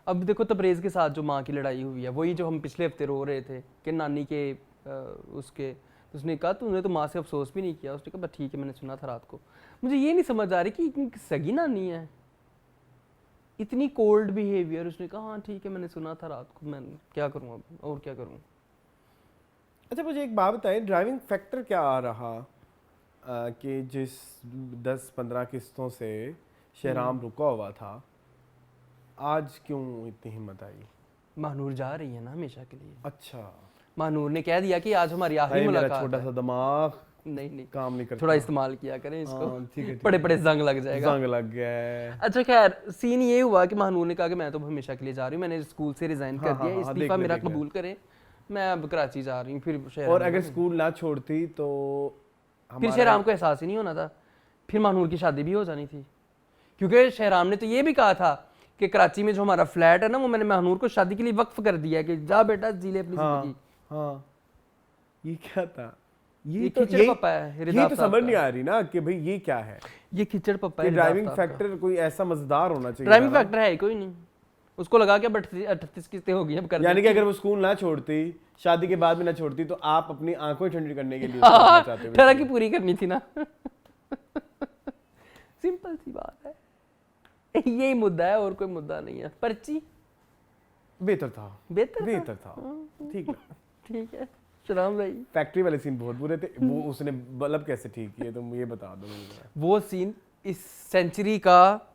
अब देखो तबरेज़ के साथ जो माँ की लड़ाई हुई है, वही जो हम पिछले हफ्ते रो रहे थे कि नानी के उसके, उसने कहा तूने तो माँ से अफसोस भी नहीं किया। उसने कहा बस ठीक है मैंने सुना था रात को। मुझे ये नहीं समझ आ रही कि इतनी सगी नानी है, इतनी कोल्ड बिहेवियर। उसने कहा हाँ ठीक है मैंने सुना था रात को, मैं क्या करूँ अब और क्या करूँ। अच्छा मुझे एक बात बताएं, ड्राइविंग फैक्टर क्या आ रहा कि जिस 10-15 किस्तों से शहराम रुका हुआ था, आज क्यों इतनी हिम्मत आई? महानूर जा रही है ना हमेशा के लिए। अच्छा महानूर ने कह दिया कि आज हमारी आखिरी मुलाकात। छोटा सा दिमाग नहीं काम नहीं करता, थोड़ा इस्तेमाल किया करें इसको। ठीक है, बड़े जंग लग जाएगा। जंग लग गया है। अच्छा खैर सीन ये हुआ कि महानूर ने कहा कि मैं तो हमेशा के लिए जा रही हूँ, मैंने स्कूल से रिजाइन कर दिया, इस्तीफा मेरा कबूल करें, मैं अब कराची जा रही हूँ। फिर और अगर स्कूल ना छोड़ती तो फिर शहराम को एहसास ही नहीं होना था, फिर महानूर की शादी भी हो जानी थी। क्योंकि शहराम ने तो ये भी कहा था कि कराची में जो हमारा फ्लैट है ना, वो मैंने महानूर को शादी के लिए वक्फ कर दिया है कि जा बेटा जी ले अपनी जिंदगी। हाँ ये क्या था? ये खिचड़ पप्पा है। ये तो समझ नहीं आ रही ना कि भाई ये क्या है। ये खिचड़ पप्पा है। ड्राइविंग फैक्टर कोई ऐसा मजेदार होना चाहिए। ड्राइविंग फैक्टर है कोई नहीं, उसको लगा के 38 किस्तें हो गई अब कर। यानी कि अगर वो स्कूल ना छोड़ती, शादी के बाद भी ना छोड़ती, तो आप अपनी आंखें ठंडी करने के लिए चाहते हो? तरह की पूरी करनी थी ना। सिंपल सी बात है, यही मुद्दा है और कोई मुद्दा नहीं है। पर्ची बेहतर था। ठीक है शराम भाई। फैक्ट्री वाले सीन बहुत बुरे थे, वो उसने बल्ब कैसे ठीक किए तुम ये बता दो मुझे। वो सीन इस सेंचुरी का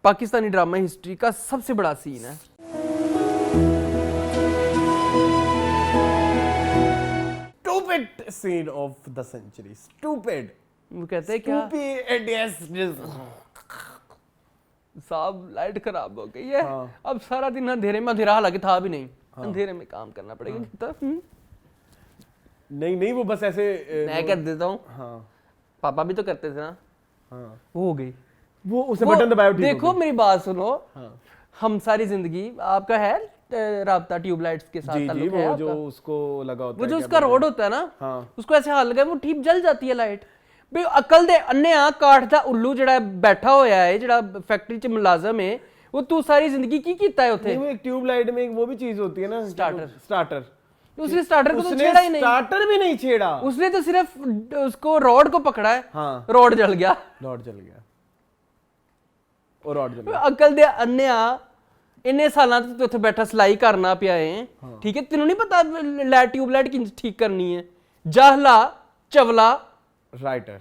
पाकिस्तानी ड्रामा हिस्ट्री का सबसे बड़ा सीन है। Stupid scene of the century. Stupid. वो कहते हैं क्या? Stupid, yes. साहब लाइट खराब हो गई है। अब सारा दिन अंधेरे में, अंधेरा हालांकि था भी नहीं, अंधेरे में काम करना पड़ेगा। नहीं वो बस ऐसे मैं कर देता हूँ। पापा भी तो करते थे ना। वो हो गई, वो उसे बटन दबाया। देखो मेरी बात सुनो, हम सारी जिंदगी आपका है राब्ता ट्यूबलाइट्स के साथ ताल्लुक है वो जो उसको लगा होता है, वो जो उसका रोड होता है ना, उसको ऐसे हाथ लगाए वो ठीक जल जाती है लाइट। बे अकल दे अन्ने आ काठ दा उल्लू जेड़ा बैठा होया है, जेड़ा फैक्ट्री च मुलाजम है, वो तू सारी जिंदगी की कीता है उथे? वो एक ट्यूबलाइट में वो भी चीज होती है ना, स्टार्टर। उसने स्टार्टर को तो छेड़ा ही नहीं। स्टार्टर भी नहीं छेड़ा, उसने तो सिर्फ उसको रॉड को पकड़ा है। रॉड जल गया। और ऑड जले अकल दे अन्या इन्ने सालां तो उत्थे बैठा सिलाई करना पिया है ठीक है तेनू नहीं पता लाइट ट्यूबलाइट किंज ठीक करनी है जाहला चवला राइटर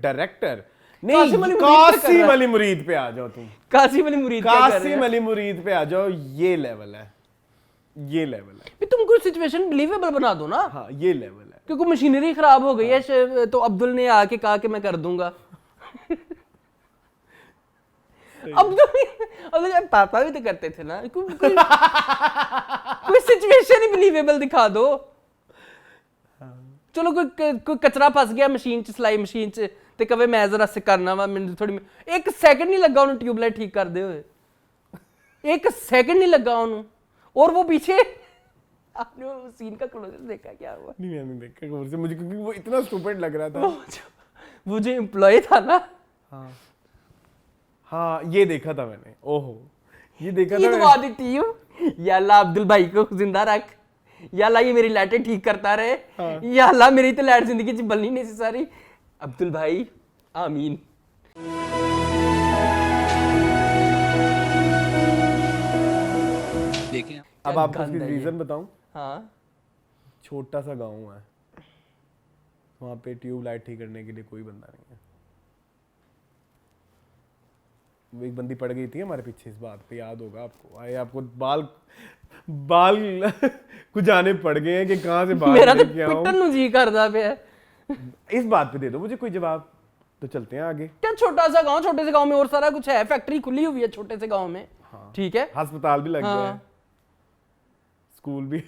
डायरेक्टर कासिम नहीं अली मुरीद क्या कर कासिम रहा है? अली मुरीद पे आ जाओ तुम कासिम अली मुरीद क्या कर रहे कासिम हैं अली मुरीद पे आ जाओ ये लेवल है भी तुम कोई सिचुएशन बिलीवेबल बना दो ना हाँ ये लेवल है क्योंकि मशीनरी खराब हो गई है तो अब्दुल ने आके कहा कि मैं कर दूंगा अब्दुल पापा भी तो करते थे ना कोई सिचुएशन ही बिलीवेबल दिखा दो चलो कोई कचरा फस गया मशीन च सिलाई मशीन च ते कवे मैं जरा से करना वा मैंने थोड़ी एक सेकंड नहीं लगा उन्हें ट्यूबलाइट ठीक कर दे हुए एक सेकंड नहीं लगा उन्हें और वो पीछे आपने वो सीन का क्लोजर देखा क्या हुआ नहीं मैंने देखा कमर से मुझे क्योंकि वो इतना स्टूपिड लग रहा था वो जो एम्प्लॉय था ना हाँ ये देखा था मैंने ओहो ये देखा ये था दुआ देती हूँ या अल्लाह अब्दुल भाई को जिंदा रख या अल्लाह ये मेरी लाइटें ठीक करता रहे या अल्लाह मेरी तो लाइट जिंदगी च बलनी नहीं सी सारी अब्दुल भाई आमीन अब आपको इसकी रीजन बताऊं हाँ छोटा सा गांव है वहां पे ट्यूबलाइट ठीक करने के लिए कोई बंदा नहीं है वो एक बंदी पड़ गई थी हमारे पीछे इस बात पे याद होगा आपको आए आपको बाल कुछ आने पड़ गए हैं कि कहां से बाल मेरा तो लेके आऊं पिटन नु जी करदा पे इस बात पे दे दो मुझे कोई जवाब तो चलते हैं आगे क्या छोटा सा गांव छोटे से गांव में और सारा कुछ है फैक्ट्री खुली हुई है छोटे से गांव में ठीक है अस्पताल भी लग गया है स्कूल भी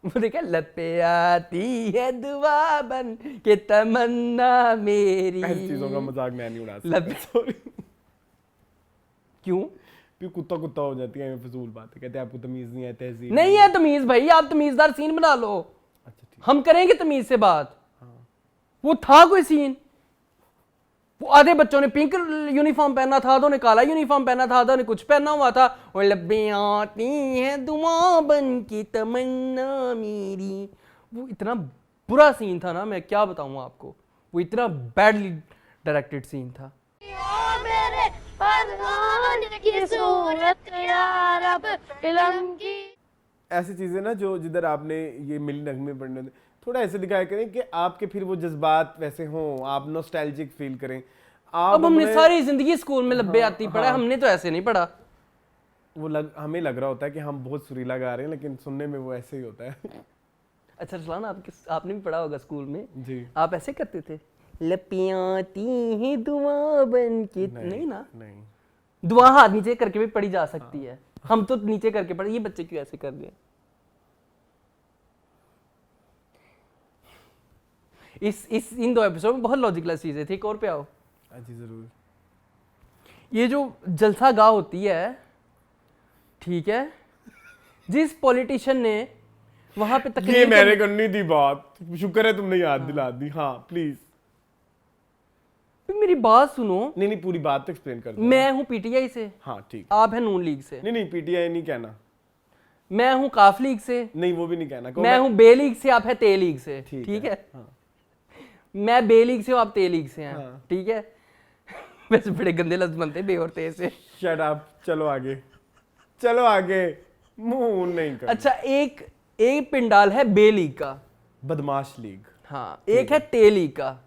वो देखा लपे आती है दुआ बन के तमन्ना मेरी ऐसी चीजों का मजाक मैं नहीं उड़ा लपे सॉरी क्यों फिर कुत्ता कुत्ता हो जाती है फजूल बातें कहते हैं आपको तमीज नहीं है तहजीब नहीं है तमीज भाई आप तमीजदार सीन बना लो अच्छा ठीक हम करेंगे तमीज से बात वो था कोई सीन वो आधे बच्चों ने पिंक यूनिफॉर्म पहना था आधों ने काला यूनिफॉर्म पहना था आधों ने कुछ पहना हुआ था और लब्बे आती हैं दुआ बन की तमन्ना मेरी वो इतना बुरा सीन था ना मैं क्या बताऊं आपको वो इतना बैडली डायरेक्टेड सीन था मेरे फरमान की सूरत यार अब फिल्म की ऐसी चीजें ना जो जिधर आपने ये मिली नगमे पढ़ने थोड़ा ऐसे दिखाया करें कि आपके फिर वो जज्बात वैसे हों आप नॉस्टैल्जिक फील करें आप अब हमने अपने- सारी जिंदगी स्कूल में लब्बे आती पढ़ा हमने तो ऐसे नहीं पढ़ा हमें लग रहा होता है कि हम बहुत सुरीला गा रहे हैं लेकिन सुनने में वो ऐसे ही होता है अच्छा रसलान आपने भी पढ़ा होगा स्कूल में जी आप ऐसे करते थे लपियाती हैं दुआ बन के नहीं ना नहीं दुआ हाथ नीचे करके भी पढ़ी जा सकती है हम तो नीचे करके पढ़े ये बच्चे क्यों ऐसे कर रहे हैं इस इन दो एपिसोड में बहुत लॉजिकल चीजें थी एक और पे आओ जी जरूर ये जो जलसा गाह होती है ठीक है जिस पॉलिटिशियन ने वहां पे ये तकरीर मैंने करनी थी बात शुक्र है तुमने याद दिला दी हाँ प्लीज मेरी बात सुनो नहीं नहीं पूरी बात तो एक्सप्लेन कर दो मैं हूं पीटीआई से हाँ ठीक आप है नून लीग से नहीं पीटीआई नहीं कहना मैं हूं काफ लीग से नहीं वो भी नहीं कहना मैं हूं बे लीग से आप है ते लीग से ठीक ठीक है, है हाँ। मैं बे लीग से हूं आप ते लीग से हैं हाँ। ठीक है वैसे बड़े गंदे लफ्ज बनते बे और ते से शट अप चलो आगे मुंह नहीं कर अच्छा एक पिंडाल है बे लीग का बदमाश लीग हाँ एक है ते लीग का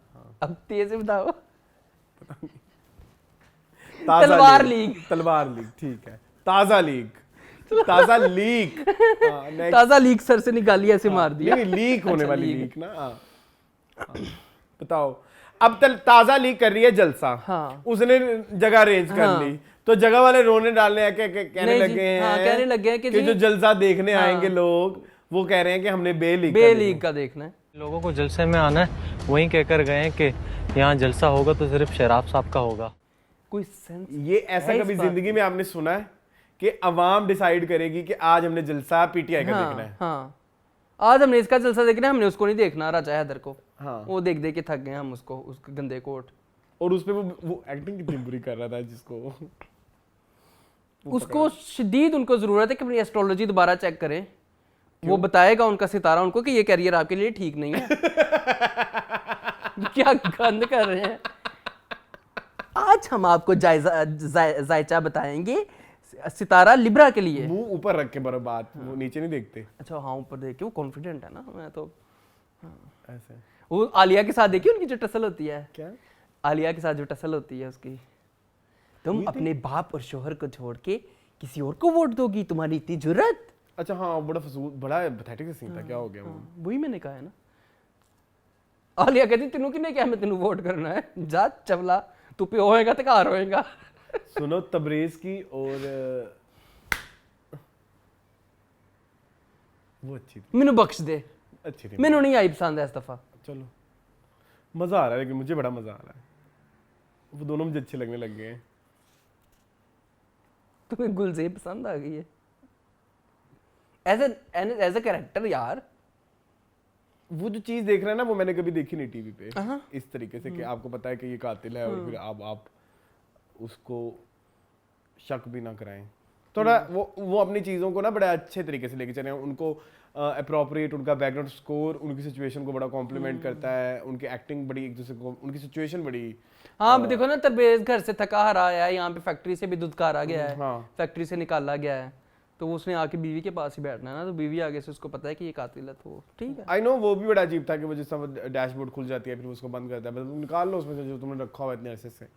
अब ते से बताओ ताजा तलवार लीग तलवार लीग ठीक है ताजा लीग ताजा लीग हाँ, next। ताजा लीग सर से निकाली ऐसे मार दिया नहीं लीक होने अच्छा, वाली लीग। लीग ना हाँ। बताओ अब ताजा लीग कर रही है जलसा हाँ। उसने जगह अरेंज कर हाँ। ली तो जगह वाले रोने डालने कहने नहीं जी, लगे हैं हाँ, कहने लगे हैं कि जी- जो जलसा देखने हाँ। आएंगे लोग वो कह रहे हैं कि हमने बे लीग बे लीग का देखना है लोगों को जलसे में आना है वहीं कहकर गए हैं कि यहाँ जलसा होगा तो सिर्फ शराब साहब का होगा कोई सेंस ये ऐसा है इस कभी बात जिंदगी में आपने सुना है कि अवाम डिसाइड करेगी कि आज हमने जलसा पीटीआई का देखना है हाँ आज हमने इसका जलसा देखना है हमने उसको नहीं देखना राजा हैदर को हाँ। वो देख देख के थक गए हम उसके गंदे कोट और उसपे वो एक्टिंग कितनी बुरी कर रहा था जिसको उसको शदीद उनको जरूरत है कि अपनी एस्ट्रोलॉजी दोबारा चेक करें वो बताएगा उनका सितारा उनको कि ये करियर आपके लिए ठीक नहीं है क्या गंद कर रहे हैं आज हम आपको जायचा बताएंगे सितारा लिब्रा के लिए। मुंह ऊपर रख के बरो बात, वो नीचे नहीं देखते अच्छा हाँ, ऊपर देख के वो कॉन्फिडेंट है ना, मैं तो ऐसे। वो आलिया के साथ देखी उनकी जो टसल होती है, क्या आलिया के साथ जो टसल होती है उसकी, तुम अपने बाप और शोहर को छोड़ के किसी और को वोट दोगी, तुम्हारी इतनी जुर्रत। अच्छा हाँ, बड़ा फजूल, बड़ा पैथेटिक सीन था। क्या हो गया वो? वही मैंने कहा है ना। आलिया कहती तेनू किने क्या मैं तेनू वोट करना है, जा चवला तू प्यो होएगा तो घर होएगा। सुनो तबरेज की और वो अच्छी थी, मैनू बख्श दे, अच्छी थी। मैनू नहीं आई पसंद है इस दफा। चलो मजा आ रहा है, लेकिन मुझे बड़ा मजा आ रहा है। वो दोनों मुझे अच्छे लगने लग गए हैं। तुम्हें गुलजेब पसंद आ गई है एज ए कैरेक्टर यार। वो जो चीज देख रहे हैं ना, वो मैंने कभी देखी नहीं टीवी पे इस तरीके से कि आपको पता है कि ये कातिल है और फिर आप उसको शक भी ना कराएं। थोड़ा वो अपनी चीज़ों को ना बड़े अच्छे तरीके से लेके चले, उनको अप्रोप्रिएट, उनका बैकग्राउंड स्कोर उनकी सिचुएशन को बड़ा कॉम्प्लीमेंट करता है, उनकी एक्टिंग बड़ी एक दूसरे को, उनकी सिचुएशन बड़ी। हाँ देखो ना, तरबेज घर से थका हारा आया है, यहाँ पे फैक्ट्री से भी धुतकारा गया है, फैक्ट्री से निकाला गया है, तो उसने आके बीवी के पास ही बैठना है ना, तो बीवी आगे से उसको पता है कि ये कातिल है, तो ठीक है। आई नो, वो भी बड़ा अजीब था कि वो जिस समय डैशबोर्ड खुल जाती है फिर उसको बंद करता है, बस निकाल लो उसमें से जो तुमने रखा हुआ इतने अरसे से।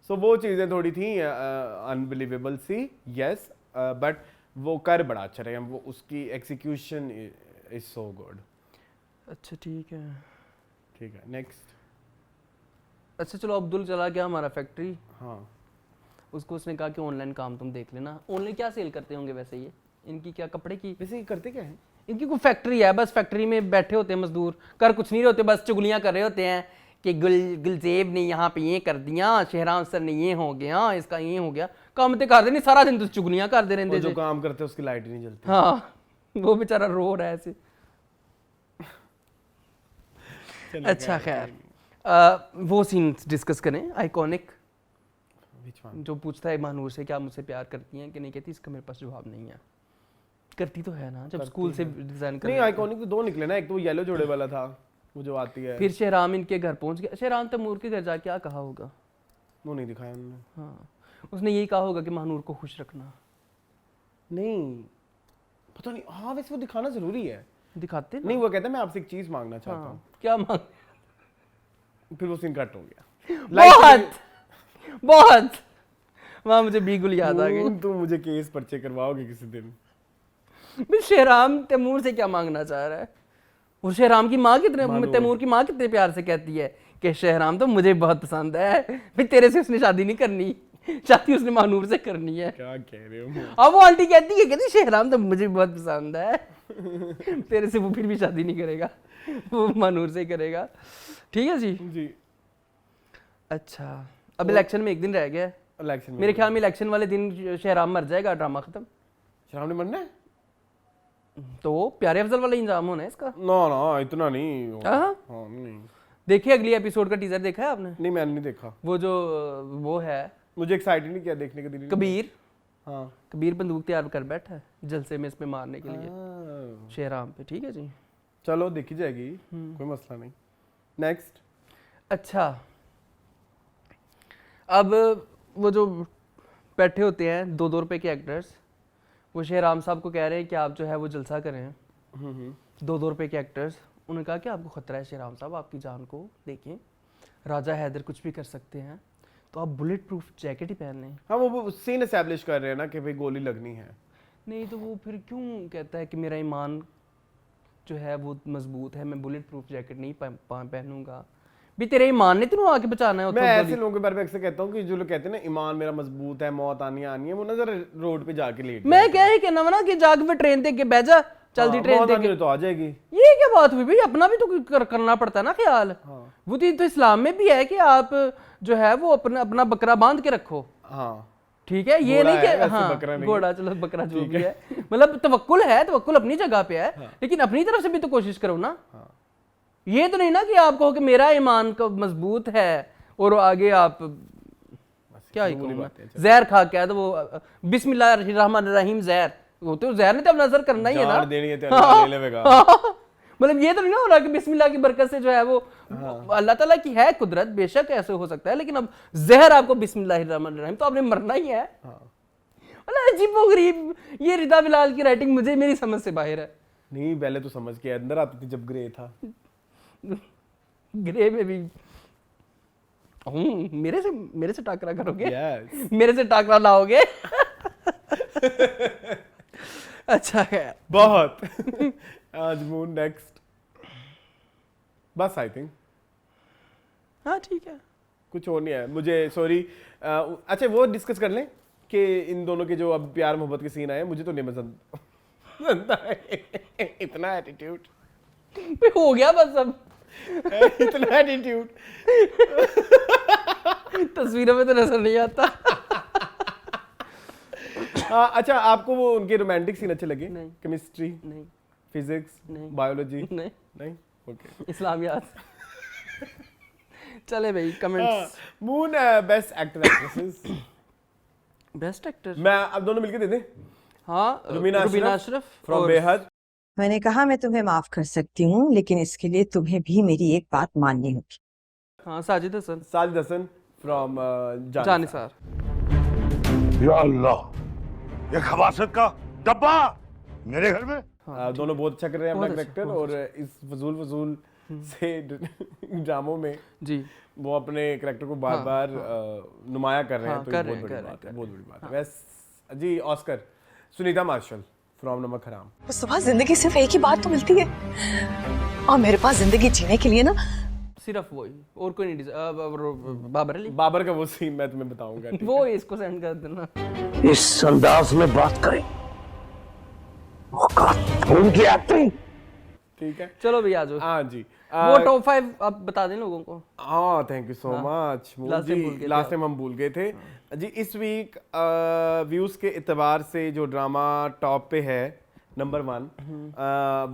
सो वो चीज़ें थोड़ी थी अनबिलीवेबल सी, यस, बट वो कर बड़ा अच्छा रहा, वो उसकी एग्जीक्यूशन इज सो गुड। अच्छा ठीक है, ठीक है, नेक्स्ट। अच्छा चलो, अब्दुल चला गया हमारा फैक्ट्री। हाँ, उसको उसने कहा कि ऑनलाइन काम तुम देख लेना। ऑनलाइन क्या सेल करते होंगे वैसे ये, इनकी क्या कपड़े की, वैसे ये करते क्या है? इनकी कोई फैक्ट्री है, बस फैक्ट्री में बैठे होते हैं मजदूर, कर कुछ नहीं होते, बस चुगलियां कर रहे होते हैं कि गुलजेब ने यहाँ पे ये कर दिया, शहराम सर ने ये हो गया, इसका ये हो गया, काम तो कर दे नहीं, सारा दिन तो चुगलियां करते रहते। जो काम करते हैं उसकी लाइट ही नहीं जलती। हाँ, वो बेचारा रो रहा है ऐसे। अच्छा खैर, वो सीन डिस्कस करें, आइकॉनिक, जो पूछता है महानूर से क्या मुझसे प्यार करती हैं कि नहीं करती, इसका मेरे पास जवाब नहीं है। करती तो है ना, जब स्कूल से डिजाइन कर। नहीं, आइकॉनिक तो दो निकले ना, एक तो वो येलो जोड़े वाला था, वो जो आती है। फिर शहराम इनके घर पहुंच गया, शहराम तैमूर के घर जाके क्या कहा होगा, वो नहीं दिखाया उन्होंने। हाँ, उसने यही कहा होगा कि महानूर को खुश रखना। नहीं पता नहीं, हाँ वैसे वो दिखाना जरूरी है। दिखाते नहीं, वो कहता है मैं आपसे एक चीज मांगना चाहता हूँ। क्या मांग, फिर वो सीन कट हो गया। बहुत वहाँ मुझे बीगुल याद आ गई। तुम मुझे केस पर्चे करवाओगे किसी दिन। शहराम तैमूर से क्या मांगना चाह रहा है? वो शहराम की माँ कितने, तैमूर की माँ कितने प्यार से कहती है कि शहराम तो मुझे बहुत पसंद है, फिर तेरे से उसने शादी नहीं करनी, शादी उसने महानूर से करनी है। क्या कह रहे हो? अब वो आंटी कहती है, कहती शहराम तो मुझे बहुत पसंद है, तेरे से वो फिर भी शादी नहीं करेगा, वो महानूर से ही करेगा। ठीक है जी। अच्छा, अब इलेक्शन में एक दिन रह गया। इलेक्शन मेरे ख्याल में इलेक्शन वाले दिन शहराम मर जाएगा, ड्रामा खत्म। शहराम ने मरना है? तो प्यारे अफजल वाला इंजाम होना है इसका। ना इतना नहीं। हाँ नहीं। देखिए अगली एपिसोड का टीजर देखा है आपने? नहीं, मैंने नहीं देखा। वो जो वो है, मुझे एक्साइट नहीं किया देखने के दिन। कबीर। हाँ, कबीर बंदूक तैयार कर बैठा है जलसे में इसमें मारने के लिए शहराम पे। ठीक है जी, चलो देखी जाएगी, कोई मसला नहीं। नेक्स्ट। अच्छा, अब वो जो बैठे होते हैं 2-2 रुपए के एक्टर्स, वो शहराम साहब को कह रहे हैं कि आप जो है वो जलसा करें। 2-2 रुपए के एक्टर्स, उन्होंने कहा कि आपको खतरा है शहराम साहब, आपकी जान को देखें, राजा हैदर कुछ भी कर सकते हैं, तो आप बुलेट प्रूफ जैकेट ही पहन लें। हाँ, वो सीन एस्टैब्लिश कर रहे हैं ना कि भाई गोली लगनी है। नहीं तो वो फिर क्यों कहता है कि मेरा ईमान जो है वो मजबूत है, मैं बुलेट प्रूफ जैकेट नहीं पहनूंगा। भी तेरे ईमान ने तेनू आके बचाना है। मैं ऐसे लोगों के बारे में अक्सर कहता हूँ कि जो लोग कहते हैं ना ईमान मेरा मजबूत है, मौत आनी है, वो ना जरा रोड पे जाके लेट। मैं क्या ही कहना ना कि जाके फिर ट्रेन देख के बैठ जा, चलती ट्रेन देख के तो आ जाएगी। ये क्या बात हुई भाई, अपना भी तो करना पड़ता है ना ख्याल। वो तो इस्लाम में भी है कि आप जो है वो अपना बकरा बांध के रखो। हाँ ठीक है, ये नहीं कि हाँ घोड़ा, चलो बकरा जो भी है, मतलब तवक्कुल है, तवक्कुल अपनी जगह पे है, लेकिन अपनी तरफ से भी तो कोशिश करो ना। ये तो नहीं ना कि आप कहो कि मेरा ईमान का मजबूत है और आगे आप क्या ही कहूँ, जहर खा के आया तो वो बिस्मिल्लाहिर्रहमानिर्रहीम जहर, वो तो जहर ने तो अब नजर करना ही है ना। मतलब ये तो नहीं ना हो रहा कि बिस्मिल्लाह की बरकत से जो है वो अल्लाह ताला की है कुदरत, बेशक ऐसे हो सकता है, लेकिन अब जहर आपको बिस्मिल्लाहिर्रहमानिर्रहीम तो आपने मरना ही है। मतलब अजीबोगरीब, ये रिदा बिलाल की राइटिंग मुझे मेरी समझ से बाहर है। नहीं पहले तो समझ के अंदर आती थी जब ग्रे था। ग्रे में भी मेरे से टाकरा करोगे? Yes. मेरे से टाकरा लाओगे? अच्छा है बहुत। आज मून नेक्स्ट बस आई थिंक हाँ ठीक है। कुछ और नहीं है मुझे, सॉरी। अच्छा वो डिस्कस कर लें कि इन दोनों के जो अब प्यार मोहब्बत के सीन आए, मुझे तो नहीं पसंद इतना एटीट्यूड हो गया बस अब। इतना एटीट्यूड तस्वीरों में तो नजर नहीं आता। अच्छा आपको वो उनके रोमांटिक सीन अच्छे लगे? नहीं। केमिस्ट्री नहीं। फिजिक्स नहीं। बायोलॉजी नहीं। नहीं ओके। इस्लामियात। चले भाई comments. Moon best actor actresses. Best actor मैं अब दोनों मिलके दे दें। हाँ रुबीना अशरफ फ्रॉम और बेहद। मैंने कहा मैं तुम्हें माफ कर सकती हूँ, लेकिन इसके लिए तुम्हें भी मेरी एक बात माननी होगी। हाँ साजिद हसन फ्रॉम जानिसार। या अल्लाह, ये खबासत का डब्बा मेरे घर में। दोनों बहुत अच्छा कर रहे हैं अपना बहुत अच्छा, करेक्टर, और इस फजूल से ड्रामों में जी वो अपने करेक्टर को बार बार नुमाया कर रहे हैं, तो ये कर बहुत रहे बड़ी हैं, बात है, बहुत बड़ी बात है। वैसे जी ऑस्कर सुनीता मार्शल फ्रॉम नमक हराम। सुबह जिंदगी सिर्फ एक ही बात तो मिलती है, और मेरे पास जिंदगी जीने के लिए ना सिर्फ वही, और कोई नहीं। बाबर अली, बाबर का वो सीन मैं तुम्हें बताऊंगा। वो इसको सेंड कर देना। इस अंदाज में बात करें, उनकी एक्टिंग। ठीक है चलो भैया आ जाओ। हाँ जी वो टॉप 5 आप बता दें लोगों को। हाँ thank you so much last time हम भूल गए थे जी। इस वीक व्यूज के एतबार से जो ड्रामा टॉप पे है नंबर 1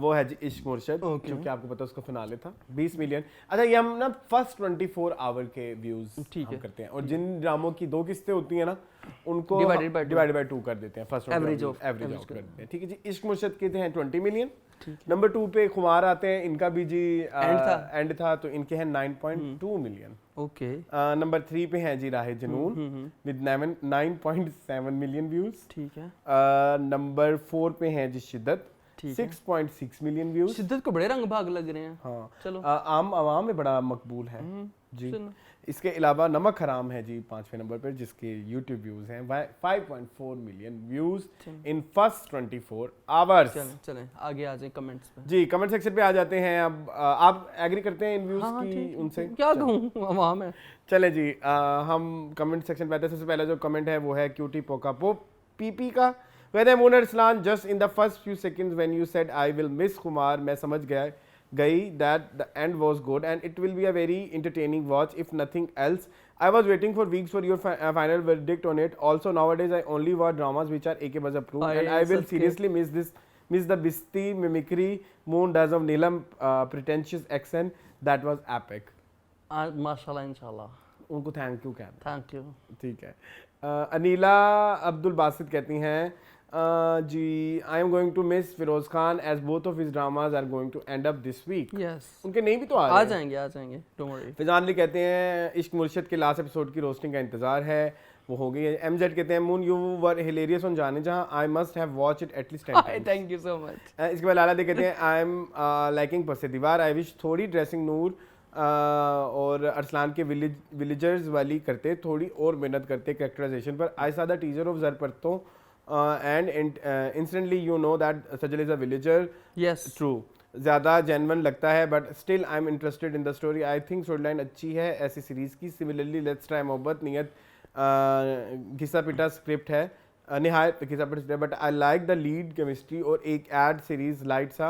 वो है जी इश्क मुर्शद, क्योंकि आपको पता है उसका फिनाले था 20 मिलियन। अच्छा ये हम ना फर्स्ट 24 आवर के व्यूज हम करते हैं, और जिन ड्रामों की 2 किस्तें होती हैं ना उनको डिवाइडेड बाय 2 कर देते हैं, फर्स्ट एवरेज ऑफ कर देते हैं। ठीक है जी। इश्क मुर्शद के हैं 20 मिलियन। नंबर 2 पे खुमार आते हैं, इनका भी जी एंड था तो इनके हैं 9.2 मिलियन। ओके। नंबर 3 पे हैं जी राहे जुनून विद 9.7 मिलियन व्यूज। ठीक है। नंबर 4 पे हैं जी शिद्दत 6.6 मिलियन व्यूज। शिद्दत को बड़े रंग भाग लग रहे हैं। हाँ चलो आम आवाम में बड़ा मकबूल है जी। इसके अलावा नमक हराम है जी 5वें नंबर पर, जिसके YouTube व्यूज हैं 5.4 million views in first 24 hours. चलें आगे आ जाए कमेंट्स पे जी। कमेंट सेक्शन पे आ जाते हैं। अब आप एग्री करते हैं इन व्यूज की उनसे? क्या कहूँ आवाम है। चले जी हम कमेंट सेक्शन पे आते हैं। सबसे पहला जो कमेंट है वो है क्यूटी पोकापो पीपी का। कहते हैं moon Arsalan, just in the first few seconds when you said I will miss Kumar, मैं समझ गई that the end was good and it will be a very entertaining watch if nothing else. I was waiting for weeks for your final verdict on it. Also nowadays I only watch dramas which are AK Buzz approved and I will seriously miss the Bisti mimicry Moon does of Neelam pretentious accent. That was epic. माशाल्लाह इंशाल्लाह। उनको thank you कहते हैं। Thank you. ठीक है। अनीला अब्दुल बासित कहती हैं जी I am going to miss Feroze Khan as both of his dramas are going to end up this week. Yes उनके नहीं भी तो आ जाएंगे डोंट वरी। फिजान अली कहते हैं इश्क मुर्शद के लास्ट एपिसोड की रोस्टिंग का इंतजार है, वो हो गई है। एमजेड कहते हैं moon you were hilarious on जाने जहां, I must have watch it at least 10 times. Thank you so much. इसके बाद लाला दे कहते हैं आई एम लाइकिंग पसे दीवार, आई विश थोड़ी ड्रेसिंग नूर और अरसलान के विलेजर्स वाली करते, थोड़ी और मेहनत करते कैरेक्टराइजेशन पर। आई सा द टीजर ऑफ जर परतों and instantly you know that Sajal is a villager. Yes, true. ज़्यादा जेन्युइन लगता है but still I am interested in the story. I think story line अच्छी है ऐसी सीरीज़ की। सिमिलरली लेट्स ट्राई मोहब्बत नियत घिसा पिटा स्क्रिप्ट है, निहायत घिसा पिटा, but I like the lead chemistry और एक एड सीरीज लाइट सा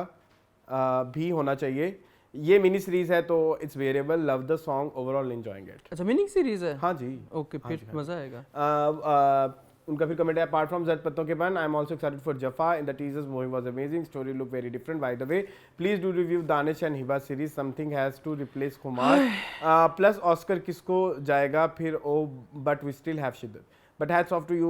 भी होना चाहिए। ये मिनी सीरीज है तो it's variable, love the song, overall enjoying it. अच्छा मिनी सीरीज है? हाँ जी। ओके फिर मज़ा आएगा। उनका फिर कमेंट है अपार्ट फ्रॉम जट पत्तों के बन I am also excited for Jafaa in the teasers movie was amazing, story look very different by the way, please do review Danish and Hiba series, something has to replace Kumar plus Oscar किसको जाएगा फिर oh but we still have Shiddat. But hats off to you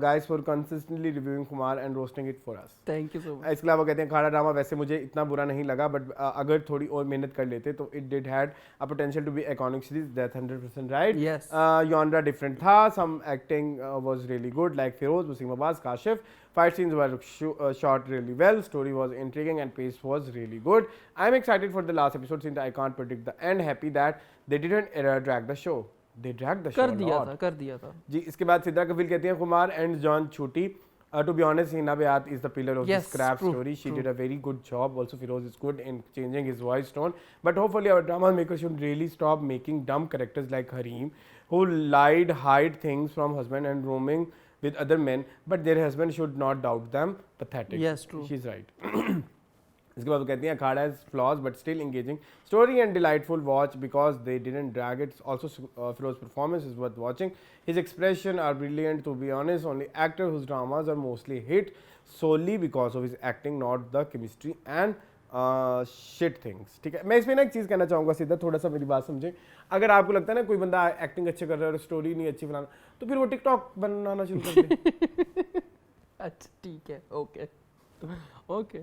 guys for consistently reviewing Kumar and roasting it for us. Thank you so much. इसके अलावा कहते हैं अखाड़ा drama वैसे मुझे इतना बुरा नहीं लगा, बट अगर थोड़ी और मेहनत कर लेते तो it did had a potential to be iconic series, that's 100% right. Yes. Genre different था, some acting was really good like Feroze, Wasim Abbas, Kashif, fight scenes were shot really well, story was intriguing and pace was really good. I'm excited for the last episode since I can't predict the end. Happy that they didn't drag the show. They dragged the show कर a दिया lot. था, कर दिया था। जी, इसके बाद सिद्धा कपिल कहते हैं कुमार एंड जॉन छूटी, to be honest Hina Beat is the pillar of Yes, this scrap true, story. She true. did a very good job. Also Firoz is good in changing his voice tone, but hopefully our drama makers should really stop making dumb characters like Harim who hide things from husband and roaming with other men, but their husband should not doubt them. Pathetic. Yes, true. She's right. इसके बाद वो कहती हैं अखाड़ा has flaws but still engaging story and delightful watch because they didn't drag it. Also Firoz's performance is worth watching. His expression are brilliant. To be honest, only actor whose dramas are mostly hit solely because of his acting, not the chemistry and shit things. ठीक है, मैं इसमें ना एक चीज़ कहना चाहूँगा सीधा, थोड़ा सा मेरी बात समझें। अगर आपको लगता है ना कोई बंदा एक्टिंग अच्छे कर रहा है और स्टोरी नहीं अच्छी बनाना, तो फिर वो टिकटॉक बनाना शुरू कर दे। अच्छा ठीक है, ओके ओके।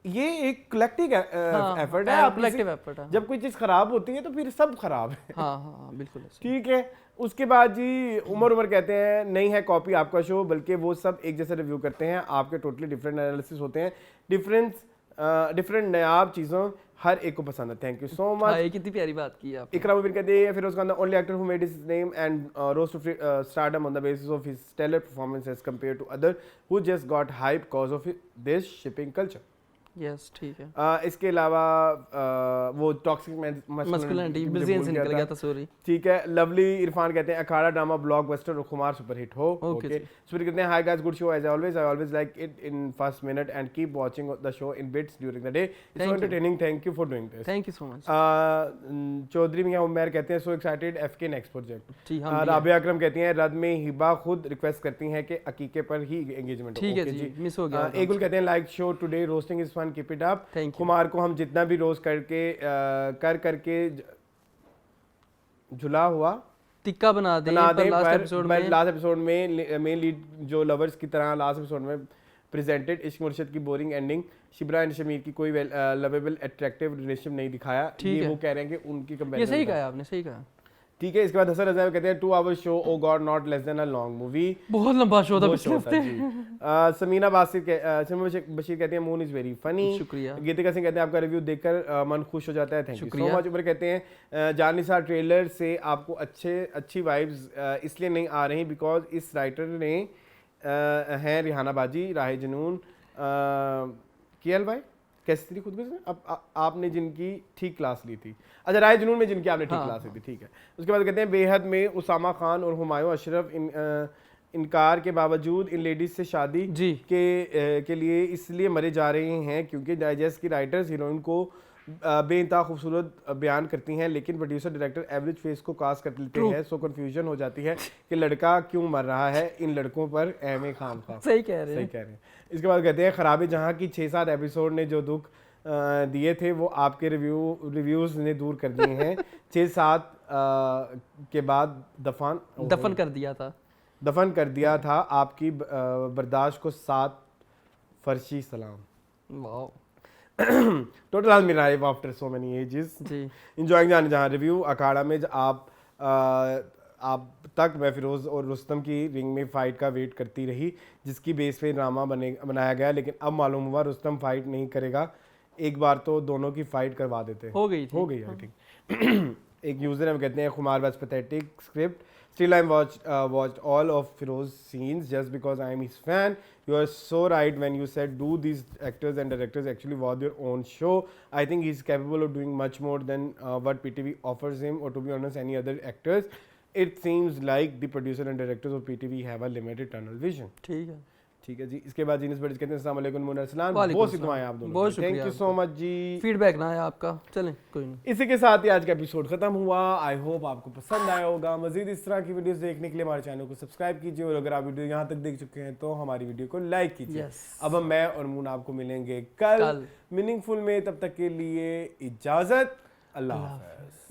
ये एक कलेक्टिव एफर्ट है, कलेक्टिव एफर्ट है। जब कोई चीज़ खराब होती है तो फिर सब खराब है। हाँ हाँ बिल्कुल ऐसे। ठीक है, उसके बाद जी उमर कहते हैं नहीं है कॉपी आपका शो, बल्कि वो सब एक जैसे रिव्यू करते हैं, आपके टोटली डिफरेंट एनालिसिस होते हैं, डिफरेंट नायाब चीज़ों हर एक को पसंद है। Thank you so much. ये कितनी प्यारी बात की आपने। इकरा मुबीन कहते हैं फिर उसका only actor who made his name and rose to stardom on the basis of his stellar performance as compared to other who just got hype because of this shipping culture. Yes ठीक है। इसके अलावा वो toxic masculinity बिल्कुल से निकल गया था, सॉरी। ठीक है, लवली इरफान कहते हैं अखाड़ा ड्रामा ब्लॉकबस्टर और कुमार सुपर हिट हो। ओके, सुपर कहते हैं hi guys, good show as always, I always like it in first minute and keep watching the show in bits during the day, it's so entertaining, thank you for doing this. Thank you so much. Chaudhry Mian Umar कहते हैं so excited FK next project. जी हाँ। राबिया अकरम कहती हैं रद में हिबा खुद request करती हैं कि अकीके पर ही एंगेजमेंट हो। ठीक है जी, मिस हो गया। एगुल कहते हैं like show today, roasting is fun, keep it up. Kumar को हम जितना भी रोज करके झुला हुआ टिक्का बना दें पर लास्ट एपिसोड में मेन लीड जो लवर्स की तरह लास्ट एपिसोड में प्रेजेंटेड, इश्क मुर्शिद की boring ending, Shibra and Shamir की कोई लवेबल अट्रैक्टिव रिलेशनशिप नहीं दिखाया। ये वो कह रहे हैं कि उनकी कंपैरिजन, ये सही कहा आपने, सही कहा। ठीक है, इसके बाद हसन रज़ा कहते हैं 2 hour show, oh God not less than a long movie, बहुत लंबा शो था पिछले हफ्ते। समीना बशीर कहते हैं मून इज वेरी फनी, शुक्रिया। गीतिका सिंह कहते हैं आपका रिव्यू देखकर मन खुश हो जाता है, थैंक यू सो मच। ऊपर कहते हैं जानिसा ट्रेलर से आपको अच्छी वाइब्स इसलिए नहीं आ रही बिकॉज इस राइटर ने हैं रिहाना बाजी, राहे जुनून, KL भाई कैसी थी खुद को आपने जिनकी ठीक क्लास ली थी, अच्छा राय जुनून में जिनकी आपने ठीक क्लास ली थी, ठीक है। उसके बाद कहते हैं बेहद में उसामा खान और हुमायूं अशरफ इनकार के बावजूद इन लेडीज से शादी के लिए इसलिए मरे जा रहे हैं क्योंकि डाइजेस्ट की राइटर्स हीरोइन को बेइंतहा खूबसूरत बयान करती हैं, लेकिन प्रोड्यूसर डायरेक्टर एवरेज फेस को कास्ट कर लेते हैं, सो कंफ्यूजन हो जाती है कि लड़का क्यों मर रहा है इन लड़कों पर एम खाम खा। सही कह रहे हैं। इसके बाद कहते हैं खराबे जहाँ की 6-7 एपिसोड ने जो दुख दिए थे वो आपके रिव्यूज़ ने दूर कर दिए हैं। 6-7 के बाद दफन कर दिया था आपकी बर्दाश्त को 7 फर्शी सलाम। वाओ टोटल आज मेरा life after so many ages enjoying Jaane Jahan review अखाड़ा में आप तक मैं फिरोज़ और रुस्तम की रिंग में फ़ाइट का वेट करती रही जिसकी बेस पे ड्रामा बनाया गया, लेकिन अब मालूम हुआ रुस्तम फाइट नहीं करेगा, एक बार तो दोनों की फाइट करवा देते। हो गई आई थिंक। एक यूज़र है कहते हैं Kumar was pathetic script, still I watched all of Firoz's scenes just because I am his fan. You are so right when you said do these actors and directors actually watch their own show. I think he's capable of doing much more than what PTV offers him, or to be honest any other actors. It seems like the producer and directors of PTV have a limited tunnel vision. ठीक है जी। इसके बाद genus birds कहते हैं अस्सलाम वालेकुम मुनर सलाम, बहुत सी दुआएं आप दोनों, thank you so much ji. Feedback ना है आपका, चलें कोई नहीं। इसी के साथ ही आज का एपिसोड खत्म हुआ। आई होप आपको पसंद आया होगा। मजीद इस तरह की वीडियोस देखने के लिए हमारे चैनल को सब्सक्राइब कीजिए, और अगर आप वीडियो यहाँ तक देख चुके हैं तो हमारी वीडियो को लाइक कीजिए। अब मैं और मून आपको मिलेंगे कल मीनिंगफुल में, तब तक के लिए इजाजत, अल्लाह हाफ़िज़।